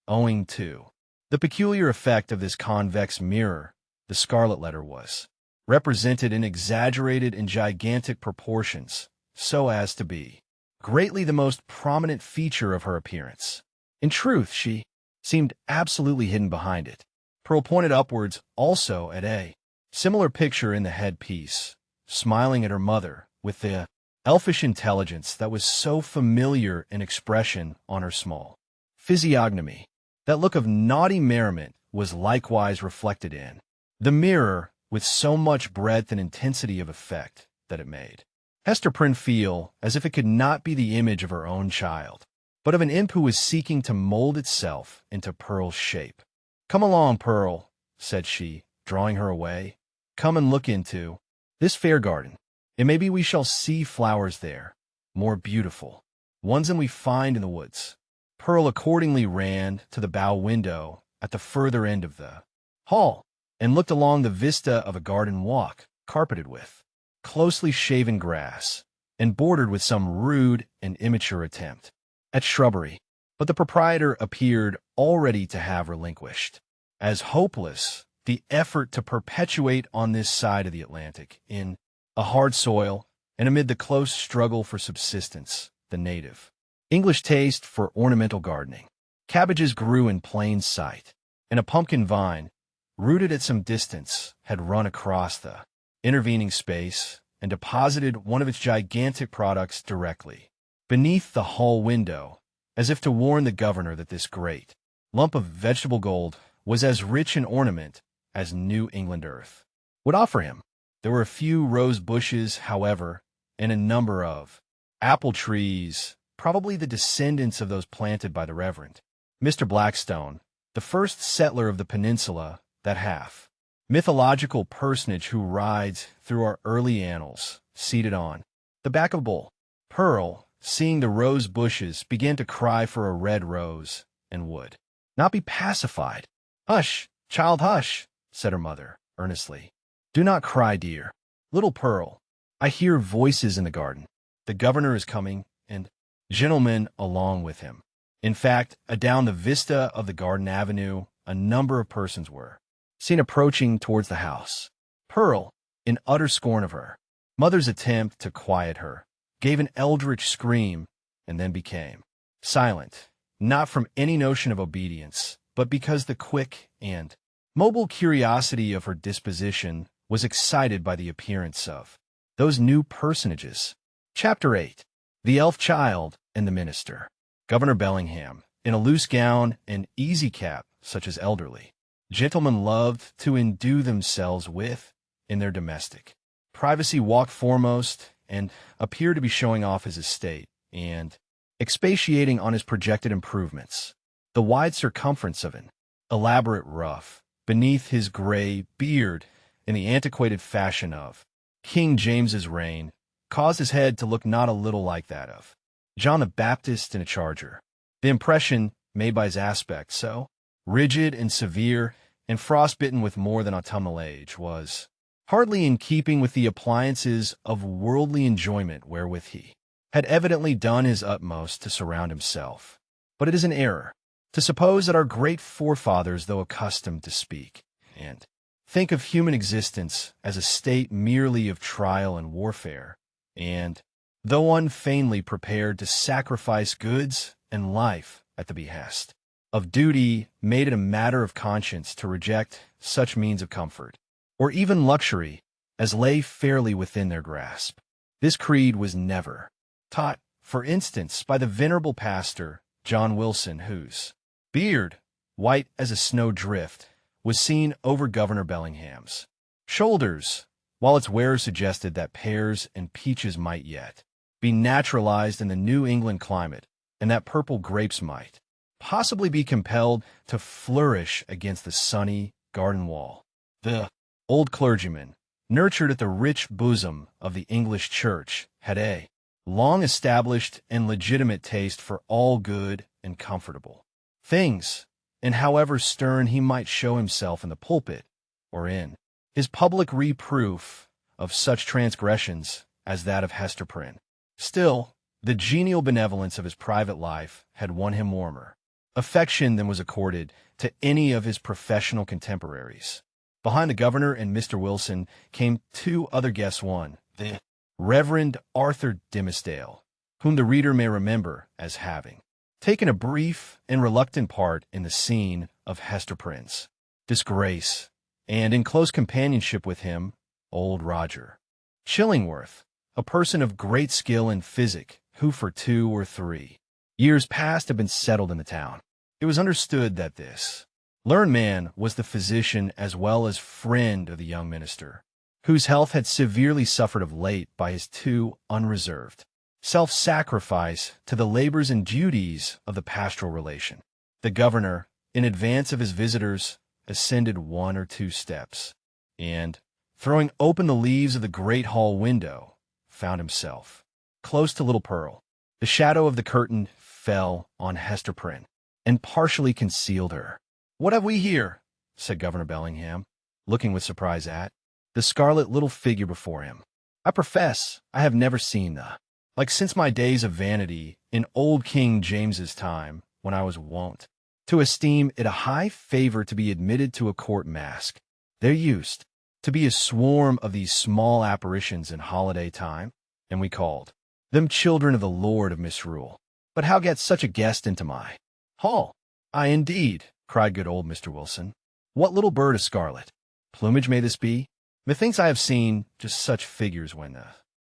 owing to the peculiar effect of this convex mirror, the Scarlet Letter was represented in exaggerated and gigantic proportions, so as to be greatly the most prominent feature of her appearance. In truth, she seemed absolutely hidden behind it. Pearl pointed upwards also at a similar picture in the headpiece, smiling at her mother with the elfish intelligence that was so familiar in expression on her small physiognomy. That look of naughty merriment was likewise reflected in the mirror with so much breadth and intensity of effect that it made Hester Prynne feel as if it could not be the image of her own child, but of an imp who was seeking to mold itself into Pearl's shape. "Come along, Pearl," said she, drawing her away. "Come and look into this fair garden. It may be we shall see flowers there, more beautiful ones than we find in the woods." Pearl accordingly ran to the bow window at the further end of the hall and looked along the vista of a garden walk carpeted with closely shaven grass and bordered with some rude and immature attempt at shrubbery. But the proprietor appeared already to have relinquished as hopeless the effort to perpetuate on this side of the Atlantic in a hard soil and amid the close struggle for subsistence, the native English taste for ornamental gardening. Cabbages grew in plain sight, and a pumpkin vine, rooted at some distance, had run across the intervening space and deposited one of its gigantic products directly beneath the hall window, as if to warn the governor that this great lump of vegetable gold was as rich in ornament as New England earth would offer him. There were a few rose bushes, however, and a number of apple trees, probably the descendants of those planted by the Reverend Mr. Blackstone, the first settler of the peninsula, that half mythological personage who rides through our early annals, seated on the back of a bull. Pearl, seeing the rose bushes, began to cry for a red rose, and would not be pacified. "Hush, child, hush," said her mother, earnestly. "Do not cry, dear. Little Pearl, I hear voices in the garden. The governor is coming, and gentlemen along with him." In fact, adown the vista of the garden avenue, a number of persons were seen approaching towards the house. Pearl, in utter scorn of her mother's attempt to quiet her, gave an eldritch scream and then became silent, not from any notion of obedience, but because the quick and mobile curiosity of her disposition was excited by the appearance of those new personages. Chapter 8. The Elf Child and the Minister. Governor Bellingham, in a loose gown and easy cap such as elderly gentlemen loved to endue themselves with in their domestic privacy, walked foremost and appeared to be showing off his estate and expatiating on his projected improvements. The wide circumference of an elaborate ruff beneath his gray beard, in the antiquated fashion of King James's reign, caused his head to look not a little like that of John the Baptist in a charger. The impression made by his aspect, so rigid and severe and frostbitten with more than autumnal age, was hardly in keeping with the appliances of worldly enjoyment wherewith he had evidently done his utmost to surround himself. But it is an error to suppose that our great forefathers, though accustomed to speak and think of human existence as a state merely of trial and warfare, and, though unfeignedly prepared to sacrifice goods and life at the behest of duty, made it a matter of conscience to reject such means of comfort, or even luxury, as lay fairly within their grasp. This creed was never taught, for instance, by the venerable pastor, John Wilson, whose beard, white as a snowdrift, was seen over Governor Bellingham's shoulders, while its wearer suggested that pears and peaches might yet be naturalized in the New England climate, and that purple grapes might possibly be compelled to flourish against the sunny garden wall. The old clergyman, nurtured at the rich bosom of the English church, had a long-established and legitimate taste for all good and comfortable things, and however stern he might show himself in the pulpit or in his public reproof of such transgressions as that of Hester Prynne, still, The genial benevolence of his private life had won him warmer affection than was accorded to any of his professional contemporaries. Behind the governor and Mr. Wilson came two other guests, one, the Reverend Arthur Dimmesdale, whom the reader may remember as having taken a brief and reluctant part in the scene of Hester Prynne's disgrace, and in close companionship with him, old Roger Chillingworth, a person of great skill in physic, who for 2 or 3 years past had been settled in the town. It was understood that this learned man was the physician as well as friend of the young minister, whose health had severely suffered of late by his too unreserved self-sacrifice to the labors and duties of the pastoral relation. The governor, in advance of his visitors, ascended 1 or 2 steps, and, throwing open the leaves of the great hall window, found himself close to little Pearl. The shadow of the curtain fell on Hester Prynne, and partially concealed her. "What have we here?" said Governor Bellingham, looking with surprise at the scarlet little figure before him. "I profess I have never seen the like since my days of vanity in old King James's time, when I was wont to esteem it a high favor to be admitted to a court masque. There used to be a swarm of these small apparitions in holiday time, and we called them children of the Lord of Misrule. But how gets such a guest into my hall?" "Aye, indeed," cried good old Mr. Wilson. "What little bird of scarlet plumage may this be? Methinks I have seen just such figures when the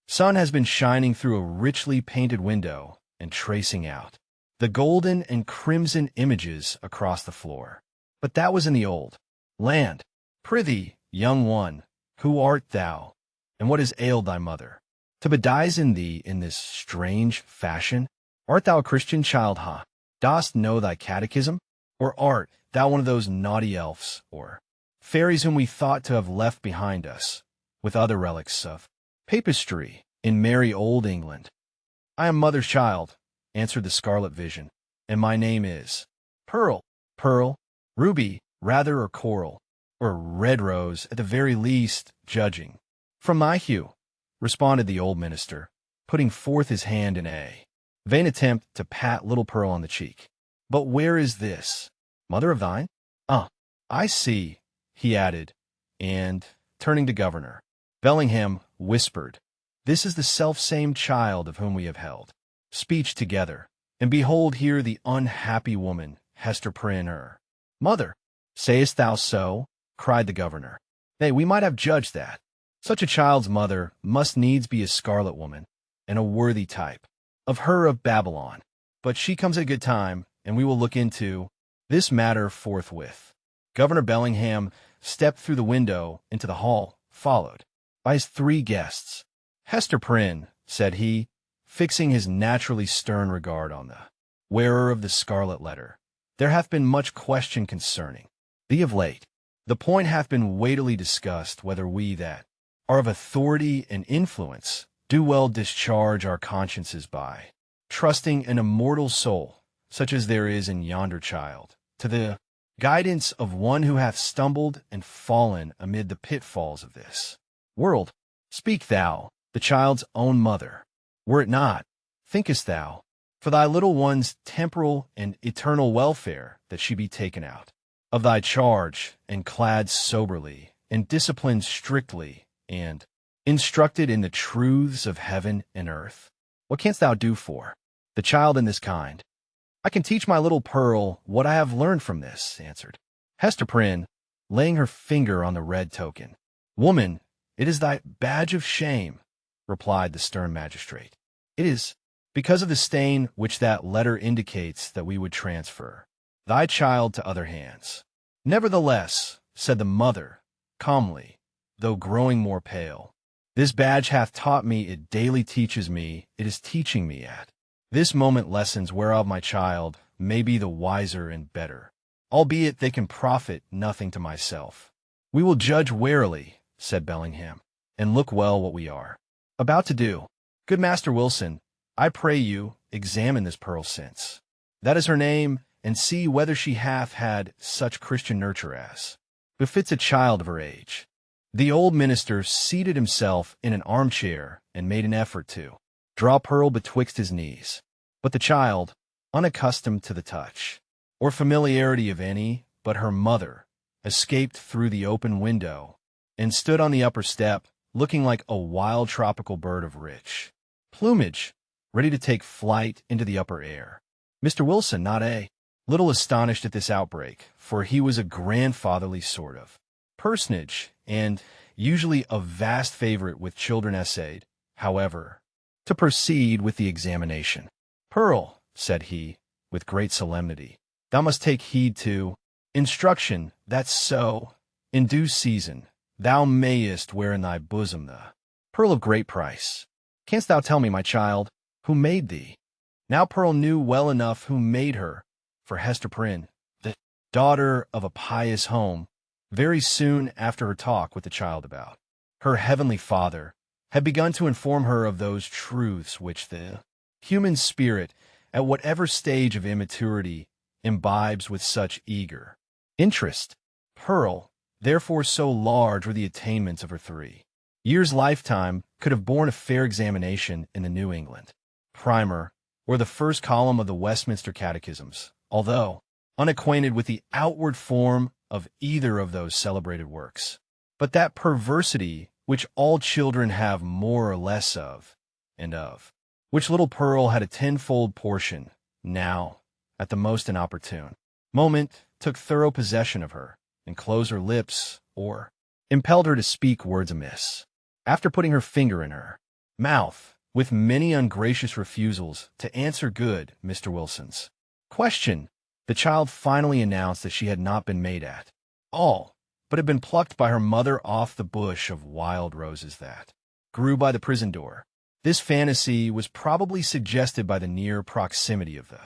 sun has been shining through a richly painted window and tracing out the golden and crimson images across the floor. But that was in the old land. Prithee, young one, who art thou, and what has ailed thy mother to bedizen thee in this strange fashion? Art thou a Christian child, ha? Dost know thy catechism? Or art thou one of those naughty elves or fairies whom we thought to have left behind us, with other relics of papistry in merry old England?" "I am mother's child," answered the scarlet vision, "and my name is Pearl." "Pearl, ruby, rather, or coral, or red rose at the very least, judging from my hue," responded the old minister, putting forth his hand in a vain attempt to pat little Pearl on the cheek. "But where is this mother of thine? Ah, I see," he added, and, turning to Governor Bellingham, whispered, "This is the self-same child of whom we have held speech together, and behold here the unhappy woman, Hester Prynne, her mother." "Sayest thou so?" cried the governor. "Nay, we might have judged that. Such a child's mother must needs be a scarlet woman, and a worthy type of her of Babylon. But she comes at a good time, and we will look into this matter forthwith." Governor Bellingham stepped through the window into the hall, followed by his 3 guests. "Hester Prynne," said he, fixing his naturally stern regard on the wearer of the scarlet letter, "there hath been much question concerning thee of late. The point hath been weightily discussed whether we that are of authority and influence do well discharge our consciences by trusting an immortal soul, such as there is in yonder child, to the guidance of one who hath stumbled and fallen amid the pitfalls of this world. Speak thou, the child's own mother. Were it not, thinkest thou, for thy little one's temporal and eternal welfare, that she be taken out of thy charge, and clad soberly, and disciplined strictly, and instructed in the truths of heaven and earth? What canst thou do for the child in this kind?" "I can teach my little Pearl what I have learned from this," answered Hester Prynne, laying her finger on the red token. "Woman, it is thy badge of shame," replied the stern magistrate. "It is because of the stain which that letter indicates that we would transfer thy child to other hands." "Nevertheless," said the mother, calmly, though growing more pale, "this badge hath taught me, it daily teaches me, it is teaching me at this moment lessons whereof my child may be the wiser and better, albeit they can profit nothing to myself." "We will judge warily," said Bellingham, "and look well what we are about to do. Good Master Wilson, I pray you, examine this Pearl since that is her name, and see whether she hath had such Christian nurture as befits a child of her age." The old minister seated himself in an armchair and made an effort to draw Pearl betwixt his knees. But the child, unaccustomed to the touch, or familiarity of any but her mother, escaped through the open window, and stood on the upper step, looking like a wild tropical bird of rich plumage, ready to take flight into the upper air. Mr. Wilson, not a little astonished at this outbreak, for he was a grandfatherly sort of personage, and usually a vast favorite with children, essayed, however, to proceed with the examination. "Pearl," said he, with great solemnity, "thou must take heed to instruction, that so, in due season, thou mayest wear in thy bosom the pearl of great price. Canst thou tell me, my child, who made thee?" Now Pearl knew well enough who made her, for Hester Prynne, the daughter of a pious home, very soon after her talk with the child about her heavenly Father, had begun to inform her of those truths which the human spirit, at whatever stage of immaturity, imbibes with such eager interest. Pearl, therefore, so large were the attainments of her 3 years' lifetime, could have borne a fair examination in the New England Primer or the first column of the Westminster Catechisms, although unacquainted with the outward form of either of those celebrated works. But that perversity which all children have more or less of, and of which little Pearl had a tenfold portion, now, at the most inopportune moment, took thorough possession of her, and closed her lips, or impelled her to speak words amiss. After putting her finger in her mouth, with many ungracious refusals to answer good Mr. Wilson's question, the child finally announced that she had not been made at all, but had been plucked by her mother off the bush of wild roses that grew by the prison door. This fantasy was probably suggested by the near proximity of the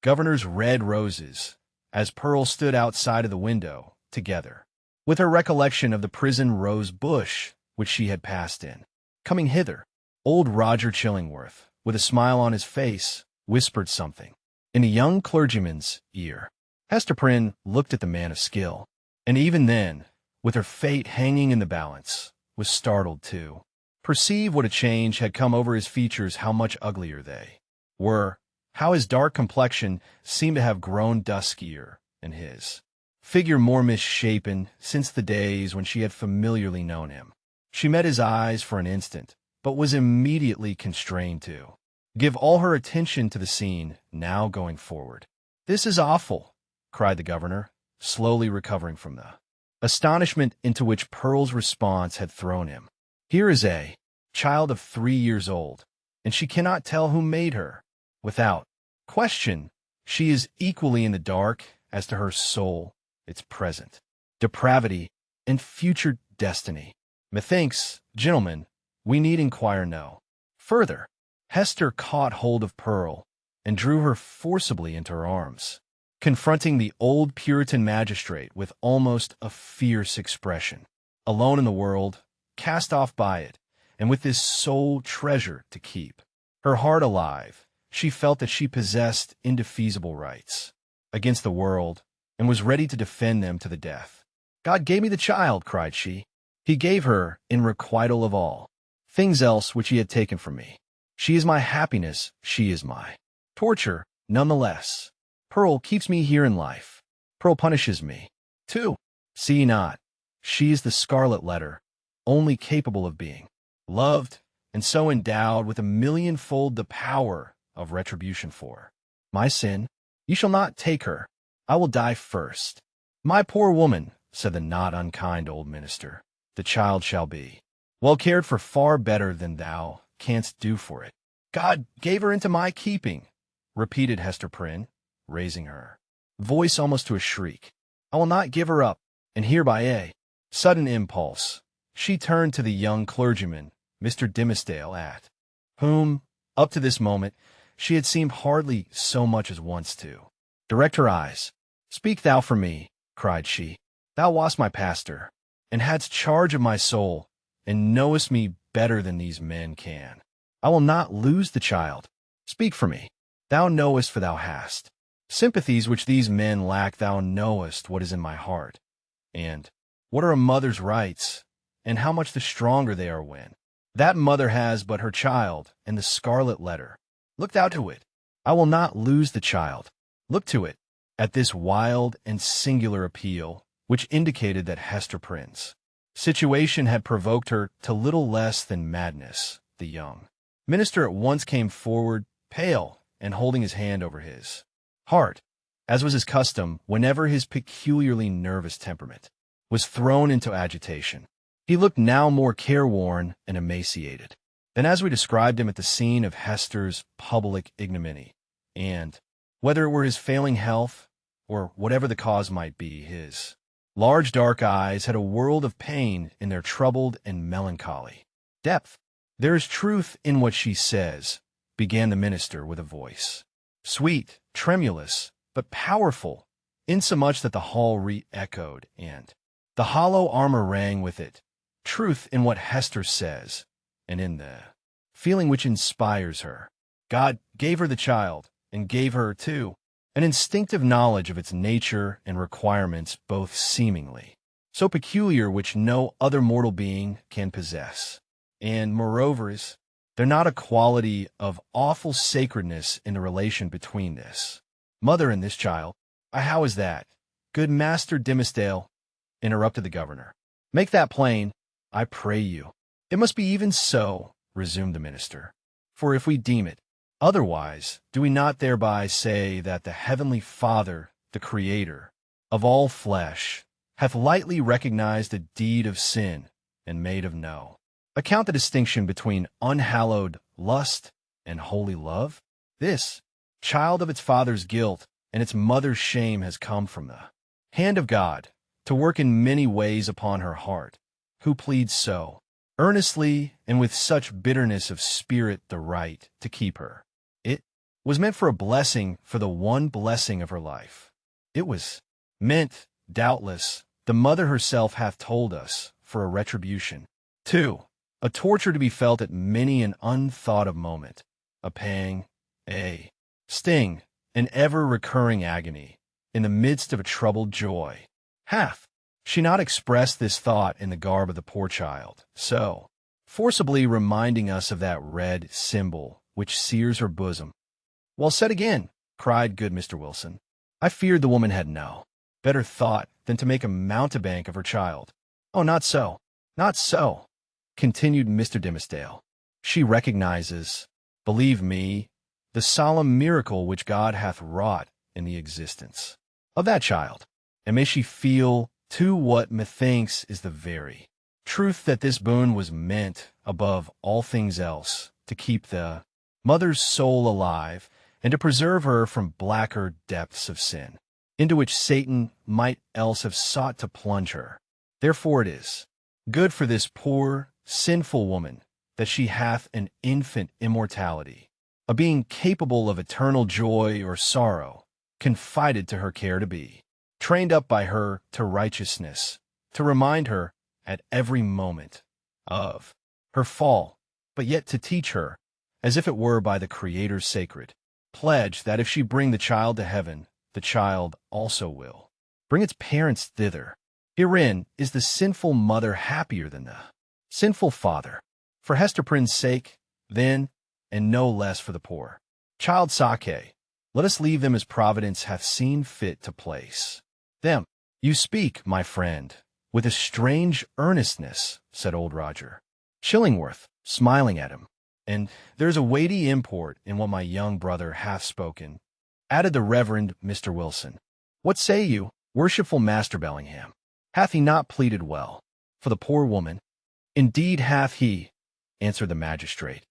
governor's red roses, as Pearl stood outside of the window, together with her recollection of the prison rose bush which she had passed in coming hither. Old Roger Chillingworth, with a smile on his face, whispered something in a young clergyman's ear. Hester Prynne looked at the man of skill, and even then, with her fate hanging in the balance, was startled to perceive what a change had come over his features, how much uglier they were, how his dark complexion seemed to have grown duskier, and his figure more misshapen since the days when she had familiarly known him. She met his eyes for an instant, but was immediately constrained to give all her attention to the scene now going forward. "This is awful," cried the governor, slowly recovering from the astonishment into which Pearl's response had thrown him. "Here is a child of 3 years old, and she cannot tell who made her. Without question, she is equally in the dark as to her soul, its present depravity, and future destiny. Methinks, gentlemen, we need inquire no further." Hester caught hold of Pearl and drew her forcibly into her arms, confronting the old Puritan magistrate with almost a fierce expression. Alone in the world, cast off by it, and with this sole treasure to keep her heart alive, she felt that she possessed indefeasible rights against the world, and was ready to defend them to the death. "God gave me the child," cried she. "He gave her in requital of all things else which he had taken from me. She is my happiness, she is my torture, none the less. Pearl keeps me here in life. Pearl punishes me, too. See ye not, she is the scarlet letter, only capable of being loved, and so endowed with a millionfold the power of retribution for my sin. You shall not take her. I will die first." "My poor woman," said the not unkind old minister, "the child shall be well cared for, far better than thou canst do for it." "God gave her into my keeping," repeated Hester Prynne, raising her voice almost to a shriek. "I will not give her up." And here, by a sudden impulse, she turned to the young clergyman, Mr. Dimmesdale, at whom, up to this moment, she had seemed hardly so much as once to direct her eyes. "Speak thou for me," cried she. "Thou wast my pastor, and hadst charge of my soul, and knowest me better than these men can. I will not lose the child. Speak for me. Thou knowest, for thou hast sympathies which these men lack. Thou knowest what is in my heart, and what are a mother's rights, and how much the stronger they are when That mother has but her child and the scarlet letter. Look thou to it. I will not lose the child. Look to it. At this wild and singular appeal, which indicated that Hester Prynne's situation had provoked her to little less than madness, the young minister at once came forward, pale, and holding his hand over his heart, as was his custom whenever his peculiarly nervous temperament was thrown into agitation. He looked now more careworn and emaciated than as we described him at the scene of Hester's public ignominy, and, whether it were his failing health, or whatever the cause might be, his large dark eyes had a world of pain in their troubled and melancholy depth. "There is truth in what she says," began the minister with a voice, sweet, tremulous, but powerful, insomuch that the hall re-echoed, and the hollow armor rang with it. "Truth in what Hester says, and in the feeling which inspires her. God gave her the child, and gave her, too, an instinctive knowledge of its nature and requirements, both seemingly so peculiar which no other mortal being can possess. And, moreover, is there not a quality of awful sacredness in the relation between this mother and this child?" "How is that, good Master Dimmesdale?" interrupted the governor. "Make that plain, I pray you." "It must be even so," resumed the minister. "For if we deem it otherwise, do we not thereby say that the Heavenly Father, the Creator of all flesh, hath lightly recognized a deed of sin, and made of no account the distinction between unhallowed lust and holy love? This child of its father's guilt and its mother's shame has come from the hand of God to work in many ways upon her heart, who pleads so earnestly and with such bitterness of spirit the right to keep her. It was meant for a blessing, for the one blessing of her life. It was meant, doubtless, the mother herself hath told us, for a retribution. 2. A torture to be felt at many an unthought-of moment, a pang, a sting, an ever-recurring agony, in the midst of a troubled joy. Hath she not expressed this thought in the garb of the poor child, so forcibly reminding us of that red symbol which sears her bosom? "Well said again," cried good Mr. Wilson. "I feared the woman had no better thought than to make a mountebank of her child." "Oh, not so, not so," continued Mr. Dimmesdale. "She recognizes, believe me, the solemn miracle which God hath wrought in the existence of that child, and may she feel, too, what methinks is the very truth, that this boon was meant, above all things else, to keep the mother's soul alive, and to preserve her from blacker depths of sin, into which Satan might else have sought to plunge her. Therefore it is good for this poor, sinful woman that she hath an infant immortality, a being capable of eternal joy or sorrow, confided to her care to be trained up by her to righteousness, to remind her at every moment of her fall, but yet to teach her, as if it were by the Creator's sacred pledge, that if she bring the child to heaven, the child also will bring its parents thither. Herein is the sinful mother happier than the sinful father. For Hester Prynne's sake, then, and no less for the poor child Sake, let us leave them as Providence hath seen fit to place them. "You speak, my friend, with a strange earnestness," said old Roger Chillingworth, smiling at him. "And there's a weighty import in what my young brother hath spoken," added the Reverend Mr. Wilson. "What say you, worshipful Master Bellingham? Hath he not pleaded well for the poor woman?" "Indeed hath he," answered the magistrate,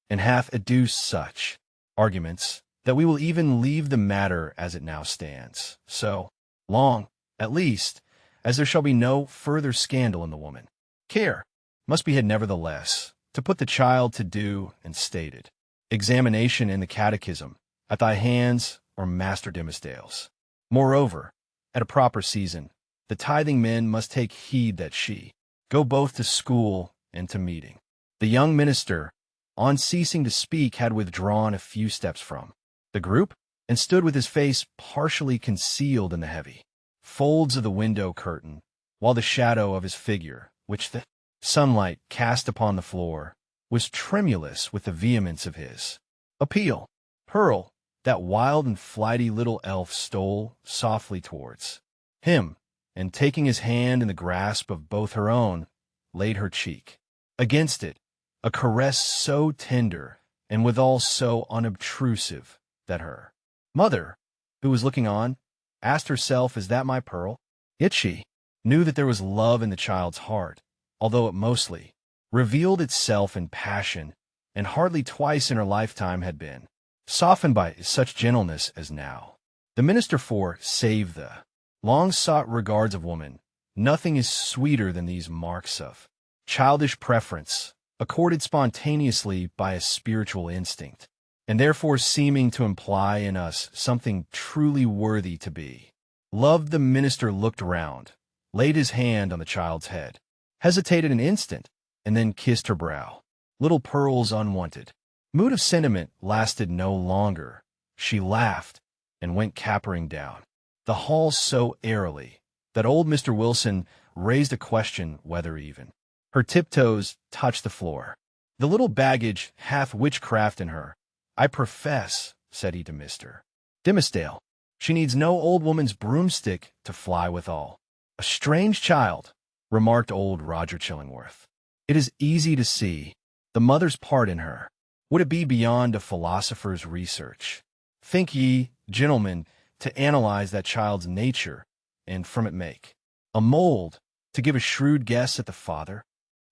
"and hath adduced such arguments that we will even leave the matter as it now stands, so long, at least, as there shall be no further scandal in the woman. Care must be had nevertheless to put the child to due and stated examination in the catechism at thy hands or Master Dimmesdale's. Moreover, at a proper season, the tithing men must take heed that she go both to school and to meeting." The young minister, on ceasing to speak, had withdrawn a few steps from the group, and stood with his face partially concealed in the heavy folds of the window curtain, while the shadow of his figure, which the sunlight cast upon the floor, was tremulous with the vehemence of his appeal. Pearl, that wild and flighty little elf, stole softly towards him, and taking his hand in the grasp of both her own, laid her cheek against it, a caress so tender and withal so unobtrusive that her mother, who was looking on, asked herself, "Is that my Pearl?" Yet she knew that there was love in the child's heart, although it mostly revealed itself in passion, and hardly twice in her lifetime had been softened by such gentleness as now. The minister, for, save the long-sought regards of woman, nothing is sweeter than these marks of childish preference, accorded spontaneously by a spiritual instinct, and therefore seeming to imply in us something truly worthy to be loved. The minister looked round, laid his hand on the child's head, hesitated an instant, and then kissed her brow. Little Pearl's unwonted mood of sentiment lasted no longer. She laughed and went capering down the hall so airily that old Mr. Wilson raised a question whether even her tiptoes touched the floor. "The little baggage hath witchcraft in her, I profess," said he to Mr. Dimmesdale. "She needs no old woman's broomstick to fly withal." "A strange child," remarked old Roger Chillingworth. "It is easy to see the mother's part in her. Would it be beyond a philosopher's research, think ye, gentlemen, to analyze that child's nature, and from it make a mold, to give a shrewd guess at the father?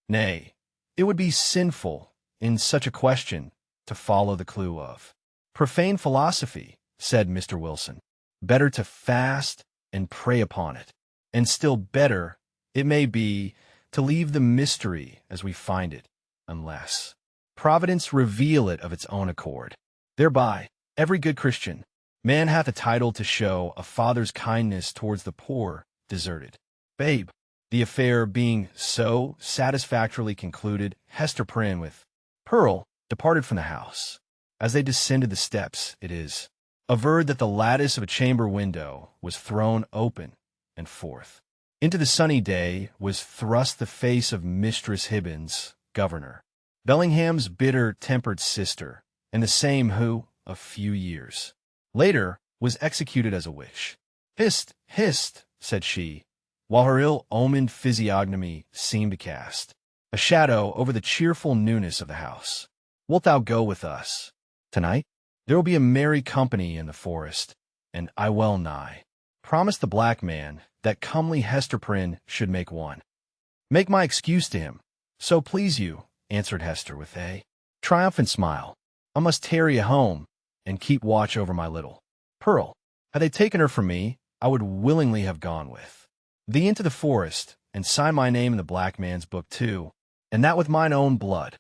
Nay, it would be sinful, in such a question, to follow the clue of profane philosophy," said Mr. Wilson. "Better to fast and pray upon it, and still better, it may be, to leave the mystery as we find it, unless Providence reveal it of its own accord. Thereby, every good Christian man hath a title to show a father's kindness towards the poor, deserted babe." The affair being so satisfactorily concluded, Hester Prynne with Pearl departed from the house. As they descended the steps, it is averred that the lattice of a chamber window was thrown open, and forth into the sunny day was thrust the face of Mistress Hibbins, Governor Bellingham's bitter-tempered sister, and the same who, a few years later, was executed as a witch. "Hist, hist," said she, while her ill-omened physiognomy seemed to cast a shadow over the cheerful newness of the house. "Wilt thou go with us tonight? There will be a merry company in the forest, and I well nigh promised the black man that comely Hester Prynne should make one. Make my excuse to him, so please you," answered Hester with a triumphant smile. "I must tarry at home and keep watch over my little Pearl. Had they taken her from me, I would willingly have gone with thee into the forest, and sign my name in the black man's book too, and that with mine own blood."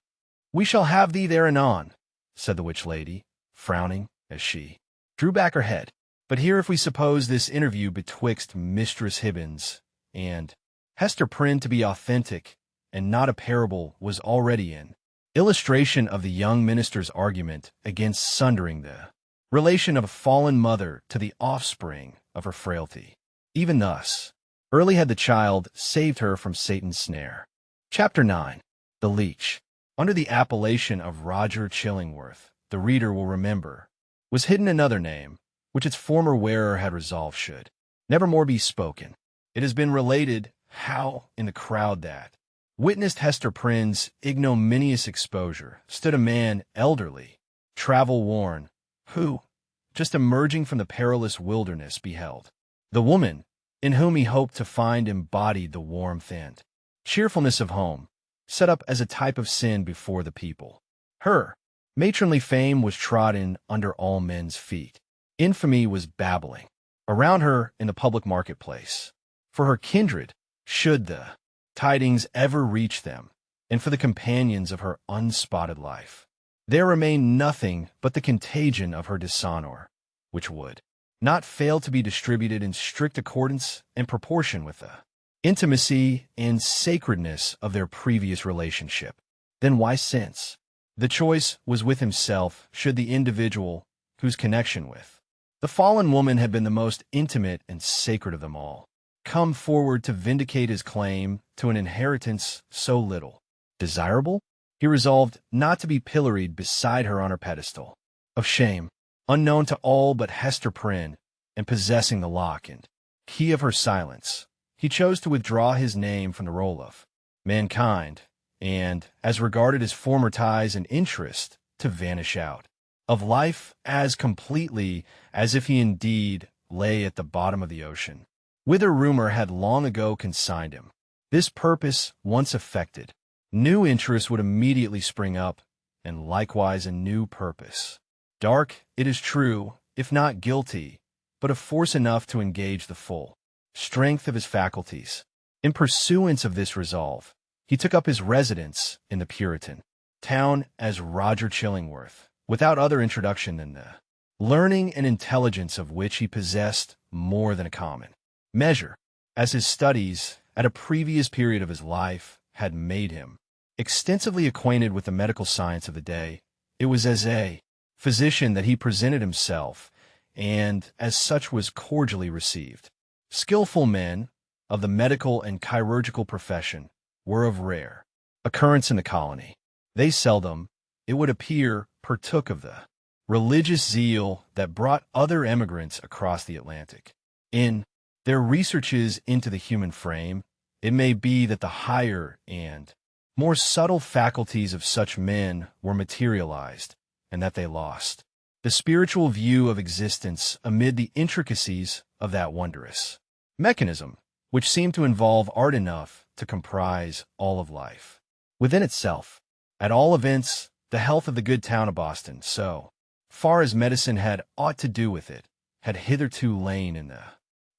"We shall have thee there anon," said the witch lady, frowning as she drew back her head. But here, if we suppose this interview betwixt Mistress Hibbins and Hester Prynne to be authentic and not a parable, was already in illustration of the young minister's argument against sundering the relation of a fallen mother to the offspring of her frailty. Even thus, early had the child saved her from Satan's snare. Chapter 9. The Leech. Under the appellation of Roger Chillingworth, the reader will remember, was hidden another name, which its former wearer had resolved should never more be spoken. It has been related how, in the crowd that witnessed Hester Prynne's ignominious exposure, stood a man elderly, travel-worn, who, just emerging from the perilous wilderness, beheld the woman in whom he hoped to find embodied the warmth and cheerfulness of home, set up as a type of sin before the people. Her matronly fame was trodden under all men's feet. Infamy was babbling around her in the public marketplace. For her kindred, should the tidings ever reach them, and for the companions of her unspotted life, there remained nothing but the contagion of her dishonor, which would not fail to be distributed in strict accordance and proportion with the intimacy and sacredness of their previous relationship. Then why since? The choice was with himself, should the individual whose connection with the fallen woman had been the most intimate and sacred of them all come forward to vindicate his claim to an inheritance so little desirable? He resolved not to be pilloried beside her on her pedestal. Of shame, unknown to all but Hester Prynne, and possessing the lock and key of her silence, he chose to withdraw his name from the roll of mankind, and, as regarded his former ties and interest, to vanish out of life as completely as if he indeed lay at the bottom of the ocean, whither rumor had long ago consigned him. This purpose once effected, new interests would immediately spring up, and likewise a new purpose. Dark, it is true, if not guilty, but of force enough to engage the full strength of his faculties. In pursuance of this resolve, he took up his residence in the Puritan town as Roger Chillingworth, without other introduction than the learning and intelligence of which he possessed more than a common measure, as his studies at a previous period of his life had made him extensively acquainted with the medical science of the day. It was as a physician that he presented himself, and as such was cordially received. Skillful men of the medical and chirurgical profession were of rare occurrence in the colony. They seldom, it would appear, partook of the religious zeal that brought other emigrants across the Atlantic. In their researches into the human frame, it may be that the higher and more subtle faculties of such men were materialized, and that they lost the spiritual view of existence amid the intricacies of that wondrous mechanism, which seemed to involve art enough to comprise all of life within itself. At all events, the health of the good town of Boston, so far as medicine had aught to do with it, had hitherto lain in the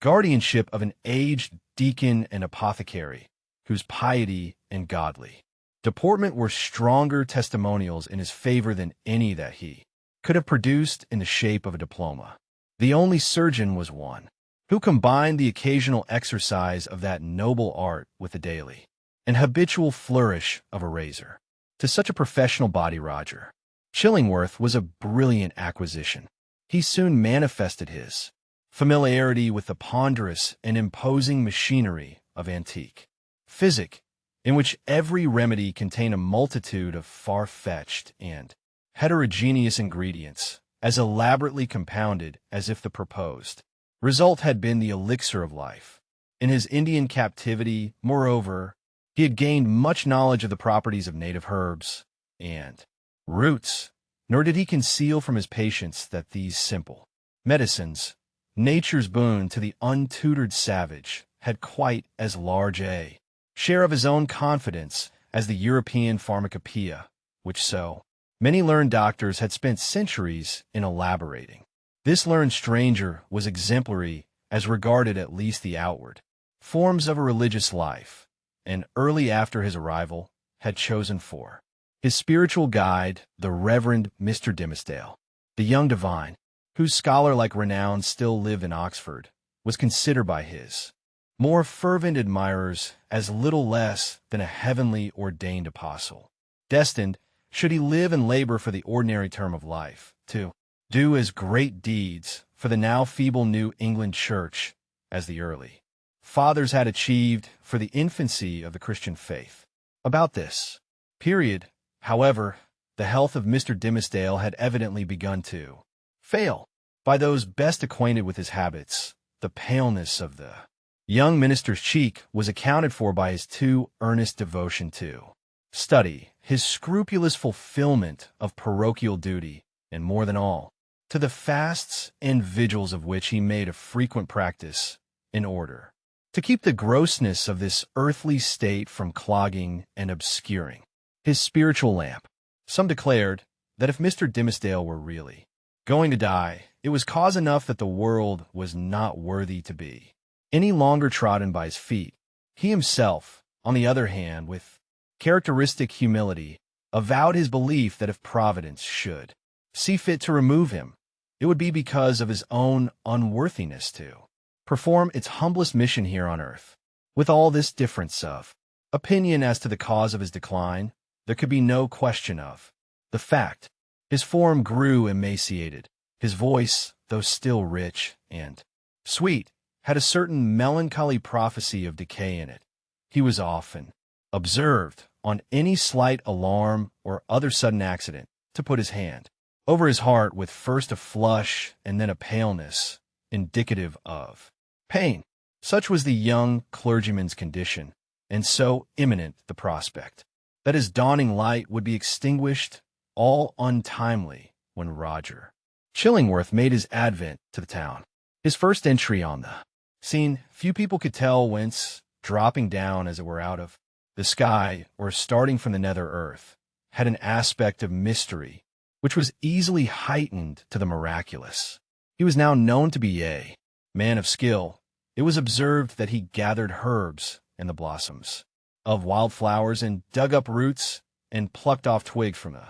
guardianship of an aged deacon and apothecary, whose piety and godly deportment were stronger testimonials in his favor than any that he could have produced in the shape of a diploma. The only surgeon was one who combined the occasional exercise of that noble art with the daily and habitual flourish of a razor. To such a professional body Roger Chillingworth was a brilliant acquisition. He soon manifested his familiarity with the ponderous and imposing machinery of antique physic, in which every remedy contained a multitude of far-fetched and heterogeneous ingredients, as elaborately compounded as if the proposed result had been the elixir of life. In his Indian captivity, moreover, he had gained much knowledge of the properties of native herbs and roots, nor did he conceal from his patients that these simple medicines, nature's boon to the untutored savage, had quite as large a share of his own confidence as the European pharmacopoeia, which so many learned doctors had spent centuries in elaborating. This learned stranger was exemplary as regarded at least the outward forms of a religious life, and early after his arrival had chosen for his spiritual guide the Reverend Mr. Dimmesdale. The young divine, whose scholar-like renown still lived in Oxford, was considered by his more fervent admirers as little less than a heavenly ordained apostle, destined, should he live and labor for the ordinary term of life, to do as great deeds for the now feeble New England Church as the early fathers had achieved for the infancy of the Christian faith. About this period, however, the health of Mr. Dimmesdale had evidently begun to fail. By those best acquainted with his habits, the paleness of the young minister's cheek was accounted for by his too earnest devotion to study, his scrupulous fulfillment of parochial duty, and more than all, to the fasts and vigils of which he made a frequent practice, in order to keep the grossness of this earthly state from clogging and obscuring his spiritual lamp. Some declared that if Mr. Dimmesdale were really going to die, it was cause enough that the world was not worthy to be any longer trodden by his feet. He himself, on the other hand, with characteristic humility, avowed his belief that if Providence should see fit to remove him, it would be because of his own unworthiness to perform its humblest mission here on earth. With all this difference of opinion as to the cause of his decline, there could be no question of the fact. His form grew emaciated. His voice, though still rich and sweet, had a certain melancholy prophecy of decay in it. He was often observed on any slight alarm or other sudden accident, to put his hand over his heart with first a flush and then a paleness, indicative of pain. Such was the young clergyman's condition, and so imminent the prospect, that his dawning light would be extinguished all untimely when Roger Chillingworth made his advent to the town. His first entry on the scene, few people could tell whence, dropping down as it were out of the sky or starting from the nether earth, had an aspect of mystery which was easily heightened to the miraculous. He was now known to be a man of skill. It was observed that he gathered herbs and the blossoms of wildflowers and dug up roots and plucked off twigs from the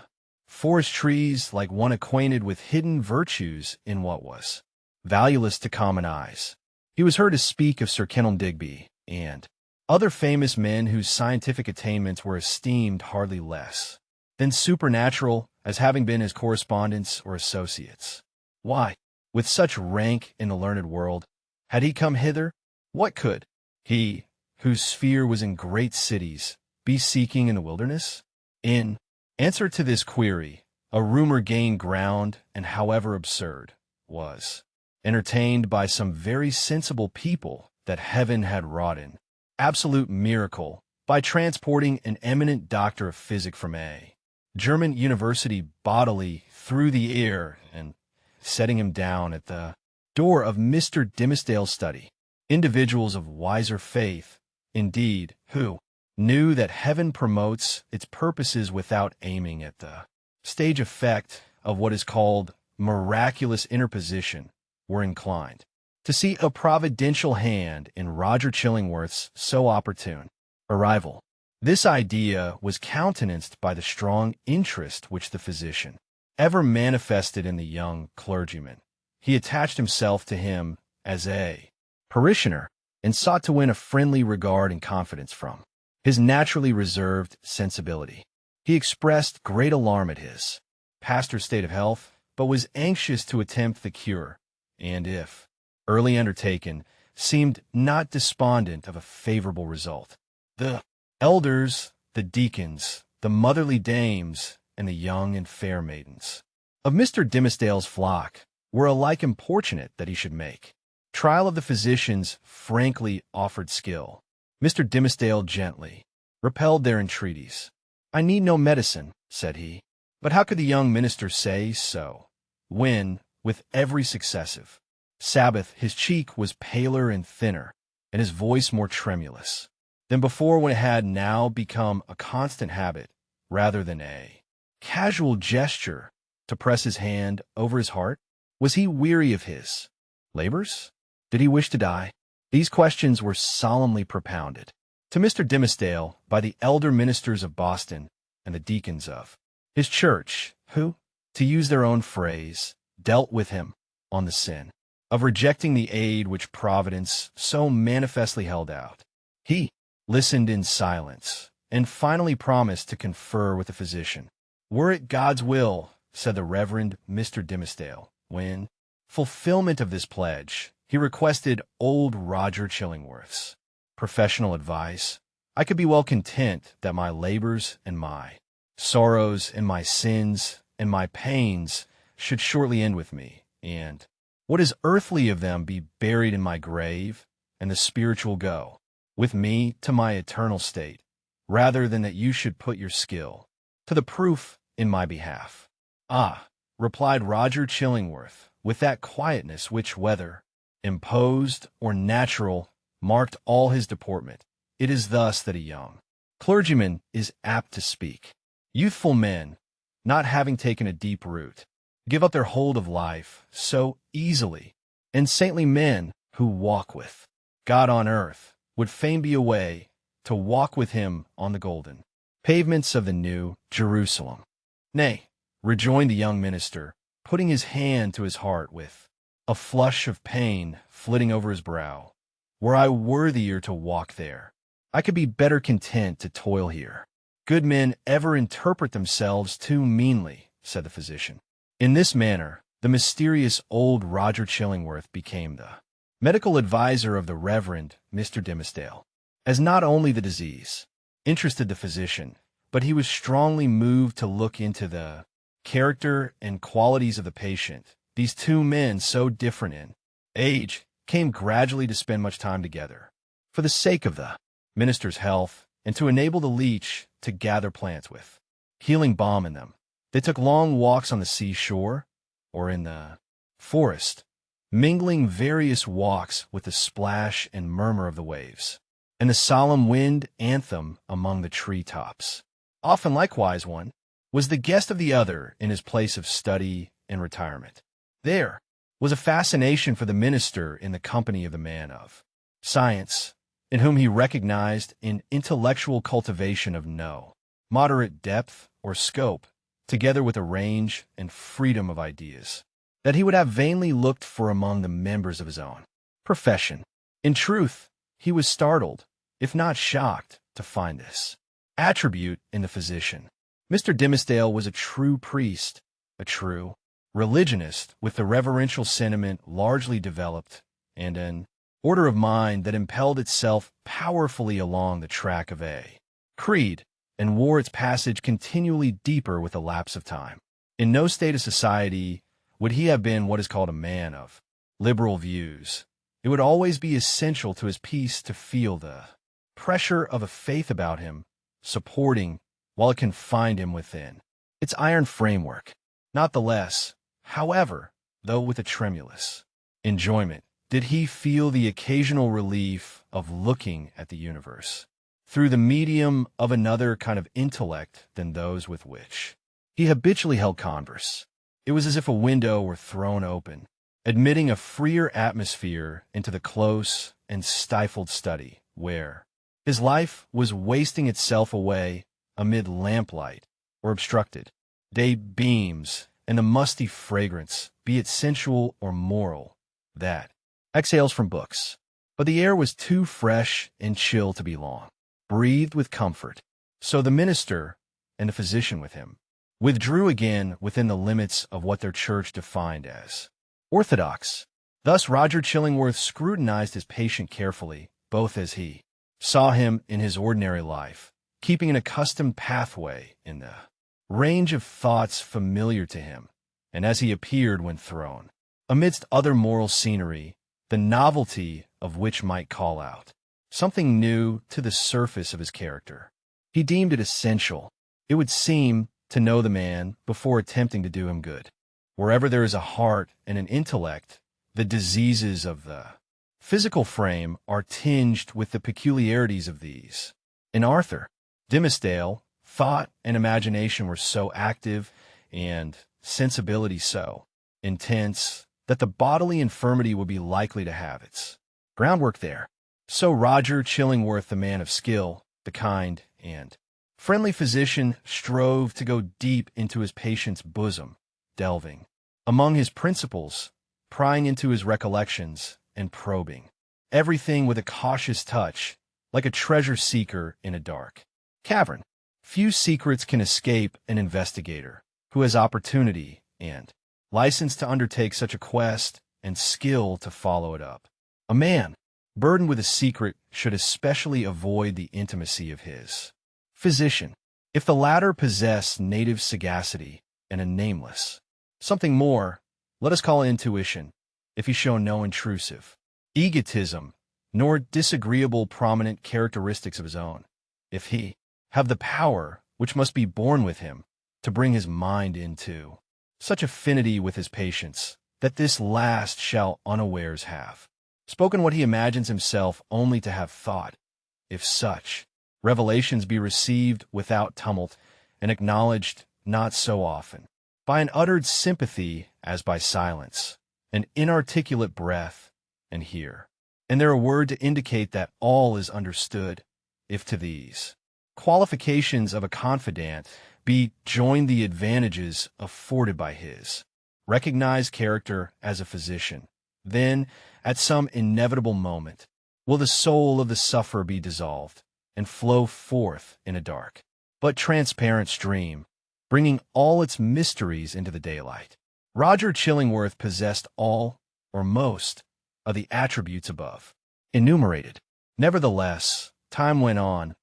forest trees like one acquainted with hidden virtues in what was valueless to common eyes. He was heard to speak of Sir Kenelm Digby and other famous men whose scientific attainments were esteemed hardly less than supernatural as having been his correspondents or associates. Why, with such rank in the learned world, had he come hither? What could he, whose sphere was in great cities, be seeking in the wilderness? In answer to this query, a rumor gained ground, and however absurd, was entertained by some very sensible people that heaven had wrought an absolute miracle by transporting an eminent doctor of physic from a German university bodily through the air and setting him down at the door of Mr. Dimmesdale's study. Individuals of wiser faith, indeed, who knew that heaven promotes its purposes without aiming at the stage effect of what is called miraculous interposition, were inclined to see a providential hand in Roger Chillingworth's so opportune arrival. This idea was countenanced by the strong interest which the physician ever manifested in the young clergyman. He attached himself to him as a parishioner and sought to win a friendly regard and confidence from his naturally reserved sensibility. He expressed great alarm at his pastor's state of health, but was anxious to attempt the cure, and if early undertaken, seemed not despondent of a favorable result. The elders, the deacons, the motherly dames, and the young and fair maidens of Mr. Dimmesdale's flock were alike importunate that he should make trial of the physician's frankly offered skill. Mr. Dimmesdale gently repelled their entreaties. "I need no medicine," said he. But how could the young minister say so, when, with every successive Sabbath, his cheek was paler and thinner, and his voice more tremulous than before, when it had now become a constant habit, rather than a casual gesture, to press his hand over his heart? Was he weary of his labors? Did he wish to die? These questions were solemnly propounded to Mr. Dimmesdale by the elder ministers of Boston and the deacons of his church, who, to use their own phrase, dealt with him on the sin of rejecting the aid which Providence so manifestly held out. He listened in silence, and finally promised to confer with the physician. "Were it God's will," said the Reverend Mr. Dimmesdale, when, fulfillment of this pledge, he requested old Roger Chillingworth's professional advice, "I could be well content that my labors and my sorrows and my sins and my pains should shortly end with me, and what is earthly of them be buried in my grave, and the spiritual go with me to my eternal state, rather than that you should put your skill to the proof in my behalf." "Ah," replied Roger Chillingworth, with that quietness which, whether imposed or natural, marked all his deportment, "it is thus that a young clergyman is apt to speak. Youthful men, not having taken a deep root, give up their hold of life so easily, and saintly men who walk with God on earth would fain be away to walk with him on the golden pavements of the New Jerusalem." "Nay," rejoined the young minister, putting his hand to his heart with a flush of pain flitting over his brow, "were I worthier to walk there, I could be better content to toil here." "Good men ever interpret themselves too meanly," said the physician. In this manner, the mysterious old Roger Chillingworth became the medical adviser of the Reverend Mr. Dimmesdale, as not only the disease interested the physician, but he was strongly moved to look into the character and qualities of the patient. These two men, so different in age, came gradually to spend much time together, for the sake of the minister's health and to enable the leech to gather plants with healing balm in them. They took long walks on the seashore or in the forest, mingling various walks with the splash and murmur of the waves, and the solemn wind anthem among the treetops. Often likewise one was the guest of the other in his place of study and retirement. There was a fascination for the minister in the company of the man of science, in whom he recognized an intellectual cultivation of no moderate depth or scope, together with a range and freedom of ideas that he would have vainly looked for among the members of his own profession. In truth, he was startled, if not shocked, to find this attribute in the physician. Mr. Dimmesdale was a true priest, a true religionist with the reverential sentiment largely developed, and an order of mind that impelled itself powerfully along the track of a creed, and wore its passage continually deeper with the lapse of time. In no state of society would he have been what is called a man of liberal views. It would always be essential to his peace to feel the pressure of a faith about him, supporting while it confined him within its iron framework. Not the less, however, though with a tremulous enjoyment, did he feel the occasional relief of looking at the universe through the medium of another kind of intellect than those with which he habitually held converse. It was as if a window were thrown open, admitting a freer atmosphere into the close and stifled study, where his life was wasting itself away amid lamplight or obstructed day beams and the musty fragrance, be it sensual or moral, that exhales from books. But the air was too fresh and chill to be long breathed with comfort. So the minister, and the physician with him, withdrew again within the limits of what their church defined as orthodox. Thus Roger Chillingworth scrutinized his patient carefully, both as he saw him in his ordinary life, keeping an accustomed pathway in the range of thoughts familiar to him, and as he appeared when thrown amidst other moral scenery, the novelty of which might call out something new to the surface of his character. He deemed it essential, it would seem, to know the man before attempting to do him good. Wherever there is a heart and an intellect, the diseases of the physical frame are tinged with the peculiarities of these. In Arthur Dimmesdale, thought and imagination were so active and sensibility so intense that the bodily infirmity would be likely to have its groundwork there. So Roger Chillingworth, the man of skill, the kind and friendly physician, strove to go deep into his patient's bosom, delving among his principles, prying into his recollections, and probing everything with a cautious touch, like a treasure seeker in a dark cavern. Few secrets can escape an investigator who has opportunity and license to undertake such a quest and skill to follow it up. A man burdened with a secret should especially avoid the intimacy of his physician, if the latter possess native sagacity and a nameless something more, let us call it intuition, if he show no intrusive egotism, nor disagreeable prominent characteristics of his own, if he have the power, which must be born with him, to bring his mind into such affinity with his patients, that this last shall unawares have spoken what he imagines himself only to have thought, if such revelations be received without tumult and acknowledged not so often by an uttered sympathy as by silence, an inarticulate breath, and here and there a word to indicate that all is understood, if to these qualifications of a confidant be joined the advantages afforded by his recognized character as a physician, then, at some inevitable moment, will the soul of the sufferer be dissolved and flow forth in a dark but transparent stream, bringing all its mysteries into the daylight. Roger Chillingworth possessed all, or most, of the attributes above enumerated. Nevertheless, time went on.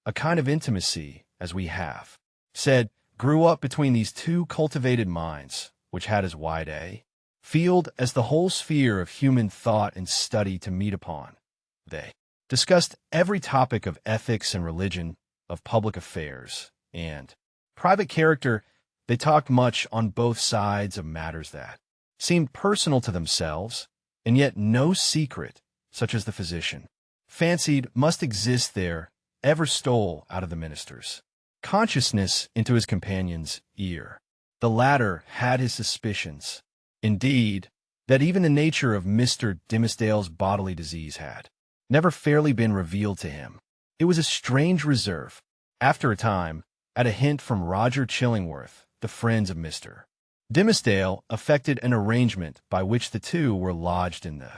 A kind of intimacy as we have said, grew up between these two cultivated minds, which had as wide a field as the whole sphere of human thought and study to meet upon. They discussed every topic of ethics and religion, of public affairs, and private character. They talked much on both sides of matters that seemed personal to themselves, and yet no secret, such as the physician fancied must exist there, ever stole out of the minister's consciousness into his companion's ear. The latter had his suspicions, indeed, that even the nature of Mr. Dimmesdale's bodily disease had never fairly been revealed to him. It was a strange reserve. After a time, at a hint from Roger Chillingworth, the friends of Mr. Dimmesdale effected an arrangement by which the two were lodged in the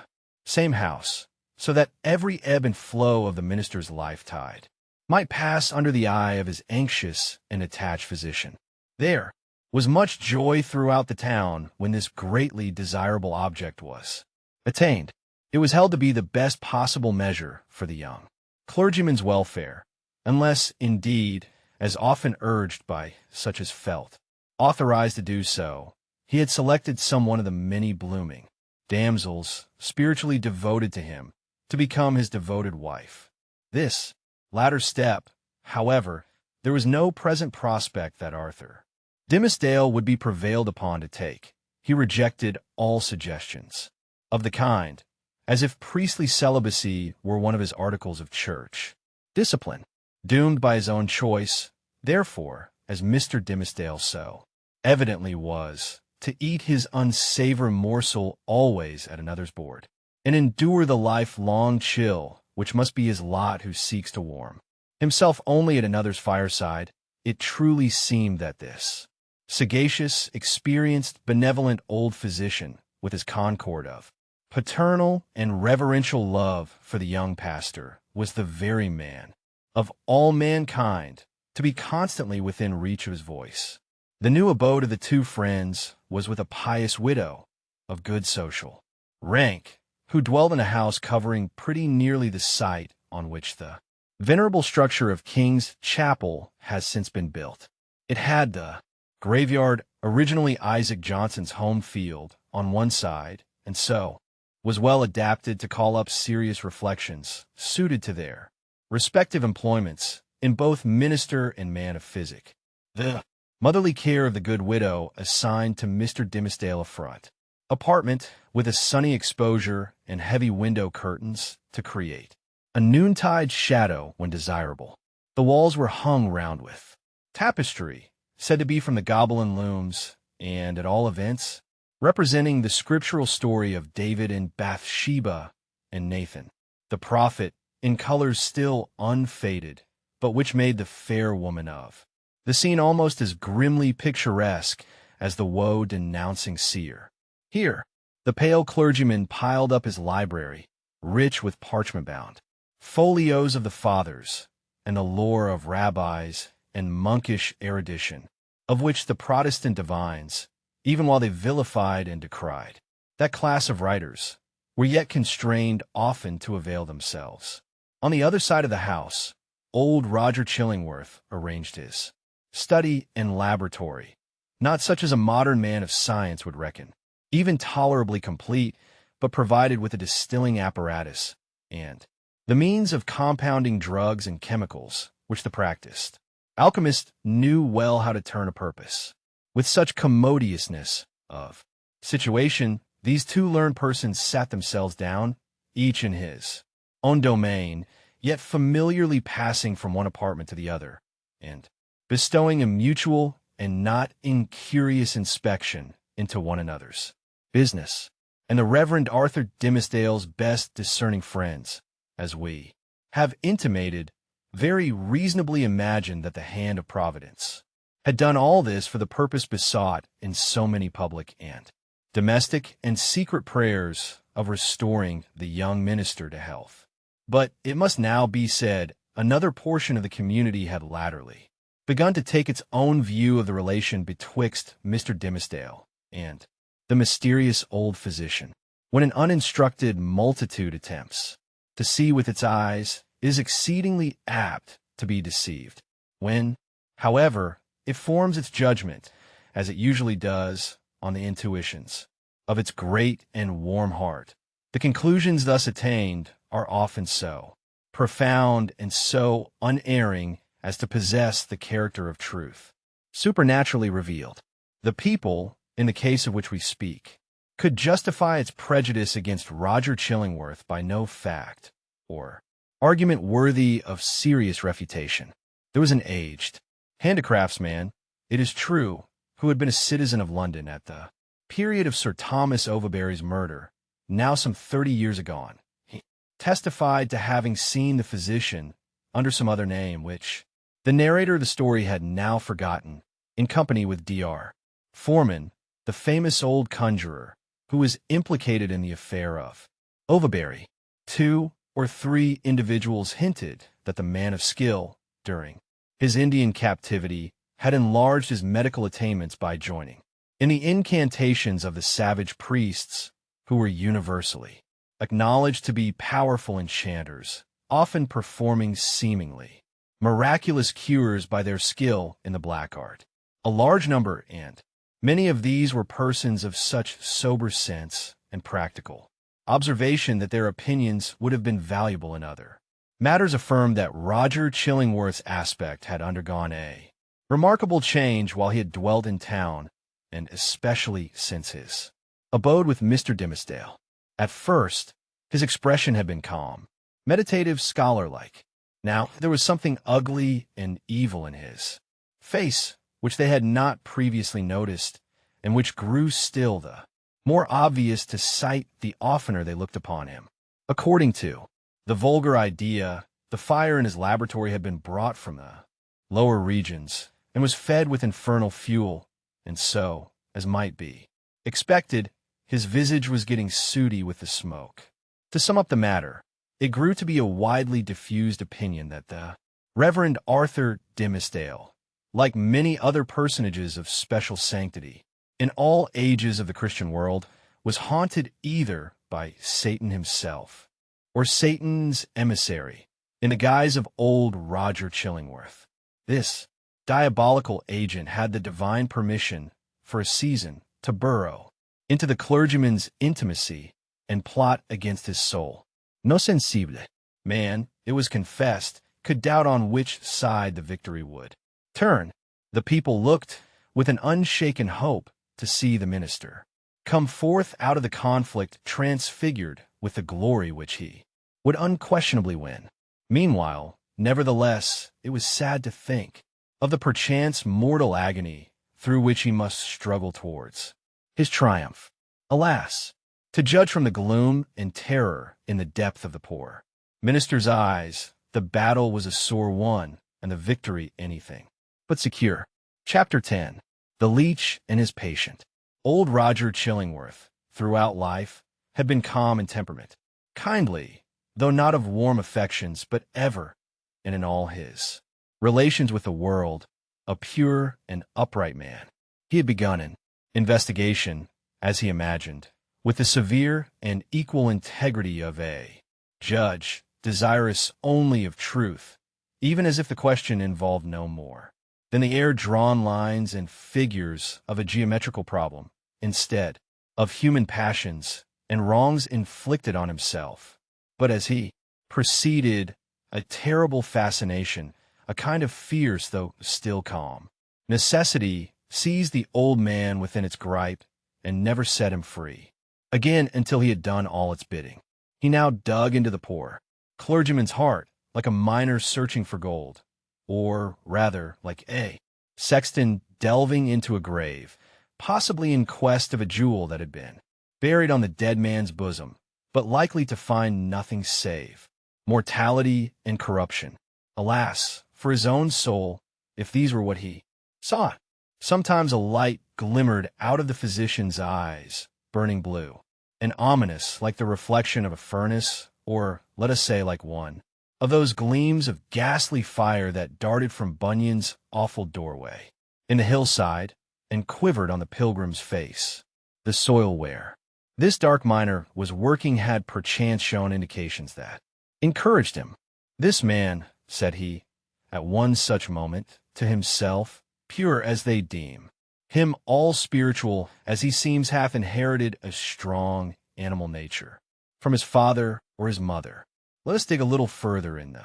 same house, so that every ebb and flow of the minister's life tide might pass under the eye of his anxious and attached physician. There was much joy throughout the town when this greatly desirable object was attained. It was held to be the best possible measure for the young clergyman's welfare, unless, indeed, as often urged by such as felt authorized to do so, he had selected some one of the many blooming damsels spiritually devoted to him to become his devoted wife. This latter step, however, there was no present prospect that Arthur Dimmesdale would be prevailed upon to take. He rejected all suggestions of the kind, as if priestly celibacy were one of his articles of church discipline, doomed by his own choice, therefore, as Mr. Dimmesdale so evidently was, to eat his unsavory morsel always at another's board, and endure the lifelong chill which must be his lot who seeks to warm himself only at another's fireside. It truly seemed that this sagacious, experienced, benevolent old physician, with his concord of paternal and reverential love for the young pastor, was the very man of all mankind to be constantly within reach of his voice. The new abode of the two friends was with a pious widow of good social rank, who dwelled in a house covering pretty nearly the site on which the venerable structure of King's Chapel has since been built. It had the graveyard, originally Isaac Johnson's home field, on one side, and so was well adapted to call up serious reflections suited to their respective employments in both minister and man of physic. The motherly care of the good widow assigned to Mr. Dimmesdale a front apartment with a sunny exposure and heavy window curtains to create a noontide shadow when desirable. The walls were hung round with tapestry, said to be from the Gobelin looms, and, at all events, representing the scriptural story of David and Bathsheba and Nathan, the prophet, in colors still unfaded, but which made the fair woman of the scene almost as grimly picturesque as the woe-denouncing seer. Here, the pale clergyman piled up his library, rich with parchment-bound folios of the Fathers, and the lore of rabbis and monkish erudition, of which the Protestant divines, even while they vilified and decried that class of writers, were yet constrained often to avail themselves. On the other side of the house, old Roger Chillingworth arranged his study and laboratory, not such as a modern man of science would reckon, even tolerably complete, but provided with a distilling apparatus and the means of compounding drugs and chemicals, which the practiced alchemist knew well how to turn a purpose. With such commodiousness of situation, these two learned persons sat themselves down, each in his own domain, yet familiarly passing from one apartment to the other, and bestowing a mutual and not incurious inspection into one another's business. And the Reverend Arthur Dimmesdale's best discerning friends, as we have intimated, very reasonably imagined that the hand of Providence had done all this for the purpose besought in so many public and domestic and secret prayers of restoring the young minister to health. But it must now be said, another portion of the community had latterly begun to take its own view of the relation betwixt Mr. Dimmesdale and the mysterious old physician. When an uninstructed multitude attempts to see with its eyes, is exceedingly apt to be deceived. When However, it forms its judgment, as it usually does, on the intuitions of its great and warm heart. The conclusions thus attained are often so profound and so unerring as to possess the character of truth. Supernaturally revealed. The people, in the case of which we speak, could justify its prejudice against Roger Chillingworth by no fact or argument worthy of serious refutation. There was an aged handicraftsman, it is true, who had been a citizen of London at the period of Sir Thomas Overbury's murder, now some 30 years agone. He testified to having seen the physician under some other name, which the narrator of the story had now forgotten, in company with Dr. Foreman, the famous old conjurer, who was implicated in the affair of Overbury. 2 or 3 individuals hinted that the man of skill, during his Indian captivity, had enlarged his medical attainments by joining in the incantations of the savage priests, who were universally acknowledged to be powerful enchanters, often performing seemingly miraculous cures by their skill in the black art. A large number, and many of these were persons of such sober sense and practical observation that their opinions would have been valuable in other matters, affirmed that Roger Chillingworth's aspect had undergone a remarkable change while he had dwelt in town, and especially since his abode with Mr. Dimmesdale. At first, his expression had been calm, meditative, scholar-like. Now, there was something ugly and evil in his face, which they had not previously noticed, and which grew still the more obvious to sight the oftener they looked upon him. According to the vulgar idea, the fire in his laboratory had been brought from the lower regions, and was fed with infernal fuel, and so, as might be expected, his visage was getting sooty with the smoke. To sum up the matter, it grew to be a widely diffused opinion that the Reverend Arthur Dimmesdale, like many other personages of special sanctity in all ages of the Christian world, was haunted either by Satan himself or Satan's emissary in the guise of old Roger Chillingworth. This diabolical agent had the divine permission for a season to burrow into the clergyman's intimacy and plot against his soul. No sensible man, it was confessed, could doubt on which side the victory would turn. The people looked with an unshaken hope to see the minister come forth out of the conflict transfigured with the glory which he would unquestionably win. Meanwhile, nevertheless, it was sad to think of the perchance mortal agony through which he must struggle towards his triumph. Alas, to judge from the gloom and terror in the depth of the poor minister's eyes, the battle was a sore one, and the victory anything but secure. Chapter 10. The Leech and His Patient. Old Roger Chillingworth, throughout life, had been calm in temperament, kindly, though not of warm affections, but ever, and in all his relations with the world, a pure and upright man. He had begun an investigation, as he imagined, with the severe and equal integrity of a judge desirous only of truth, even as if the question involved no more than the air-drawn lines and figures of a geometrical problem, instead of human passions and wrongs inflicted on himself. But as he proceeded, a terrible fascination, a kind of fierce though still calm necessity, seized the old man within its gripe and never set him free again until he had done all its bidding. He now dug into the poor clergyman's heart like a miner searching for gold, or rather like a sexton delving into a grave, possibly in quest of a jewel that had been buried on the dead man's bosom, but likely to find nothing save mortality and corruption. Alas, for his own soul, if these were what he saw. Sometimes a light glimmered out of the physician's eyes, burning blue, and ominous like the reflection of a furnace, or, let us say, like one of those gleams of ghastly fire that darted from Bunyan's awful doorway in the hillside and quivered on the pilgrim's face, the soil where this dark miner was working had perchance shown indications that encouraged him. This man, said he, at one such moment, to himself, pure as they deem him, all spiritual as he seems hath inherited a strong animal nature from his father or his mother. Let us dig a little further in the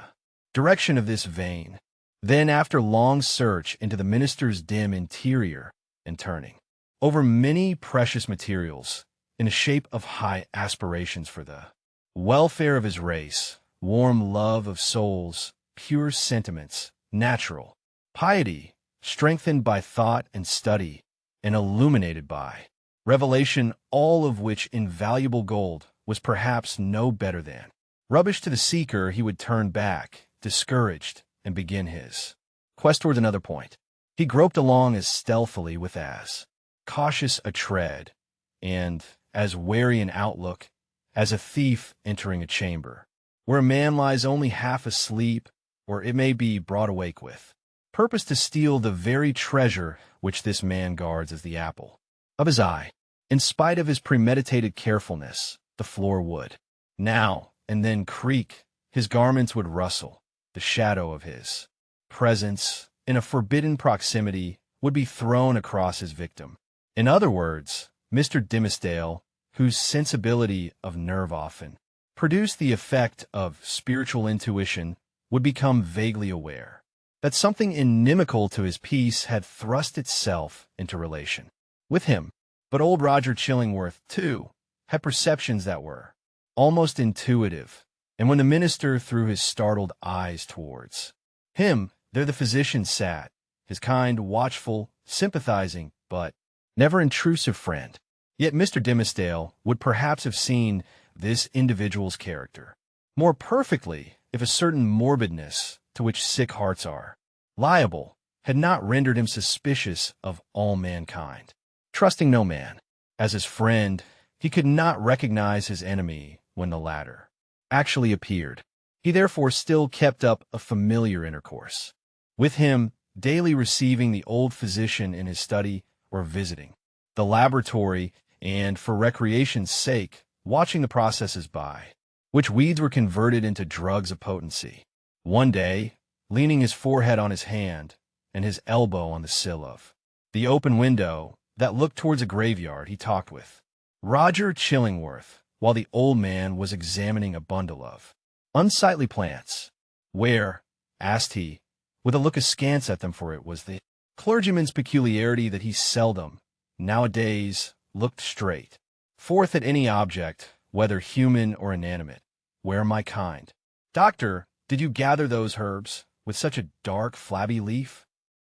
direction of this vein. Then, after long search into the minister's dim interior and turning over many precious materials in the shape of high aspirations for the welfare of his race, warm love of souls, pure sentiments, natural piety, strengthened by thought and study, and illuminated by revelation, all of which invaluable gold was perhaps no better than rubbish to the seeker, he would turn back, discouraged, and begin his quest towards another point. He groped along as stealthily, with as cautious a tread, and as wary an outlook as a thief entering a chamber, where a man lies only half asleep, or it may be broad awake with purpose to steal the very treasure which this man guards as the apple of his eye. In spite of his premeditated carefulness, the floor would now and then creak, his garments would rustle, the shadow of his presence in a forbidden proximity would be thrown across his victim. In other words, Mr. Dimmesdale, whose sensibility of nerve often produced the effect of spiritual intuition, would become vaguely aware that something inimical to his peace had thrust itself into relation with him. But old Roger Chillingworth, too, had perceptions that were almost intuitive, and when the minister threw his startled eyes towards him, there the physician sat, his kind, watchful, sympathizing, but never intrusive friend. Yet Mr. Dimmesdale would perhaps have seen this individual's character more perfectly if a certain morbidness to which sick hearts are liable had not rendered him suspicious of all mankind. Trusting no man as his friend, he could not recognize his enemy when the latter actually appeared. He therefore still kept up a familiar intercourse with him, daily receiving the old physician in his study or visiting the laboratory, and for recreation's sake, watching the processes by which weeds were converted into drugs of potency. One day, leaning his forehead on his hand and his elbow on the sill of the open window that looked towards a graveyard, he talked with Roger Chillingworth while the old man was examining a bundle of unsightly plants. Where, asked he, with a look askance at them, for it was the clergyman's peculiarity that he seldom, nowadays, looked straight forth at any object, whether human or inanimate. Where, my kind doctor, did you gather those herbs with such a dark, flabby leaf?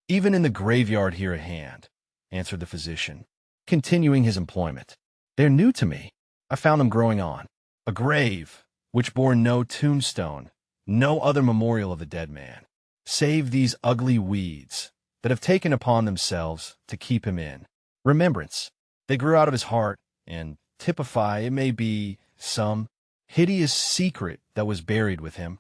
Even in the graveyard here at hand, answered the physician, continuing his employment. They're new to me. I found them growing on a grave which bore no tombstone, no other memorial of the dead man, save these ugly weeds that have taken upon themselves to keep him in remembrance. They grew out of his heart and typify, it may be, some hideous secret that was buried with him,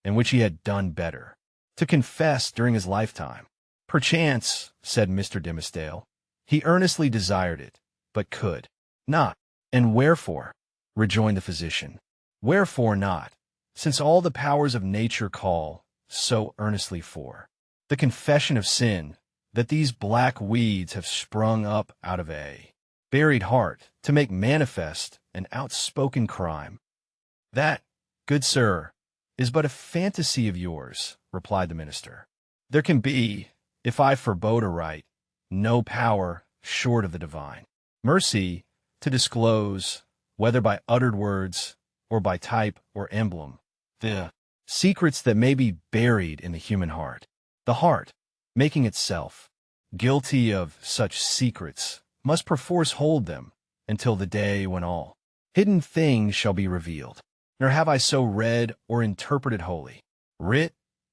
and which he had done better to confess during his lifetime. Perchance, said Mr. Dimmesdale, he earnestly desired it, but could not. And wherefore? Rejoined the physician. Wherefore not, since all the powers of nature call so earnestly for the confession of sin, that these black weeds have sprung up out of a buried heart to make manifest an outspoken crime. That, good sir, is but a fantasy of yours, replied the minister. There can be, if I forbode aright, no power short of the divine mercy to disclose, whether by uttered words or by type or emblem, the secrets that may be buried in the human heart. The heart, making itself guilty of such secrets, must perforce hold them until the day when all hidden things shall be revealed. Nor have I so read or interpreted Holy Writ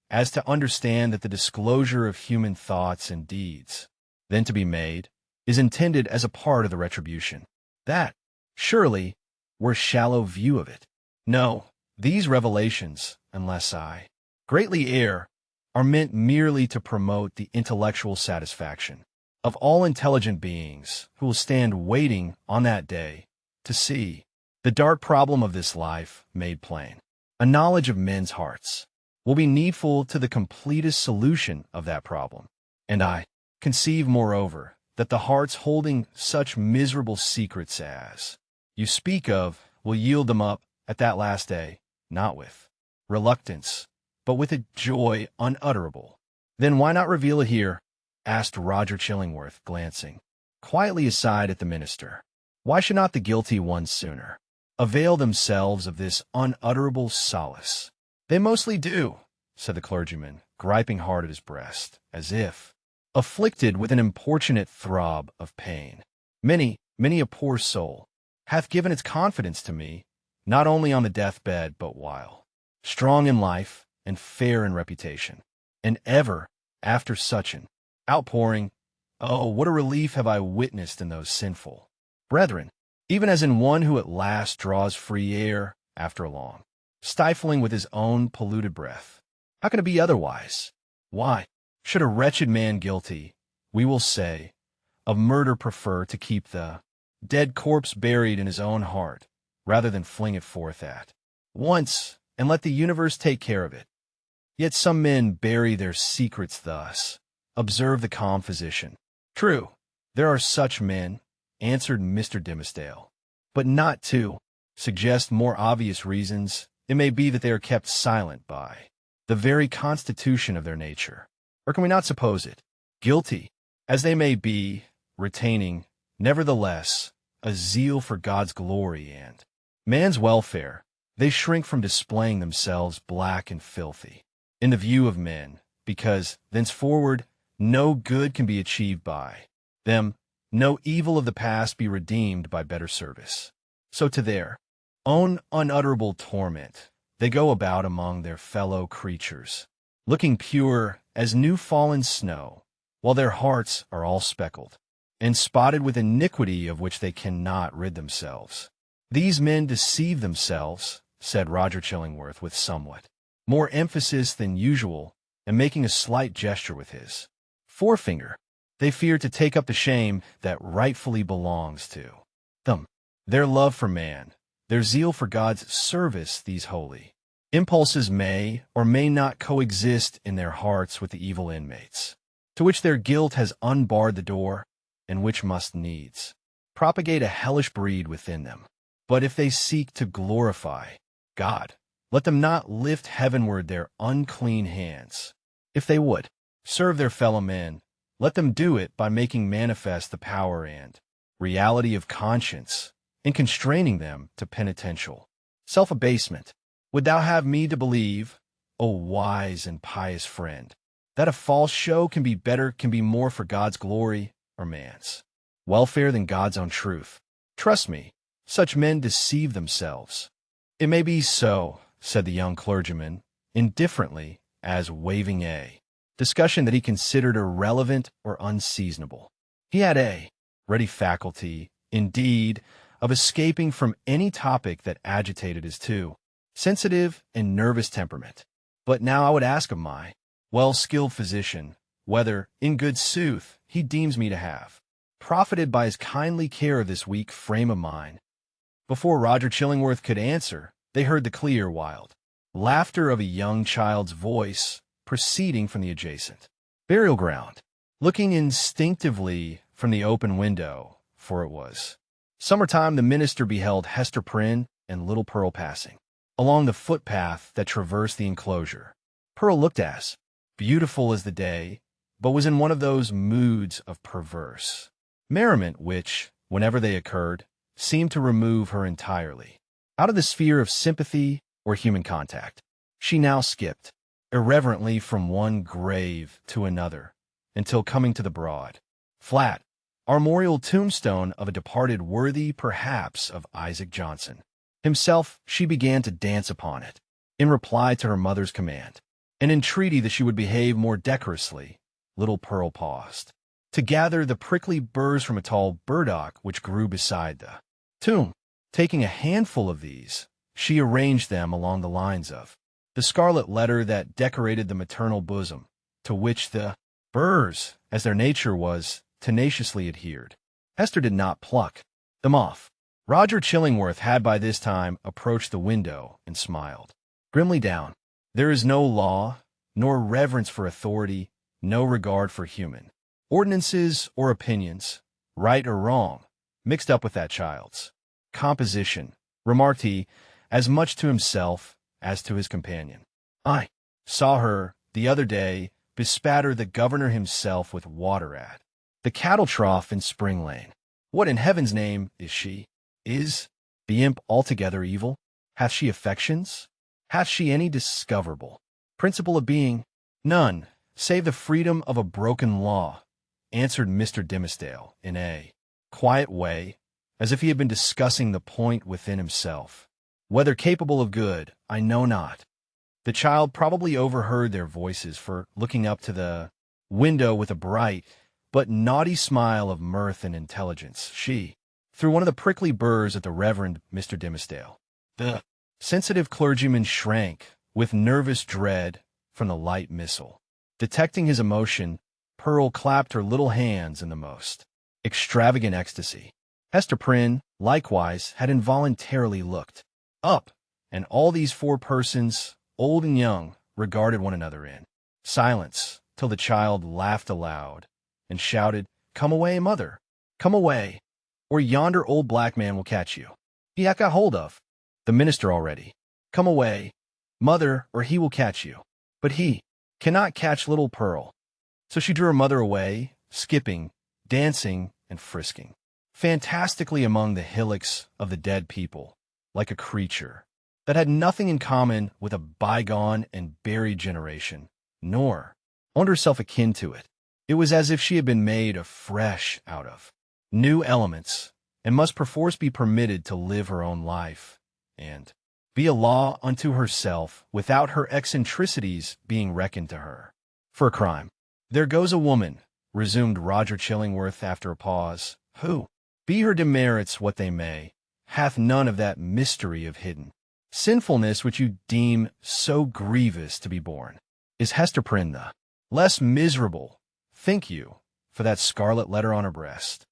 as to understand that the disclosure of human thoughts and deeds, then to be made, is intended as a part of the retribution. That, surely, were a shallow view of it. No, these revelations, unless I greatly err, are meant merely to promote the intellectual satisfaction of all intelligent beings who will stand waiting on that day to see the dark problem of this life made plain. A knowledge of men's hearts will be needful to the completest solution of that problem. And I conceive, moreover, that the hearts holding such miserable secrets as you speak of will yield them up at that last day, not with reluctance, but with a joy unutterable. Then why not reveal it here? Asked Roger Chillingworth, glancing quietly aside at the minister. Why should not the guilty ones sooner avail themselves of this unutterable solace? They mostly do, said the clergyman, griping hard at his breast, as if afflicted with an importunate throb of pain. Many a poor soul hath given its confidence to me, not only on the deathbed, but while strong in life and fair in reputation. And ever after such an outpouring, oh, what a relief have I witnessed in those sinful brethren, even as in one who at last draws free air after long stifling with his own polluted breath. How can it be otherwise? Why should a wretched man guilty, we will say, of murder prefer to keep the dead corpse buried in his own heart, rather than fling it forth at once and let the universe take care of it? Yet some men bury their secrets thus. Observe the calm physician. True, there are such men, answered Mr. Dimmesdale, but not to suggest more obvious reasons. It may be that they are kept silent by the very constitution of their nature. Or can we not suppose it? Guilty as they may be, retaining, nevertheless, a zeal for God's glory and man's welfare, they shrink from displaying themselves black and filthy in the view of men, because thenceforward no good can be achieved by them, no evil of the past be redeemed by better service. So to their own unutterable torment, they go about among their fellow creatures, looking pure as new-fallen snow, while their hearts are all speckled and spotted with iniquity of which they cannot rid themselves. These men deceive themselves, said Roger Chillingworth with somewhat more emphasis than usual, and making a slight gesture with his forefinger. They fear to take up the shame that rightfully belongs to them. Their love for man, their zeal for God's service, these holy impulses may or may not coexist in their hearts with the evil inmates, to which their guilt has unbarred the door, and which must needs propagate a hellish breed within them. But if they seek to glorify God, let them not lift heavenward their unclean hands. If they would serve their fellow men, let them do it by making manifest the power and reality of conscience, in constraining them to penitential self-abasement. Would thou have me to believe, O wise and pious friend, that a false show can be more for God's glory or man's welfare than God's own truth? Trust me, such men deceive themselves. It may be so, said the young clergyman, indifferently, as waiving a discussion that he considered irrelevant or unseasonable. He had a ready faculty, indeed, of escaping from any topic that agitated his too sensitive and nervous temperament. But now I would ask of my well-skilled physician whether, in good sooth, he deems me to have profited by his kindly care of this weak frame of mine. Before Roger Chillingworth could answer, they heard the clear, wild laughter of a young child's voice proceeding from the adjacent burial ground. Looking instinctively from the open window, for it was summertime, the minister beheld Hester Prynne and little Pearl passing along the footpath that traversed the enclosure. Pearl looked as beautiful as the day, but was in one of those moods of perverse merriment which, whenever they occurred, seemed to remove her entirely out of the sphere of sympathy or human contact. She now skipped irreverently from one grave to another, until coming to the broad, flat, armorial tombstone of a departed worthy, perhaps of Isaac Johnson himself, she began to dance upon it, in reply to her mother's command, and entreaty that she would behave more decorously. Little Pearl paused to gather the prickly burrs from a tall burdock which grew beside the tomb. Taking a handful of these, she arranged them along the lines of the scarlet letter that decorated the maternal bosom, to which the burrs, as their nature was, tenaciously adhered. Hester did not pluck them off. Roger Chillingworth had by this time approached the window and smiled grimly down. There is no law, nor reverence for authority, no regard for human ordinances or opinions, right or wrong, mixed up with that child's composition, remarked he, as much to himself as to his companion. I saw her the other day bespatter the governor himself with water at the cattle trough in Spring Lane. What in heaven's name is she? Is the imp altogether evil? Hath she affections? Hath she any discoverable principle of being? None, save the freedom of a broken law, answered Mr. Dimmesdale in a quiet way, as if he had been discussing the point within himself. Whether capable of good, I know not. The child probably overheard their voices, for looking up to the window with a bright but naughty smile of mirth and intelligence, she threw one of the prickly burrs at the Reverend Mr. Dimmesdale. The sensitive clergyman shrank with nervous dread from the light missile. Detecting his emotion, Pearl clapped her little hands in the most extravagant ecstasy. Hester Prynne, likewise, had involuntarily looked up, and all these four persons, old and young, regarded one another in silence, till the child laughed aloud and shouted, "Come away, mother, come away, or yonder old black man will catch you. He hath got hold of the minister already. Come away, mother, or he will catch you." But he cannot catch little Pearl. So she drew her mother away, skipping, dancing, and frisking fantastically among the hillocks of the dead people, like a creature that had nothing in common with a bygone and buried generation, nor owned herself akin to it. It was as if she had been made afresh out of new elements, and must perforce be permitted to live her own life, and be a law unto herself, without her eccentricities being reckoned to her for a crime. "There goes a woman," resumed Roger Chillingworth after a pause, "who, be her demerits what they may, hath none of that mystery of hidden sinfulness which you deem so grievous to be borne. Is Hester Prynne the less miserable, think you, for that scarlet letter on her breast?"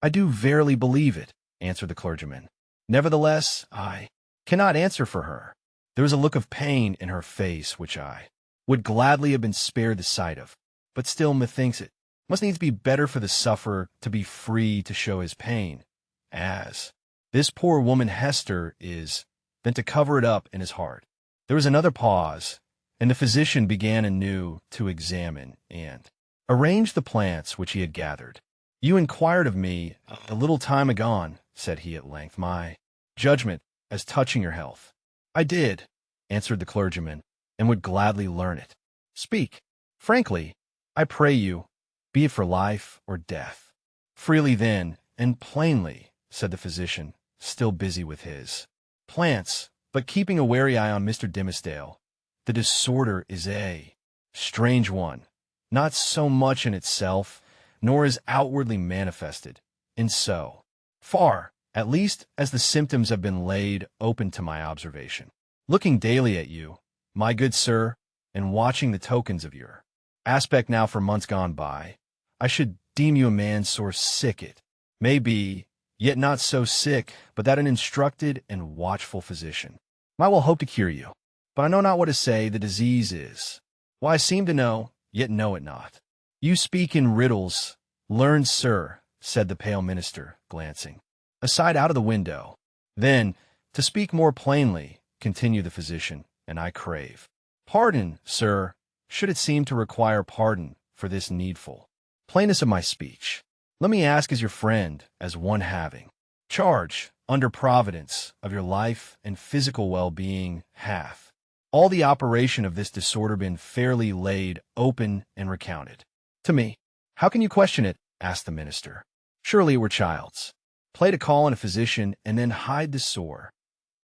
"I do verily believe it," answered the clergyman. "Nevertheless, I cannot answer for her. There is a look of pain in her face which I would gladly have been spared the sight of, but still methinks it must needs be better for the sufferer to be free to show his pain, as this poor woman Hester is, than to cover it up in his heart." There was another pause, and the physician began anew to examine and arrange the plants which he had gathered. "You inquired of me a little time agone," said he at length, "my judgment as touching your health." "I did," answered the clergyman, "and would gladly learn it." "Speak frankly, I pray you, be it for life or death." "Freely then, and plainly," said the physician, still busy with his plants, but keeping a wary eye on Mr. Dimmesdale. "The disorder is a strange one, not so much in itself, nor is outwardly manifested, in so far, at least, as the symptoms have been laid open to my observation. Looking daily at you, my good sir, and watching the tokens of your aspect now for months gone by, I should deem you a man sore sick it may be, yet not so sick but that an instructed and watchful physician might well hope to cure you. But I know not what to say the disease is. Why, I seem to know, yet know it not." "You speak in riddles, learned sir," said the pale minister, glancing aside out of the window. "Then, to speak more plainly," continued the physician, "and I crave pardon, sir, should it seem to require pardon for this needful plainness of my speech. Let me ask as your friend, as one having charge, under Providence, of your life and physical well-being, hath all the operation of this disorder been fairly laid open and recounted to me?" "How can you question it?" asked the minister. "Surely it were child's play to call in a physician and then hide the sore."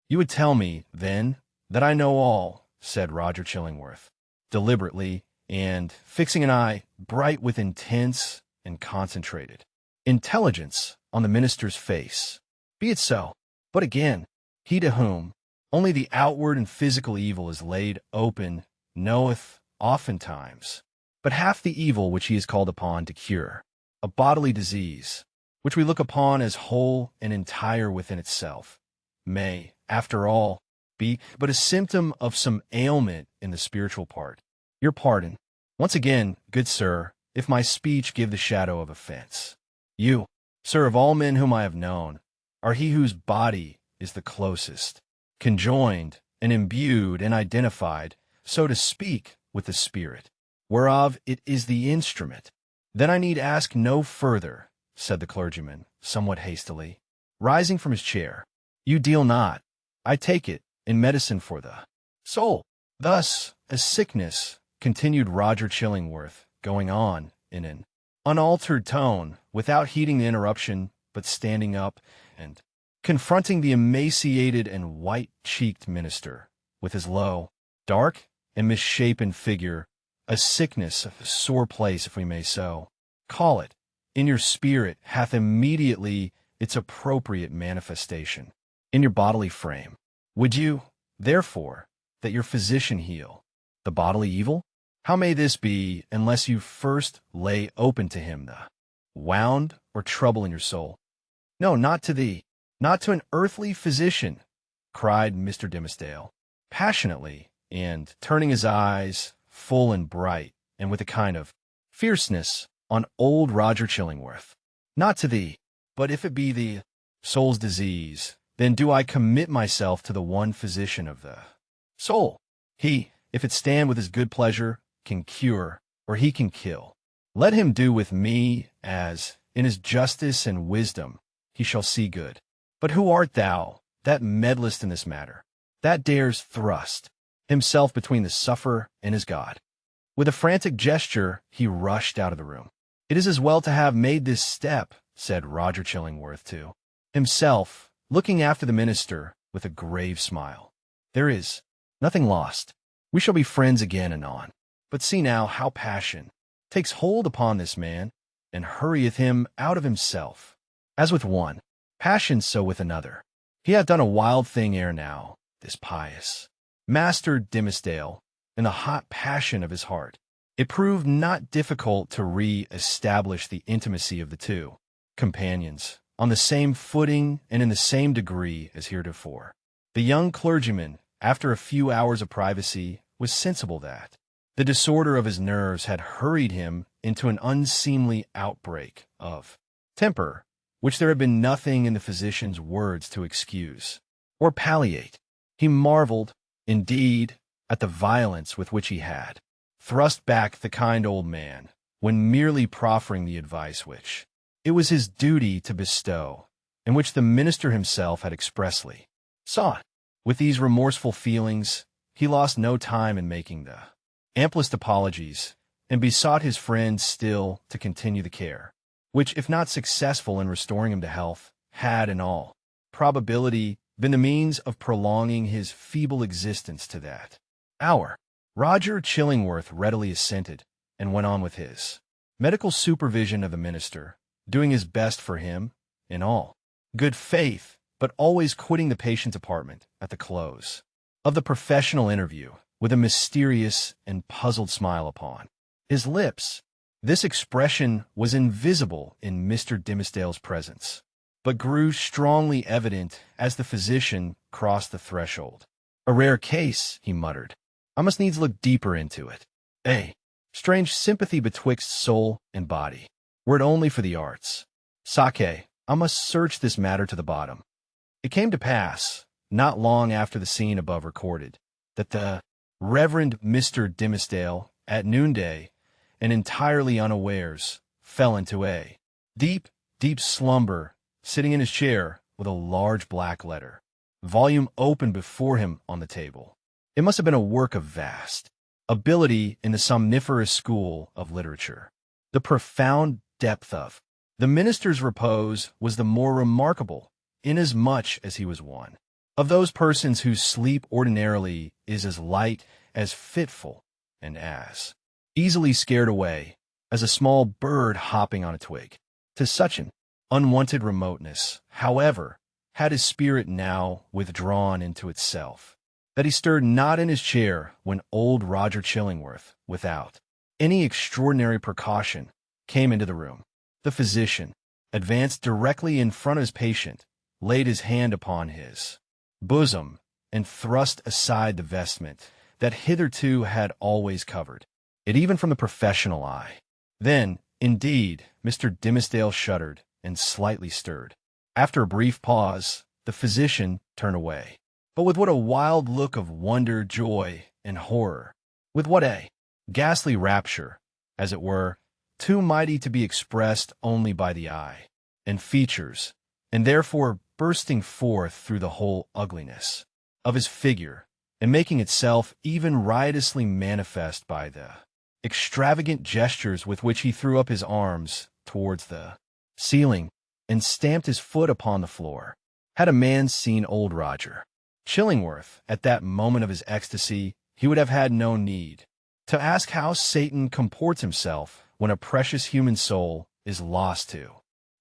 "You would tell me, then, that I know all," said Roger Chillingworth, deliberately, and fixing an eye bright with intense and concentrated intelligence on the minister's face. "Be it so. But again, he to whom only the outward and physical evil is laid open knoweth oftentimes but half the evil which he is called upon to cure. A bodily disease, which we look upon as whole and entire within itself, may, after all, be but a symptom of some ailment in the spiritual part. Your pardon, Once again, good sir, if my speech give the shadow of offense. You, sir, of all men whom I have known, are he whose body is the closest, conjoined and imbued and identified, so to speak, with the spirit, whereof it is the instrument. Then I need ask no further, said the clergyman, somewhat hastily, rising from his chair. You deal not, I take it, in medicine for the soul. Thus, a sickness, continued Roger Chillingworth, going on in an unaltered tone, without heeding the interruption, but standing up and confronting the emaciated and white-cheeked minister, with his low, dark, and misshapen figure, a sickness, a sore place, if we may so call it, in your spirit hath immediately its appropriate manifestation in your bodily frame. Would you, therefore, that your physician heal the bodily evil? How may this be, unless you first lay open to him the wound or trouble in your soul? No, not to thee, not to an earthly physician, cried Mr. Dimmesdale, passionately, and turning his eyes full and bright, and with a kind of fierceness, on old Roger Chillingworth. Not to thee, but if it be the soul's disease, then do I commit myself to the one physician of the soul. He, if it stand with his good pleasure, can cure, or he can kill. Let him do with me as, in his justice and wisdom, he shall see good. But who art thou, that meddlest in this matter, that dares thrust himself between the sufferer and his God? With a frantic gesture, he rushed out of the room. It is as well to have made this step, said Roger Chillingworth to himself, looking after the minister with a grave smile. There is nothing lost. We shall be friends again anon. But see now how passion takes hold upon this man, and hurrieth him out of himself. As with one passion, so with another. He hath done a wild thing ere now, this pious Master Dimmesdale, in the hot passion of his heart. It proved not difficult to re-establish the intimacy of the two companions, on the same footing and in the same degree as heretofore. The young clergyman, after a few hours of privacy, was sensible that the disorder of his nerves had hurried him into an unseemly outbreak of temper, which there had been nothing in the physician's words to excuse or palliate. He marveled, indeed, at the violence with which he had thrust back the kind old man, when merely proffering the advice which it was his duty to bestow, and which the minister himself had expressly sought. With these remorseful feelings, he lost no time in making the amplest apologies, and besought his friend still to continue the care, which, if not successful in restoring him to health, had, in all probability, been the means of prolonging his feeble existence to that hour. Roger Chillingworth readily assented, and went on with his medical supervision of the minister, doing his best for him, in all good faith, but always quitting the patient's apartment at the close of the professional interview with a mysterious and puzzled smile upon his lips. This expression was invisible in Mr. Dimmesdale's presence, but grew strongly evident as the physician crossed the threshold. A rare case, he muttered. I must needs look deeper into it. Strange sympathy betwixt soul and body. Were it only for the arts. Sake, I must search this matter to the bottom. It came to pass, not long after the scene above recorded, that the Reverend Mr. Dimmesdale, at noonday, and entirely unawares, fell into a deep, deep slumber, sitting in his chair with a large black letter volume open before him on the table. It must have been a work of vast ability in the somniferous school of literature. The profound depth of the minister's repose was the more remarkable, inasmuch as he was one of those persons whose sleep ordinarily is as light, as fitful, and as easily scared away as a small bird hopping on a twig. To such an unwonted remoteness, however, had his spirit now withdrawn into itself, that he stirred not in his chair when old Roger Chillingworth, without any extraordinary precaution, came into the room. The physician advanced directly in front of his patient, laid his hand upon his bosom, and thrust aside the vestment that hitherto had always covered it even from the professional eye. Then, indeed, Mr. Dimmesdale shuddered and slightly stirred. After a brief pause, the physician turned away. But with what a wild look of wonder, joy, and horror! With what a ghastly rapture, as it were, too mighty to be expressed only by the eye and features, and therefore bursting forth through the whole ugliness of his figure, and making itself even riotously manifest by the extravagant gestures with which he threw up his arms towards the ceiling and stamped his foot upon the floor. Had a man seen old Roger Chillingworth at that moment of his ecstasy, he would have had no need to ask how Satan comports himself when a precious human soul is lost to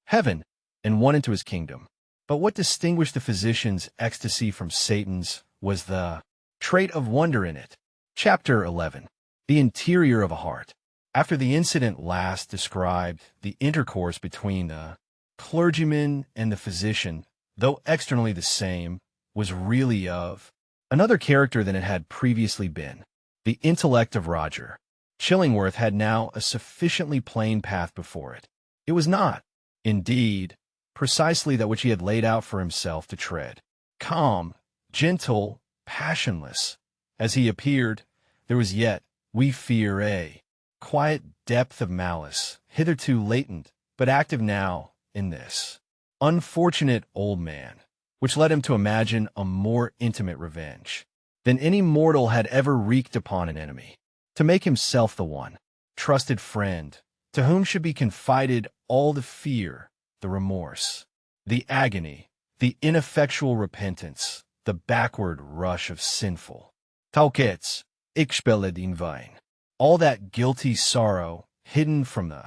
heaven and won into his kingdom. But what distinguished the physician's ecstasy from Satan's was the trait of wonder in it. Chapter 11. The interior of a heart. After the incident last described, the intercourse between the clergyman and the physician, though externally the same, was really of another character than it had previously been. The intellect of Roger Chillingworth had now a sufficiently plain path before it. It was not, indeed, precisely that which he had laid out for himself to tread. Calm, gentle, passionless, as he appeared, there was yet, we fear, a quiet depth of malice, hitherto latent, but active now in this unfortunate old man, which led him to imagine a more intimate revenge than any mortal had ever wreaked upon an enemy, to make himself the one trusted friend to whom should be confided all the fear, the remorse, the agony, the ineffectual repentance, the backward rush of sinful Taukets, expelled in vain, all that guilty sorrow hidden from the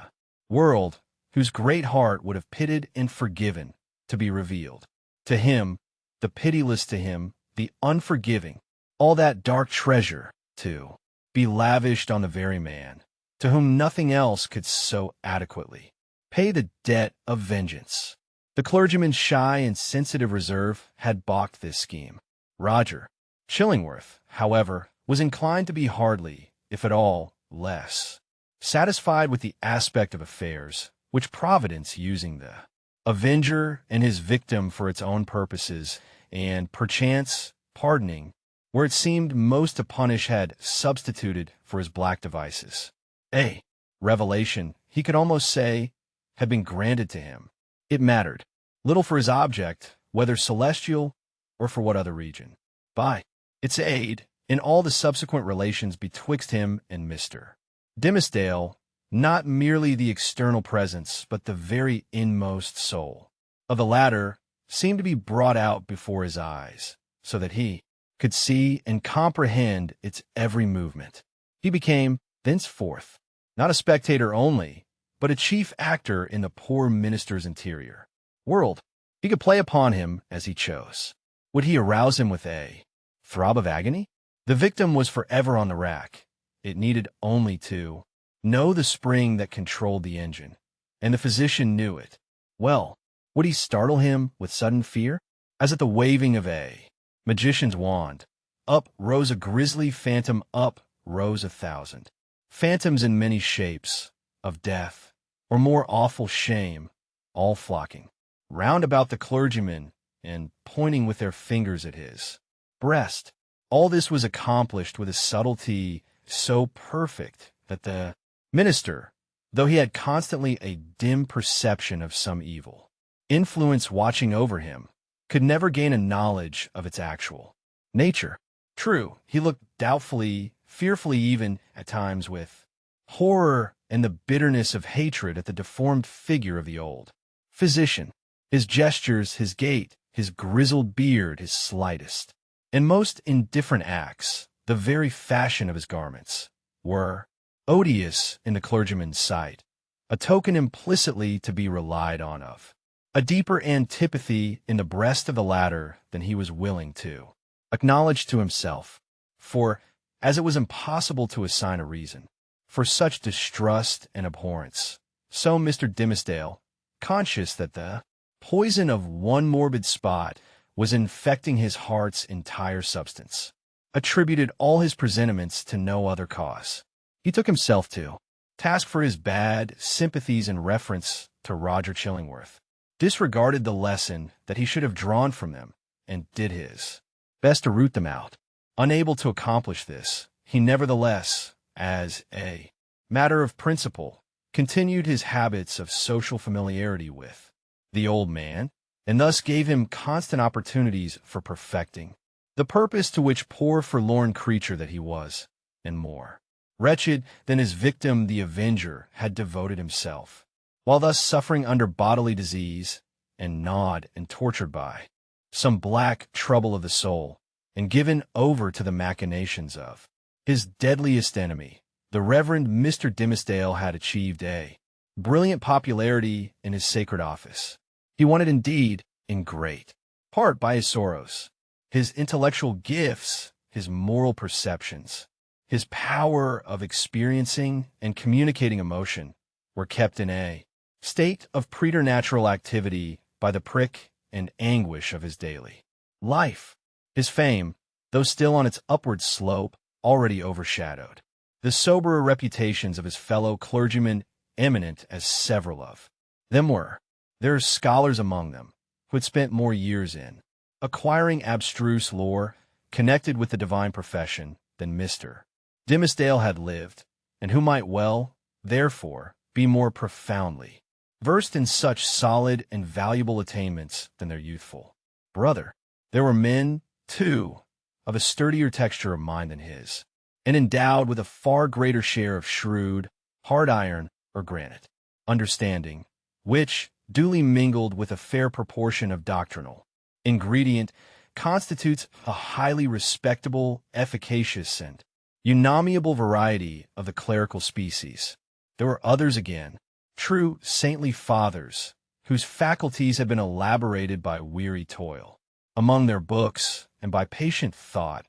world, whose great heart would have pitied and forgiven, to be revealed. To him, the pitiless, to him, the unforgiving, all that dark treasure, to be lavished on the very man, to whom nothing else could so adequately pay the debt of vengeance. The clergyman's shy and sensitive reserve had balked this scheme. Roger Chillingworth, however, was inclined to be hardly, if at all, less satisfied with the aspect of affairs, which Providence, using the avenger and his victim for its own purposes, and perchance pardoning where it seemed most to punish, had substituted for his black devices. A revelation, he could almost say, had been granted to him. It mattered little for his object, whether celestial or for what other region. By its aid, in all the subsequent relations betwixt him and Mr. Dimmesdale, not merely the external presence, but the very inmost soul of the latter seemed to be brought out before his eyes, so that he could see and comprehend its every movement. He became, thenceforth, not a spectator only, but a chief actor in the poor minister's interior world. He could play upon him as he chose. Would he arouse him with a throb of agony? The victim was forever on the rack. It needed only to know the spring that controlled the engine, and the physician knew it. Well, would he startle him with sudden fear? As at the waving of a magician's wand, up rose a grisly phantom, up rose 1,000 phantoms in many shapes, of death, or more awful shame, all flocking round about the clergyman and pointing with their fingers at his breast. All this was accomplished with a subtlety so perfect that the minister, though he had constantly a dim perception of some evil influence watching over him, could never gain a knowledge of its actual nature. True, he looked doubtfully, fearfully even, at times with horror and the bitterness of hatred at the deformed figure of the old physician. His gestures, his gait, his grizzled beard, his slightest and most indifferent acts, the very fashion of his garments, were odious in the clergyman's sight, a token implicitly to be relied on of a deeper antipathy in the breast of the latter than he was willing to acknowledge to himself, for, as it was impossible to assign a reason for such distrust and abhorrence, so Mr. Dimmesdale, conscious that the poison of one morbid spot was infecting his heart's entire substance, attributed all his presentiments to no other cause He took himself to task for his bad sympathies in reference to Roger Chillingworth, disregarded the lesson that he should have drawn from them, and did his best to root them out. Unable to accomplish this, he nevertheless, as a matter of principle, continued his habits of social familiarity with the old man, and thus gave him constant opportunities for perfecting the purpose to which poor forlorn creature that he was, and more wretched than his victim the avenger had devoted himself, while thus suffering under bodily disease, and gnawed and tortured by some black trouble of the soul, and given over to the machinations of his deadliest enemy. The Reverend Mr. Dimmesdale had achieved a brilliant popularity in his sacred office. He won it indeed in great part by his sorrows. His intellectual gifts, his moral perceptions, his power of experiencing and communicating emotion were kept in a state of preternatural activity by the prick and anguish of his daily life. His fame, though still on its upward slope, already overshadowed the soberer reputations of his fellow clergymen, eminent as several of them were. There are scholars among them who had spent more years in acquiring abstruse lore connected with the divine profession than Mr. Dimmesdale had lived, and who might well, therefore, be more profoundly versed in such solid and valuable attainments than their youthful brother. There were men, too, of a sturdier texture of mind than his, and endowed with a far greater share of shrewd, hard iron, or granite understanding, which, duly mingled with a fair proportion of doctrinal ingredient, constitutes a highly respectable, efficacious, and unamiable variety of the clerical species. There were others again, true saintly fathers, whose faculties had been elaborated by weary toil among their books, and by patient thought,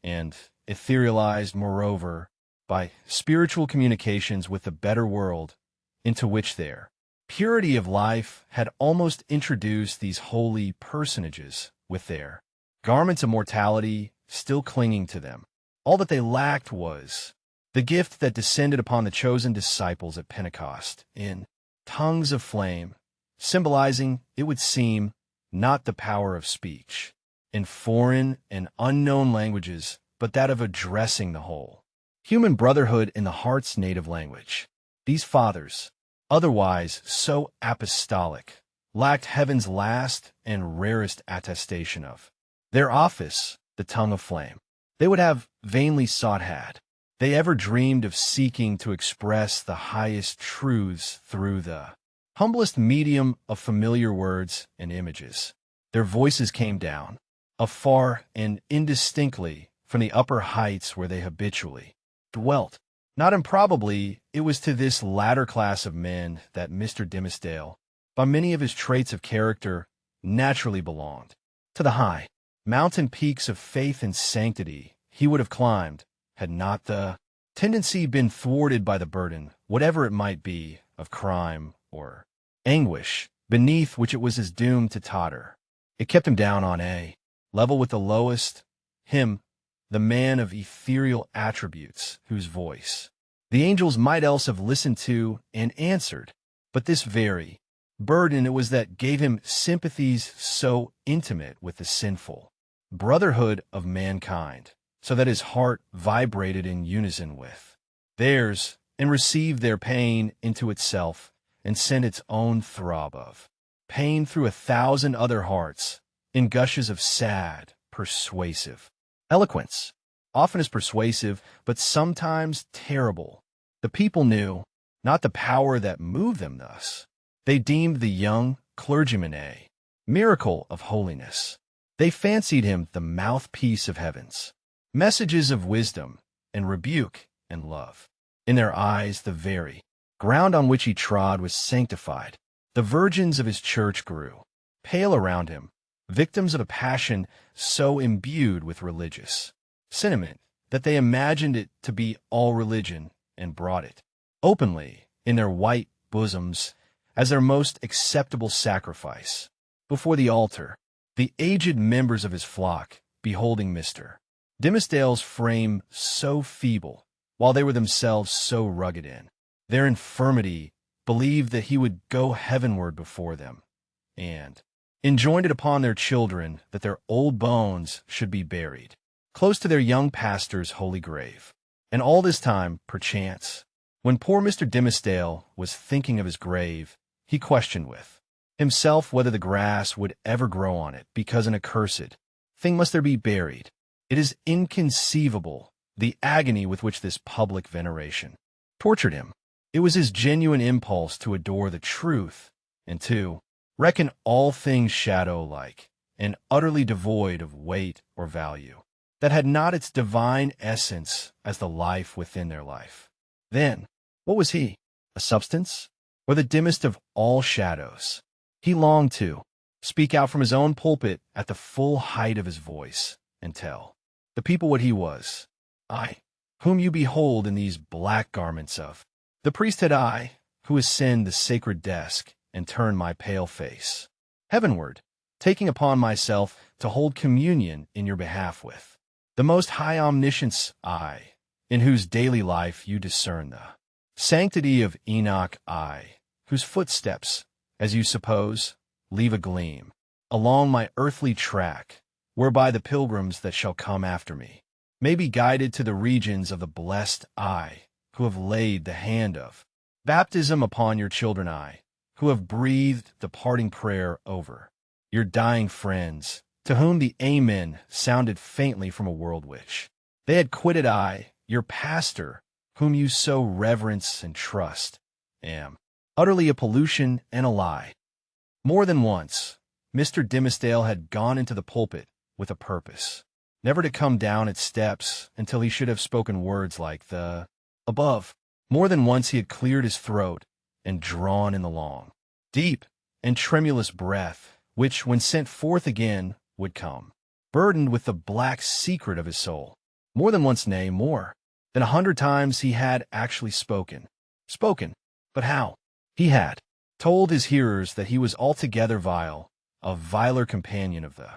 and etherealized, moreover, by spiritual communications with the better world, into which their purity of life had almost introduced these holy personages, with their garments of mortality still clinging to them. All that they lacked was the gift that descended upon the chosen disciples at Pentecost, in tongues of flame, symbolizing, it would seem, not the power of speech in foreign and unknown languages, but that of addressing the whole human brotherhood in the heart's native language. These fathers, otherwise so apostolic, lacked heaven's last and rarest attestation of their office, the tongue of flame. They would have vainly sought had they ever dreamed of seeking to express the highest truths through the humblest medium of familiar words and images. Their voices came down, afar and indistinctly, from the upper heights where they habitually dwelt. Not improbably, it was to this latter class of men that Mr. Dimmesdale, by many of his traits of character, naturally belonged. To the high mountain peaks of faith and sanctity he would have climbed, had not the tendency been thwarted by the burden, whatever it might be, of crime or anguish, beneath which it was his doom to totter. It kept him down on a level with the lowest, him, the man of ethereal attributes, whose voice the angels might else have listened to and answered. But this very burden it was that gave him sympathies so intimate with the sinful brotherhood of mankind, so that his heart vibrated in unison with theirs, and received their pain into itself, and sent its own throb of pain through 1,000 other hearts, in gushes of sad, persuasive eloquence, often as persuasive, but sometimes terrible. The people knew not the power that moved them thus. They deemed the young clergyman a miracle of holiness. They fancied him the mouthpiece of heaven's messages of wisdom and rebuke and love. In their eyes, the very ground on which he trod was sanctified. The virgins of his church grew pale around him, victims of a passion so imbued with religious sentiment that they imagined it to be all religion, and brought it openly in their white bosoms as their most acceptable sacrifice before the altar. The aged members of his flock, beholding Mr. Dimmesdale's frame so feeble, while they were themselves so rugged in their infirmity, believed that he would go heavenward before them, and enjoined it upon their children that their old bones should be buried close to their young pastor's holy grave. And all this time, perchance, when poor Mr. Dimmesdale was thinking of his grave, he questioned with himself whether the grass would ever grow on it, because an accursed thing must there be buried. It is inconceivable the agony with which this public veneration tortured him. It was his genuine impulse to adore the truth and to reckon all things shadow-like and utterly devoid of weight or value, that had not its divine essence as the life within their life. Then, what was he? A substance? Or the dimmest of all shadows? He longed to speak out from his own pulpit at the full height of his voice and tell the people what he was. I, whom you behold in these black garments of the priesthood, I, who ascend the sacred desk and turn my pale face heavenward, taking upon myself to hold communion in your behalf with the most high omniscience, I, in whose daily life you discern the sanctity of Enoch, I, whose footsteps, as you suppose, leave a gleam along my earthly track, whereby the pilgrims that shall come after me may be guided to the regions of the blessed, I, who have laid the hand of baptism upon your children, I, who have breathed the parting prayer over your dying friends, to whom the Amen sounded faintly from a world which they had quitted, I, your pastor, whom you so reverence and trust, am utterly a pollution and a lie. More than once, Mr. Dimmesdale had gone into the pulpit with a purpose, never to come down its steps until he should have spoken words like the above. More than once he had cleared his throat and drawn in the long, deep, and tremulous breath, which, when sent forth again, would come, burdened with the black secret of his soul. More than once, nay, more than 100 times, he had actually spoken. But how? He had told his hearers that he was altogether vile, a viler companion of the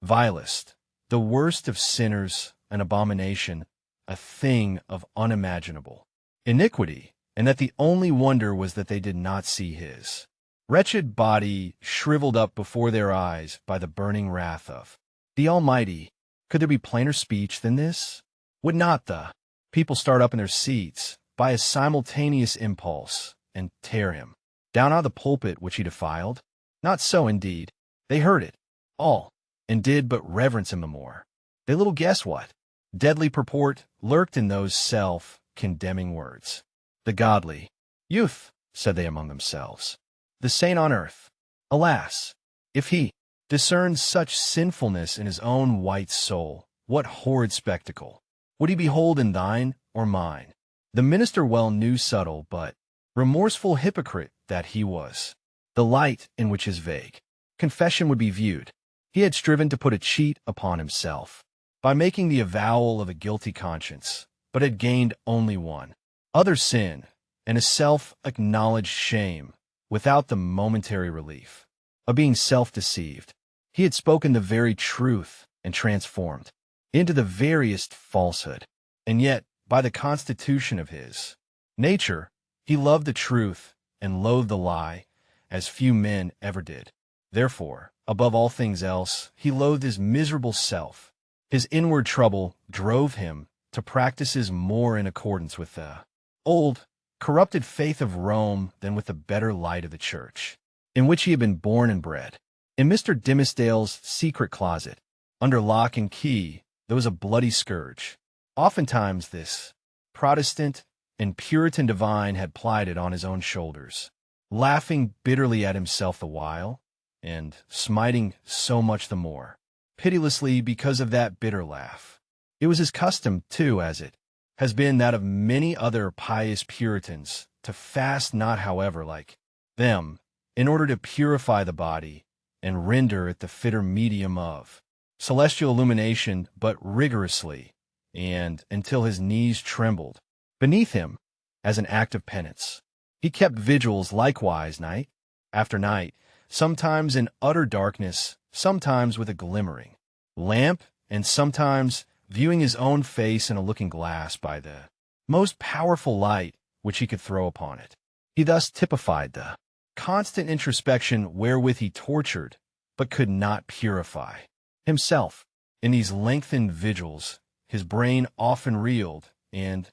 vilest, the worst of sinners, an abomination, a thing of unimaginable iniquity, and that the only wonder was that they did not see his wretched body shriveled up before their eyes by the burning wrath of the Almighty. Could there be plainer speech than this? Would not the people start up in their seats by a simultaneous impulse and tear him down out of the pulpit which he defiled? Not so, indeed. They heard it all, and did but reverence him the more. They little guess what deadly purport lurked in those self-condemning words. The godly youth, said they among themselves, the saint on earth. Alas, if he discerns such sinfulness in his own white soul, what horrid spectacle would he behold in thine or mine? The minister well knew, subtle but remorseful hypocrite that he was, the light in which his vague confession would be viewed. He had striven to put a cheat upon himself by making the avowal of a guilty conscience, but had gained only one other sin and a self-acknowledged shame, without the momentary relief of being self-deceived. He had spoken the very truth and transformed into the veriest falsehood, and yet, by the constitution of his nature, he loved the truth and loathed the lie as few men ever did. Therefore, above all things else, he loathed his miserable self. His inward trouble drove him to practices more in accordance with the old, corrupted faith of Rome than with the better light of the Church, in which he had been born and bred. In Mr. Dimmesdale's secret closet, under lock and key, there was a bloody scourge. Oftentimes this Protestant and Puritan divine had plied it on his own shoulders, laughing bitterly at himself the while, and smiting so much the more pitilessly because of that bitter laugh. It was his custom, too, as it has been that of many other pious Puritans, to fast not, however, like them, in order to purify the body and render it the fitter medium of celestial illumination, but rigorously, and until his knees trembled beneath him as an act of penance. He kept vigils likewise night after night, sometimes in utter darkness, sometimes with a glimmering lamp, and sometimes viewing his own face in a looking-glass by the most powerful light which he could throw upon it. He thus typified the constant introspection wherewith he tortured, but could not purify, himself. In these lengthened vigils, his brain often reeled, and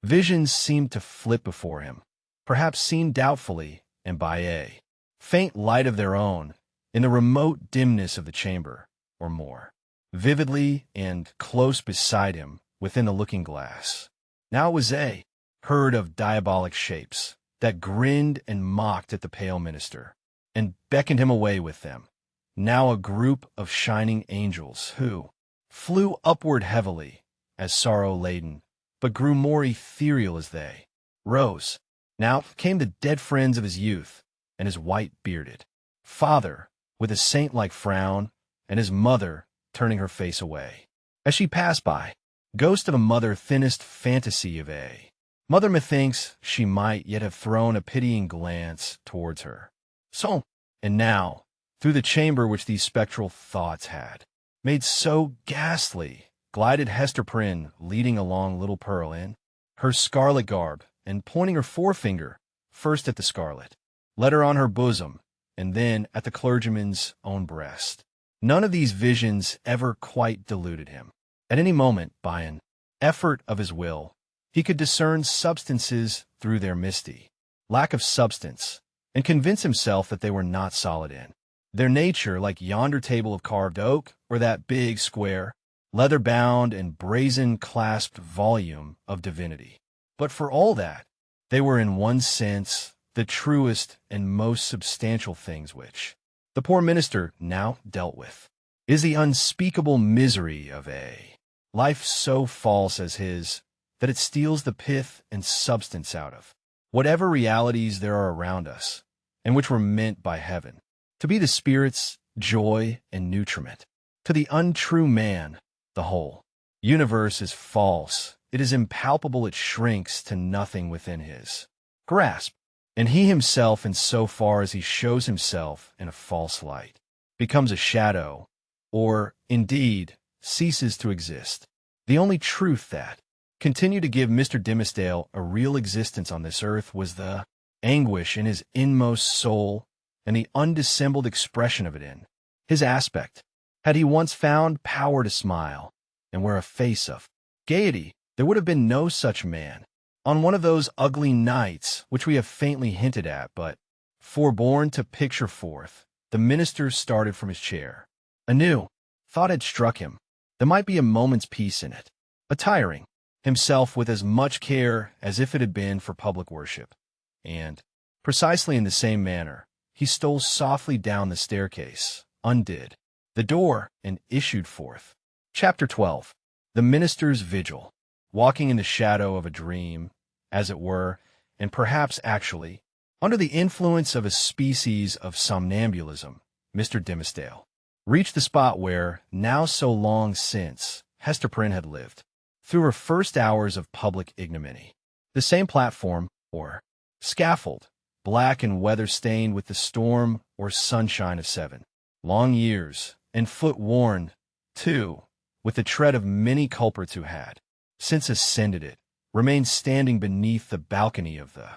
visions seemed to flit before him, perhaps seen doubtfully and by a faint light of their own, in the remote dimness of the chamber, or more vividly and close beside him within the looking-glass. Now it was a herd of diabolic shapes that grinned and mocked at the pale minister, and beckoned him away with them. Now a group of shining angels who flew upward heavily, as sorrow-laden, but grew more ethereal as they rose. Now came the dead friends of his youth, and his white-bearded father, with a saint-like frown, and his mother turning her face away. As she passed by, ghost of a mother thinnest fantasy of a mother, methinks she might yet have thrown a pitying glance towards her. So, and now, through the chamber which these spectral thoughts had made so ghastly, glided Hester Prynne, leading along little Pearl in her scarlet garb, and pointing her forefinger first at the scarlet letter on her bosom, and then at the clergyman's own breast. None of these visions ever quite deluded him. At any moment, by an effort of his will, he could discern substances through their misty lack of substance, and convince himself that they were not solid in their nature, like yonder table of carved oak, or that big, square, leather-bound and brazen-clasped volume of divinity. But for all that, they were in one sense the truest and most substantial things which the poor minister now dealt with. Is the unspeakable misery of a life so false as his that it steals the pith and substance out of whatever realities there are around us, and which were meant by heaven to be the spirit's joy and nutriment. To the untrue man, the whole universe is false. It is impalpable. It shrinks to nothing within his grasp. And he himself, in so far as he shows himself in a false light, becomes a shadow, or, indeed, ceases to exist. The only truth that continued to give Mr. Dimmesdale a real existence on this earth was the anguish in his inmost soul and the undissembled expression of it in his aspect. Had he once found power to smile and wear a face of gaiety, there would have been no such man. On one of those ugly nights which we have faintly hinted at, but forborne to picture forth, the minister started from his chair. A new thought had struck him. There might be a moment's peace in it, attiring himself with as much care as if it had been for public worship. And, precisely in the same manner, he stole softly down the staircase, undid the door, and issued forth. Chapter 12. The Minister's Vigil. Walking in the shadow of a dream, as it were, and perhaps actually, under the influence of a species of somnambulism, Mr. Dimmesdale reached the spot where, now so long since, Hester Prynne had lived, through her first hours of public ignominy. The same platform, or scaffold, black and weather-stained with the storm or sunshine of 7 long years, and foot-worn, too, with the tread of many culprits who had since ascended it, remained standing beneath the balcony of the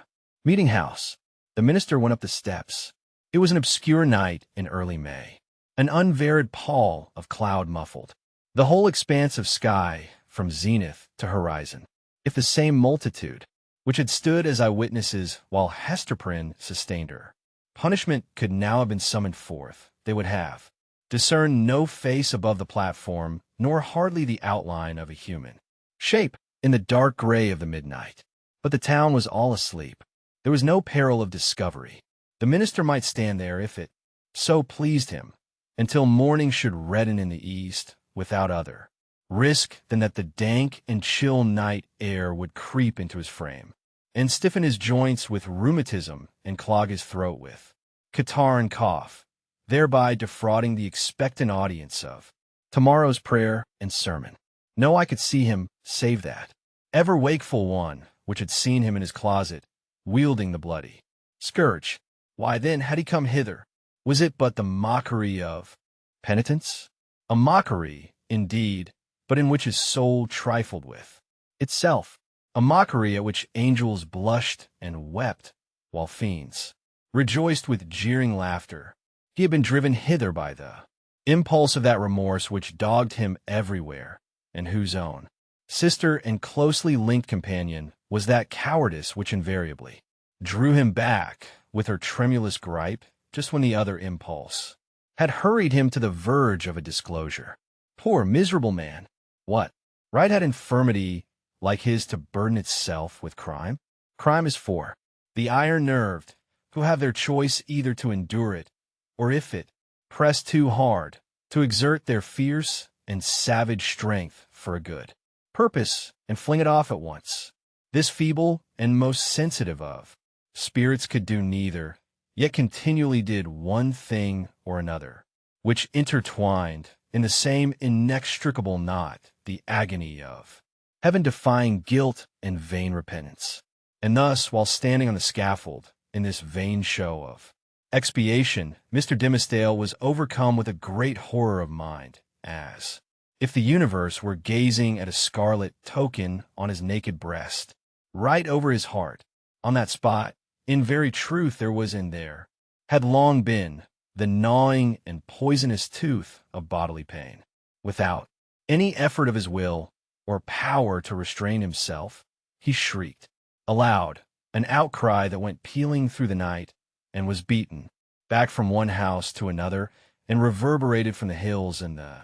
meeting-house. The minister went up the steps. It was an obscure night in early May. An unvaried pall of cloud muffled the whole expanse of sky from zenith to horizon. If the same multitude, which had stood as eyewitnesses while Hester Prynne sustained her punishment, could now have been summoned forth, they would have discerned no face above the platform, nor hardly the outline of a human shape in the dark gray of the midnight. But the town was all asleep. There was no peril of discovery. The minister might stand there, if it so pleased him, until morning should redden in the east, without other risk than that the dank and chill night air would creep into his frame, and stiffen his joints with rheumatism, and clog his throat with catarrh and cough, thereby defrauding the expectant audience of tomorrow's prayer and sermon. No eye could see him save that ever wakeful one which had seen him in his closet, wielding the bloody scourge. Why then had he come hither? Was it but the mockery of penitence? A mockery, indeed, but in which his soul trifled with itself. a mockery at which angels blushed and wept, while fiends rejoiced with jeering laughter. He had been driven hither by the impulse of that remorse which dogged him everywhere, and whose own sister and closely linked companion was that cowardice which invariably drew him back with her tremulous gripe just when the other impulse had hurried him to the verge of a disclosure. Poor miserable man! What right had infirmity like his to burden itself with crime? Crime is for the iron-nerved, who have their choice either to endure it, or if it press too hard, to exert their fierce and savage strength for a good purpose and fling it off at once. This feeble and most sensitive of spirits could do neither, yet continually did one thing or another, which intertwined in the same inextricable knot the agony of heaven-defying guilt and vain repentance. And thus, while standing on the scaffold in this vain show of expiation, Mr. Dimmesdale was overcome with a great horror of mind, as if the universe were gazing at a scarlet token on his naked breast, right over his heart. On that spot, in very truth, there was in there, had long been, the gnawing and poisonous tooth of bodily pain. Without any effort of his will or power to restrain himself, he shrieked aloud, an outcry that went pealing through the night and was beaten back from one house to another and reverberated from the hills in the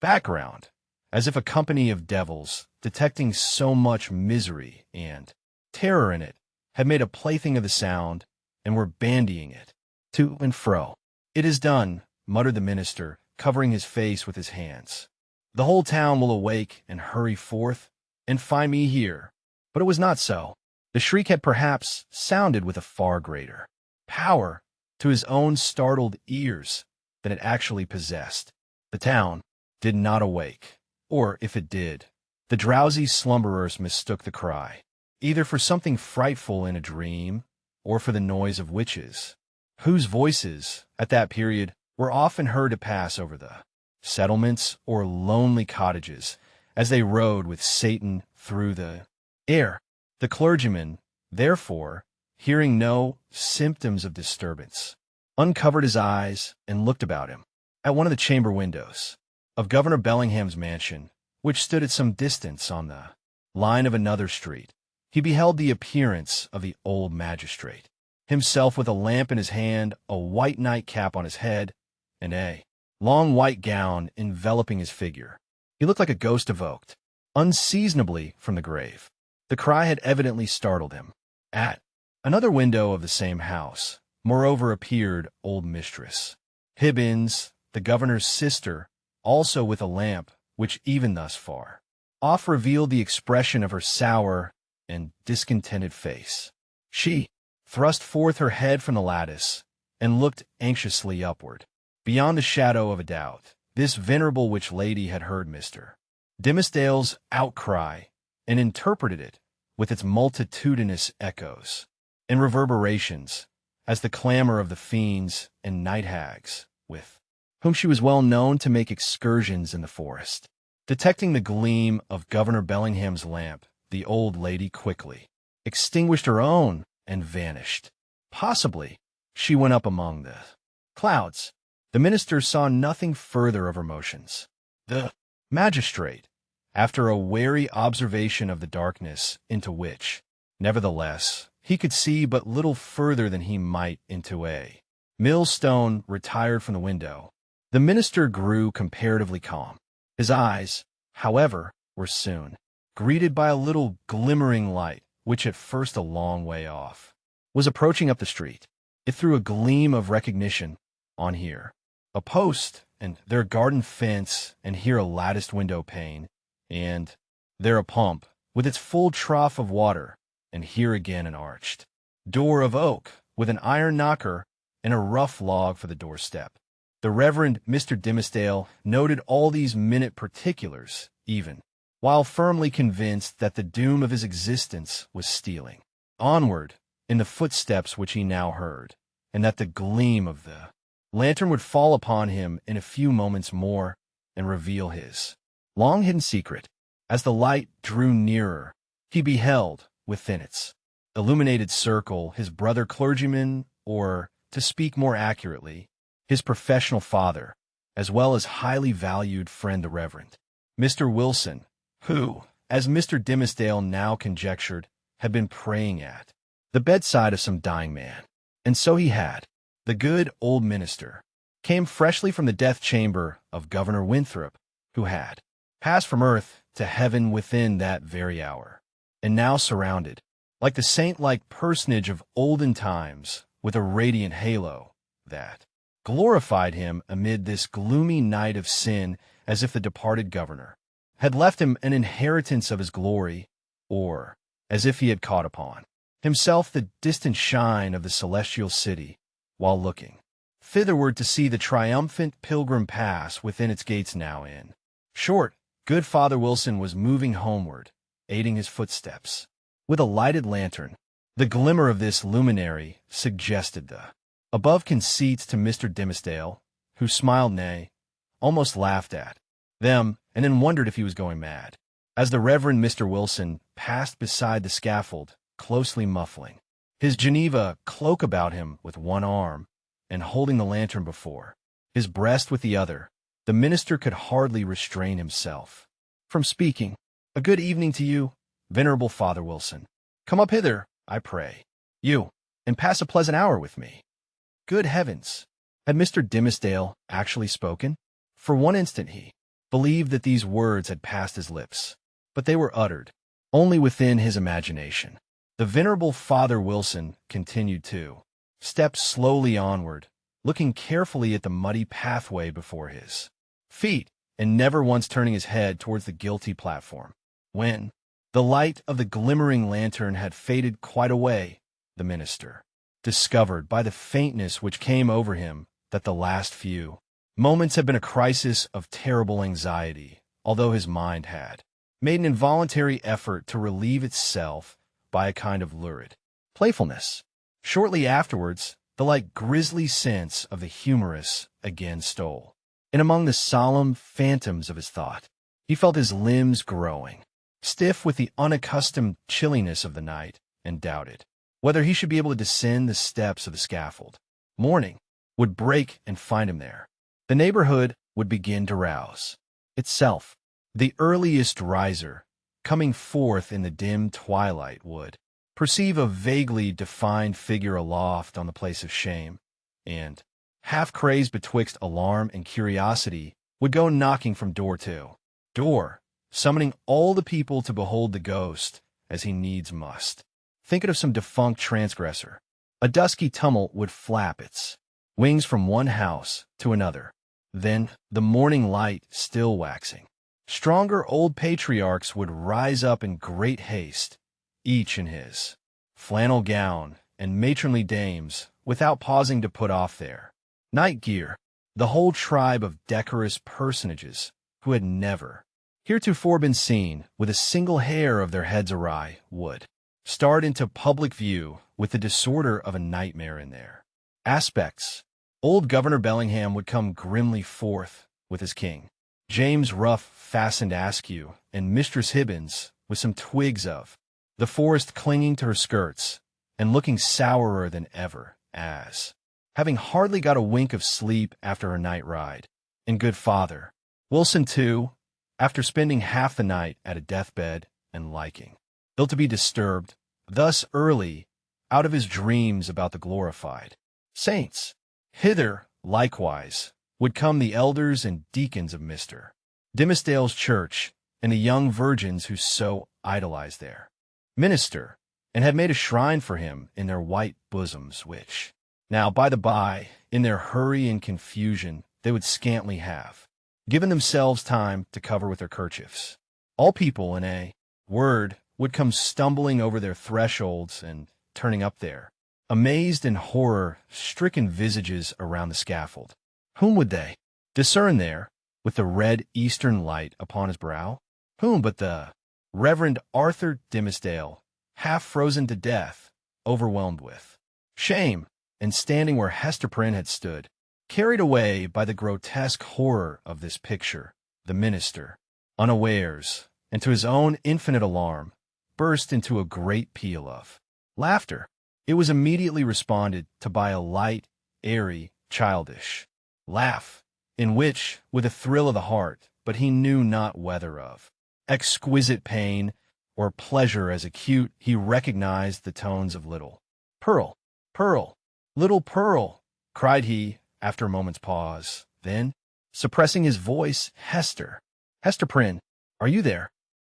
background, as if a company of devils, detecting so much misery and terror in it, had made a plaything of the sound and were bandying it to and fro. "It is done," muttered the minister, covering his face with his hands. "The whole town will awake and hurry forth and find me here." But it was not so. The shriek had perhaps sounded with a far greater power to his own startled ears than it actually possessed. The town did not awake, or if it did, the drowsy slumberers mistook the cry, either for something frightful in a dream, or for the noise of witches, whose voices, at that period, were often heard to pass over the settlements or lonely cottages as they rode with Satan through the air. The clergyman, therefore, hearing no symptoms of disturbance, uncovered his eyes and looked about him. At one of the chamber windows of Governor Bellingham's mansion, which stood at some distance on the line of another street, he beheld the appearance of the old magistrate, himself with a lamp in his hand, a white nightcap on his head, and a long white gown enveloping his figure. He looked like a ghost evoked unseasonably from the grave. The cry had evidently startled him. At another window of the same house, moreover, appeared old Mistress Hibbins, the governor's sister, also with a lamp, which even thus far off revealed the expression of her sour and discontented face. She thrust forth her head from the lattice and looked anxiously upward. Beyond the shadow of a doubt, this venerable witch lady had heard Mr. Dimmesdale's outcry and interpreted it with its multitudinous echoes and reverberations as the clamor of the fiends and night hags, with whom she was well known to make excursions in the forest. Detecting the gleam of Governor Bellingham's lamp, the old lady quickly extinguished her own and vanished. Possibly she went up among the clouds. The minister saw nothing further of her motions. The magistrate, after a wary observation of the darkness into which, nevertheless, he could see but little further than he might into a millstone, retired from the window. The minister grew comparatively calm. His eyes, however, were soon greeted by a little glimmering light, which at first a long way off was approaching up the street. It threw a gleam of recognition on here a post, and there a garden fence, and here a latticed window pane, and there a pump with its full trough of water, and here again an arched door of oak with an iron knocker and a rough log for the doorstep. The Reverend Mr. Dimmesdale noted all these minute particulars, even while firmly convinced that the doom of his existence was stealing onward in the footsteps which he now heard, and that the gleam of the lantern would fall upon him in a few moments more and reveal his long-hidden secret. As the light drew nearer, He beheld, within its illuminated circle, his brother clergyman, or, to speak more accurately, his professional father, as well as highly valued friend the Reverend Mr. Wilson, who, as Mr. Dimmesdale now conjectured, had been praying at the bedside of some dying man. And so he had. The good old minister came freshly from the death chamber of Governor Winthrop, who had passed from earth to heaven within that very hour, and now surrounded, like the saint-like personage of olden times, with a radiant halo that glorified him amid this gloomy night of sin, as if the departed governor had left him an inheritance of his glory, or as if he had caught upon himself the distant shine of the celestial city, while looking thitherward to see the triumphant pilgrim pass within its gates now in short, good Father Wilson was moving homeward, aiding his footsteps with a lighted lantern. The glimmer of this luminary suggested the above conceits to Mr. Dimmesdale, who smiled, nay, almost laughed at them, and then wondered if he was going mad, as the Reverend Mr. Wilson passed beside the scaffold, closely muffling his Geneva cloak about him with one arm, and holding the lantern before his breast with the other. The minister could hardly restrain himself from speaking. "A good evening to you, venerable Father Wilson. Come up hither, I pray you, and pass a pleasant hour with me." Good heavens! Had Mr. Dimmesdale actually spoken? For one instant he believed that these words had passed his lips, but they were uttered only within his imagination. The venerable Father Wilson continued to step slowly onward, looking carefully at the muddy pathway before his feet, and never once turning his head towards the guilty platform. When the light of the glimmering lantern had faded quite away, the minister discovered by the faintness which came over him that the last few moments had been a crisis of terrible anxiety, although his mind had made an involuntary effort to relieve itself by a kind of lurid playfulness. Shortly afterwards, the light grisly sense of the humorous again stole, and among the solemn phantoms of his thought, he felt his limbs growing stiff with the unaccustomed chilliness of the night, and doubted whether he should be able to descend the steps of the scaffold. Morning would break and find him there. The neighborhood would begin to rouse itself. The earliest riser, coming forth in the dim twilight, would perceive a vaguely defined figure aloft on the place of shame, and, half crazed betwixt alarm and curiosity, would go knocking from door to door, summoning all the people to behold the ghost, as he needs must think it of some defunct transgressor. A dusky tumult would flap its wings from one house to another. Then, the morning light still waxing stronger, old patriarchs would rise up in great haste, each in his flannel gown, and matronly dames, without pausing to put off their night gear, the whole tribe of decorous personages who had never heretofore been seen with a single hair of their heads awry, would start into public view with the disorder of a nightmare in their aspects. Old Governor Bellingham would come grimly forth with his King James rough fastened askew, and Mistress Hibbins with some twigs of the forest clinging to her skirts, and looking sourer than ever, as, having hardly got a wink of sleep after her night ride, and good Father Wilson, too, after spending half the night at a deathbed, and liking ill to be disturbed thus early out of his dreams about the glorified saints. Hither, likewise, would come the elders and deacons of Mr. Dimmesdale's church, and the young virgins who so idolized their minister, and had made a shrine for him in their white bosoms, which now, by the by, in their hurry and confusion, they would scantly have given themselves time to cover with their kerchiefs. All people, in a word, would come stumbling over their thresholds and turning up their amazed and horror-stricken visages around the scaffold. Whom would they discern there, with the red eastern light upon his brow? Whom but the Reverend Arthur Dimmesdale, half frozen to death, overwhelmed with shame, and standing where Hester Prynne had stood, carried away by the grotesque horror of this picture. The minister, unawares, and to his own infinite alarm, burst into a great peal of laughter. It was immediately responded to by a light, airy, childish laugh, in which, with a thrill of the heart, but he knew not whether of exquisite pain or pleasure as acute, he recognized the tones of little Pearl. Pearl, little Pearl, cried he, after a moment's pause. Then, suppressing his voice, Hester Prynne, are you there?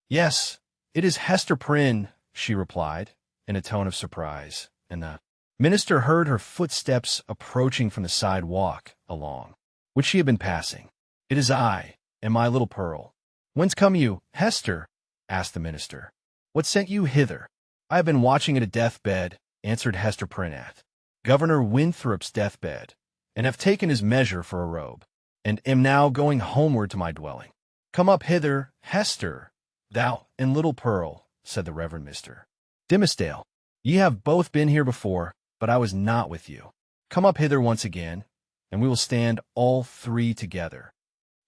Yes, it is Hester Prynne, she replied, in a tone of surprise, and the minister heard her footsteps approaching from the sidewalk along which she had been passing. It is I, and my little Pearl. Whence come you, Hester? Asked the minister. What sent you hither? I have been watching at a deathbed, answered Hester Prynne, at Governor Winthrop's deathbed, and have taken his measure for a robe, and am now going homeward to my dwelling. Come up hither, Hester, thou and little Pearl, said the Reverend Mr. Dimmesdale. Ye have both been here before, but I was not with you. Come up hither once again, and we will stand all three together.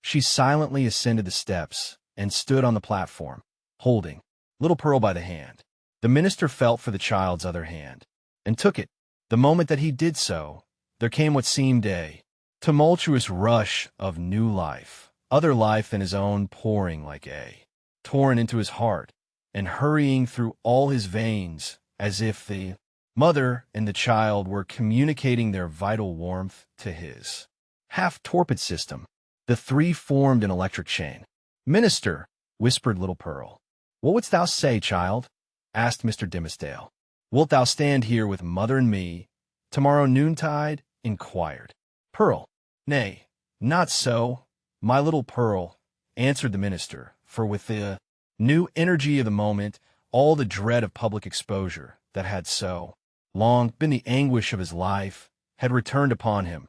She silently ascended the steps and stood on the platform, holding little Pearl by the hand. The minister felt for the child's other hand, and took it. The moment that he did so, there came what seemed a tumultuous rush of new life, other life than his own, pouring like a torrent into his heart, and hurrying through all his veins, as if the mother and the child were communicating their vital warmth to his half-torpid system. The three formed an electric chain. Minister, whispered little Pearl. What wouldst thou say, child? Asked Mr. Dimmesdale. Wilt thou stand here with mother and me tomorrow noontide? Inquired Pearl. Nay, not so, my little Pearl, answered the minister, for with the new energy of the moment, all the dread of public exposure that had so long been the anguish of his life had returned upon him,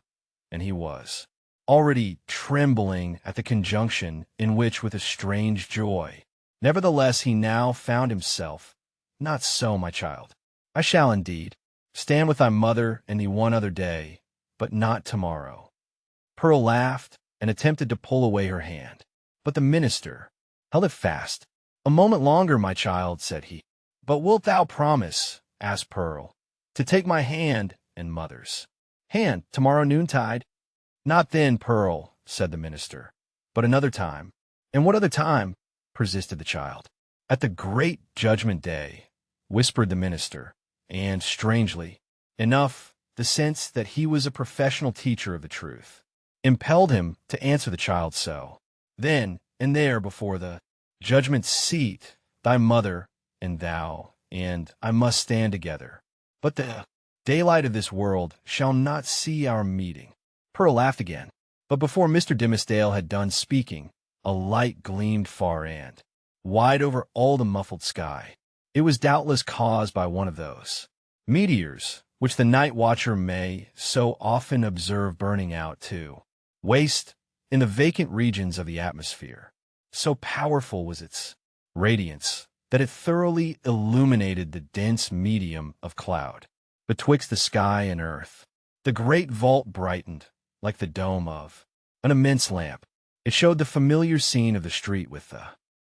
and he was already trembling at the conjunction in which, with a strange joy, nevertheless he now found himself. Not so, my child. I shall indeed stand with thy mother and thee one other day, but not tomorrow. Pearl laughed and attempted to pull away her hand, but the minister held it fast. A moment longer, my child, said he. But wilt thou promise, asked Pearl, to take my hand and mother's hand tomorrow noontide? Not then, Pearl, said the minister, but another time. And what other time? Persisted the child. At the great judgment day, whispered the minister, and, strangely enough, the sense that he was a professional teacher of the truth impelled him to answer the child so. Then and there before the judgment seat, thy mother and thou and I must stand together. But the daylight of this world shall not see our meeting. Pearl laughed again, but before Mr. Dimmesdale had done speaking, a light gleamed far and wide over all the muffled sky. It was doubtless caused by one of those meteors which the night watcher may so often observe burning out to waste in the vacant regions of the atmosphere. So powerful was its radiance that it thoroughly illuminated the dense medium of cloud betwixt the sky and earth. The great vault brightened like the dome of an immense lamp. It showed the familiar scene of the street with the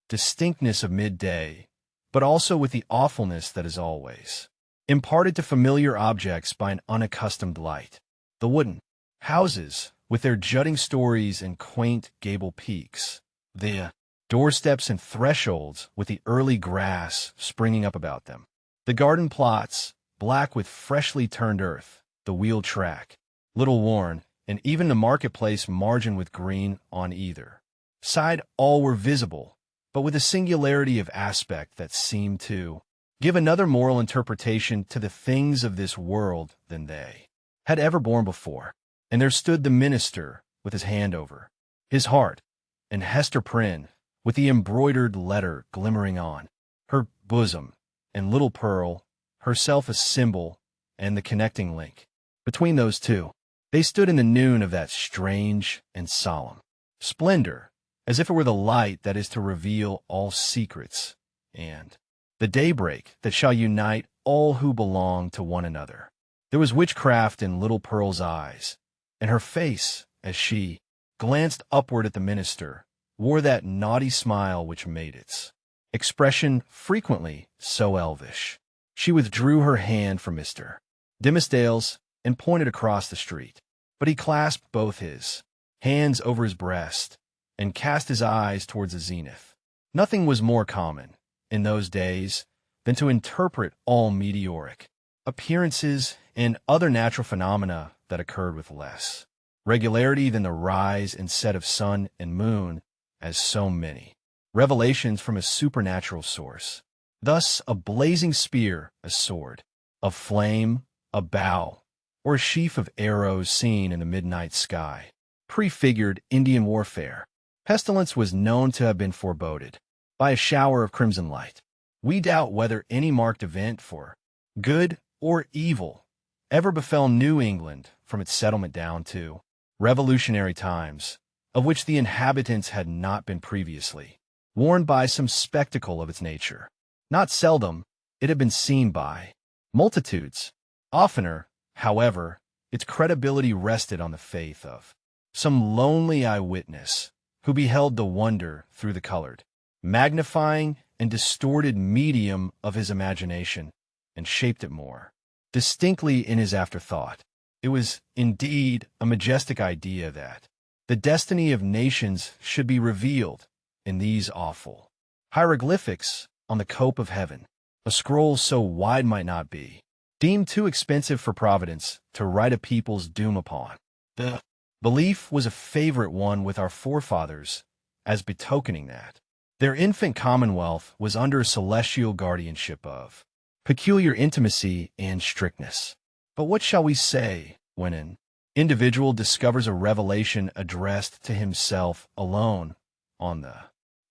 distinctness of midday, but also with the awfulness that is always imparted to familiar objects by an unaccustomed light. The wooden houses, with their jutting stories and quaint gable peaks, the doorsteps and thresholds with the early grass springing up about them, the garden plots, black with freshly turned earth, the wheel track, little worn, and even the marketplace margined with green on either side, all were visible, but with a singularity of aspect that seemed to give another moral interpretation to the things of this world than they had ever borne before. And there stood the minister with his hand over his heart, and Hester Prynne with the embroidered letter glimmering on her bosom, and little Pearl, herself a symbol and the connecting link between those two. They stood in the noon of that strange and solemn splendor, as if it were the light that is to reveal all secrets, and the daybreak that shall unite all who belong to one another. There was witchcraft in little Pearl's eyes, and her face, as she glanced upward at the minister, wore that naughty smile which made its expression frequently so elvish. She withdrew her hand from Mr. Dimsdale's and pointed across the street, but he clasped both his hands over his breast and cast his eyes towards the zenith. Nothing was more common, in those days, than to interpret all meteoric appearances and other natural phenomena that occurred with less regularity than the rise and set of sun and moon as so many revelations from a supernatural source. Thus, a blazing spear, a sword, a flame, a bow, or a sheaf of arrows seen in the midnight sky prefigured Indian warfare. Pestilence was known to have been foreboded by a shower of crimson light. We doubt whether any marked event for good or evil ever befell New England from its settlement down to revolutionary times, of which the inhabitants had not been previously warned by some spectacle of its nature. Not seldom it had been seen by multitudes. Oftener, however, its credibility rested on the faith of some lonely eyewitness who beheld the wonder through the colored, magnifying and distorted medium of his imagination and shaped it more distinctly in his afterthought. It was indeed a majestic idea that the destiny of nations should be revealed in these awful hieroglyphics on the cope of heaven. A scroll so wide might not be deemed too expensive for Providence to write a people's doom upon. The belief was a favorite one with our forefathers, as betokening that their infant commonwealth was under celestial guardianship of peculiar intimacy and strictness. But what shall we say when an individual discovers a revelation addressed to himself alone on the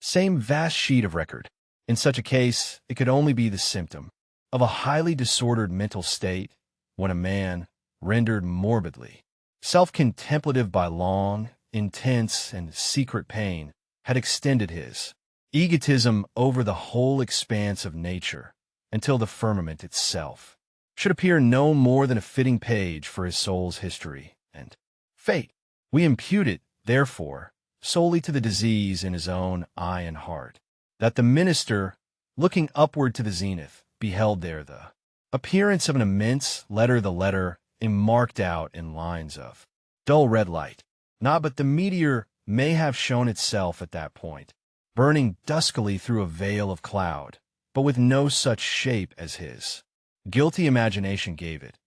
same vast sheet of record? In such a case, it could only be the symptom of a highly disordered mental state when a man, rendered morbidly self-contemplative by long, intense, and secret pain, had extended his egotism over the whole expanse of nature until the firmament itself should appear no more than a fitting page for his soul's history and fate. We impute it, therefore, solely to the disease in his own eye and heart, that the minister, looking upward to the zenith, beheld there the appearance of an immense letter, the letter marked out in lines of dull red light. Not but the meteor may have shown itself at that point, burning duskily through a veil of cloud, but with no such shape as his guilty imagination gave it,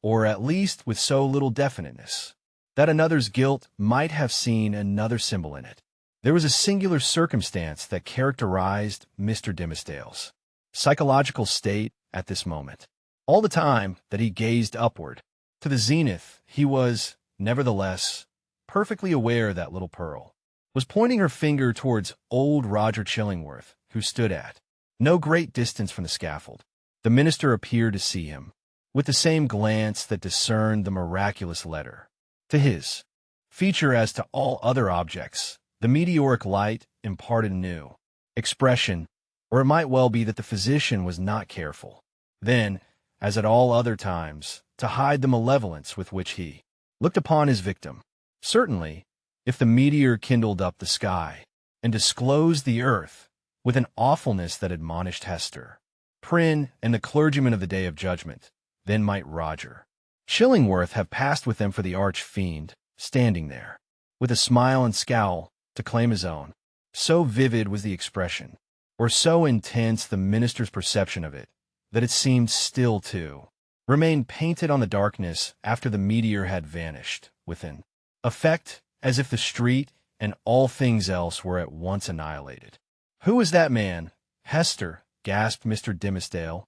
or at least with so little definiteness, that another's guilt might have seen another symbol in it. There was a singular circumstance that characterized Mr. Dimsdale's psychological state at this moment. All the time that he gazed upward to the zenith, he was, nevertheless, perfectly aware that little Pearl was pointing her finger towards old Roger Chillingworth, who stood at no great distance from the scaffold. The minister appeared to see him with the same glance that discerned the miraculous letter. To his feature, as to all other objects, the meteoric light imparted a new expression, or it might well be that the physician was not careful, then, as at all other times, to hide the malevolence with which he looked upon his victim. Certainly, if the meteor kindled up the sky and disclosed the earth with an awfulness that admonished Hester Prynne and the clergyman of the day of judgment, then might Roger Chillingworth have passed with them for the arch-fiend, standing there, with a smile and scowl, to claim his own. So vivid was the expression, or so intense the minister's perception of it, that it seemed still to remain painted on the darkness after the meteor had vanished, with an effect as if the street and all things else were at once annihilated. "Who is that man, Hester?" gasped Mr. Dimsdale,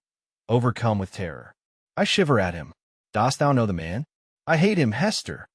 overcome with terror. "I shiver at him." "Dost thou know the man?" "I hate him, Hester."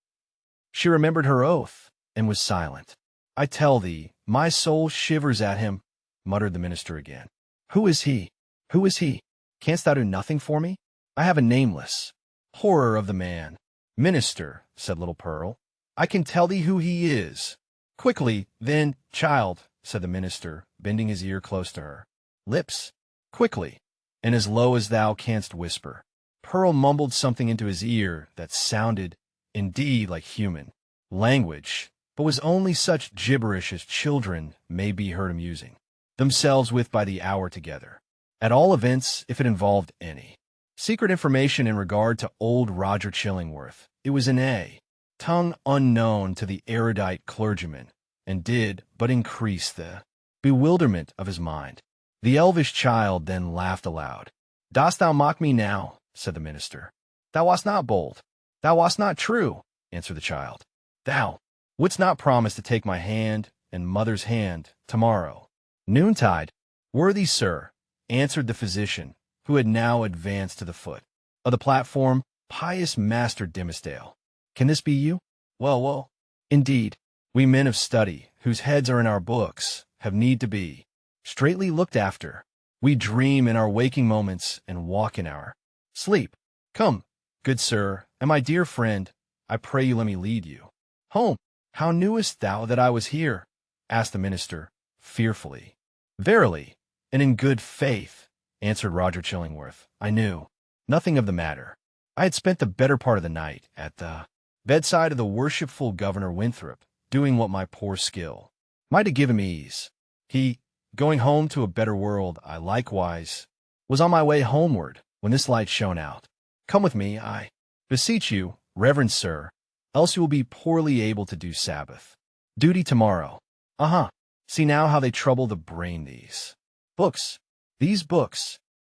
She remembered her oath, and was silent. "I tell thee, my soul shivers at him," muttered the minister again. "Who is he? Who is he? Canst thou do nothing for me? I have a nameless horror of the man." "Minister," said little Pearl, "I can tell thee who he is." "Quickly, then, child," said the minister, bending his ear close to her lips. "Quickly, and as low as thou canst whisper." Pearl mumbled something into his ear that sounded, indeed, like human language, but was only such gibberish as children may be heard amusing. themselves with by the hour together. At all events, if it involved any secret information in regard to old Roger Chillingworth, it was in a tongue unknown to the erudite clergyman, and did but increase the bewilderment of his mind. The elvish child then laughed aloud. "Dost thou mock me now?" said the minister. "Thou wast not bold. Thou wast not true," answered the child. "Thou wouldst not promise to take my hand and mother's hand tomorrow. Noontide." "Worthy sir," answered the physician, who had now advanced to the foot of the platform, "pious Master Dimmesdale, can this be you?" Well, indeed, we men of study, whose heads are in our books, have need to be straightly looked after. We dream in our waking moments and walk in our sleep. Come, good sir, and my dear friend, I pray you let me lead you home." "How knewest thou that I was here?" asked the minister, fearfully. "Verily, and in good faith," answered Roger Chillingworth, "I knew nothing of the matter. I had spent the better part of the night at the bedside of the worshipful Governor Winthrop, doing what my poor skill might have given me ease. He, going home to a better world, I likewise was on my way homeward when this light shone out. Come with me, I beseech you, reverend sir, else you will be poorly able to do Sabbath duty tomorrow. See now how they trouble the brain, these books.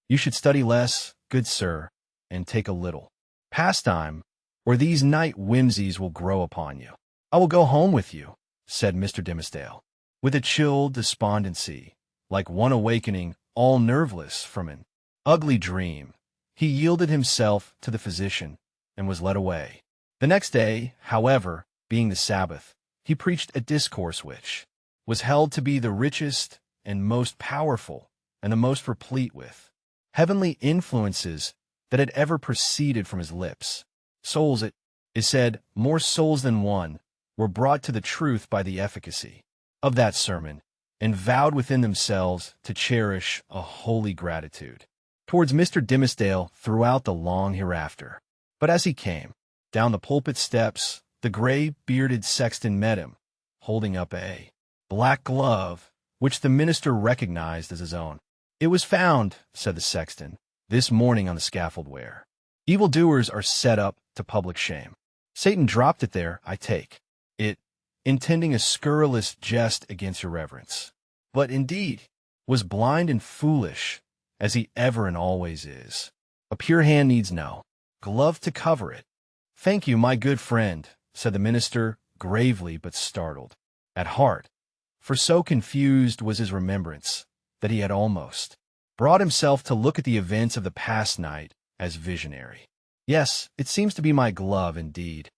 You should study less, good sir, and take a little pastime, or these night whimsies will grow upon you." "I will go home with you," said Mr. Dimmesdale, with a chill despondency, like one awakening all nerveless from an ugly dream. He yielded himself to the physician and was led away. The next day, however, being the Sabbath, he preached a discourse which was held to be the richest and most powerful and the most replete with heavenly influences that had ever proceeded from his lips. Souls, it is said, more souls than one, were brought to the truth by the efficacy of that sermon, and vowed within themselves to cherish a holy gratitude towards Mr. Dimmesdale throughout the long hereafter. But as he came down the pulpit steps, the gray-bearded sexton met him, holding up a black glove, which the minister recognized as his own. "It was found," said the sexton, "this morning on the scaffold where evildoers are set up to public shame. Satan dropped it there, I take it, intending a scurrilous jest against your reverence, but indeed was blind and foolish, as he ever and always is. A pure hand needs no glove to cover it." "Thank you, my good friend," said the minister, gravely but startled at heart, for so confused was his remembrance that he had almost brought himself to look at the events of the past night as visionary. "Yes, it seems to be my glove indeed,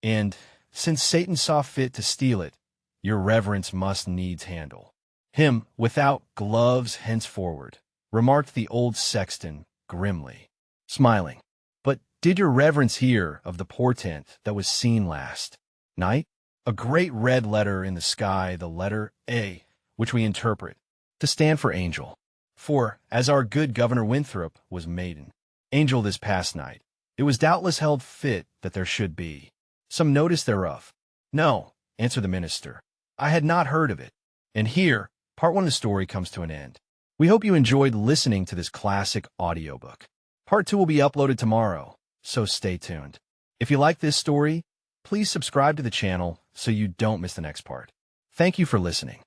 and since Satan saw fit to steal it, your reverence must needs handle him without gloves henceforward," remarked the old sexton grimly, smiling. "But did your reverence hear of the portent that was seen last night? A great red letter in the sky, the letter A, which we interpret to stand for angel. For, as our good Governor Winthrop was maiden angel this past night, it was doubtless held fit that there should be some notice thereof." "No," answered the minister, "I had not heard of it." And here, part one of the story comes to an end. We hope you enjoyed listening to this classic audiobook. Part two will be uploaded tomorrow, so stay tuned. If you like this story, please subscribe to the channel so you don't miss the next part. Thank you for listening.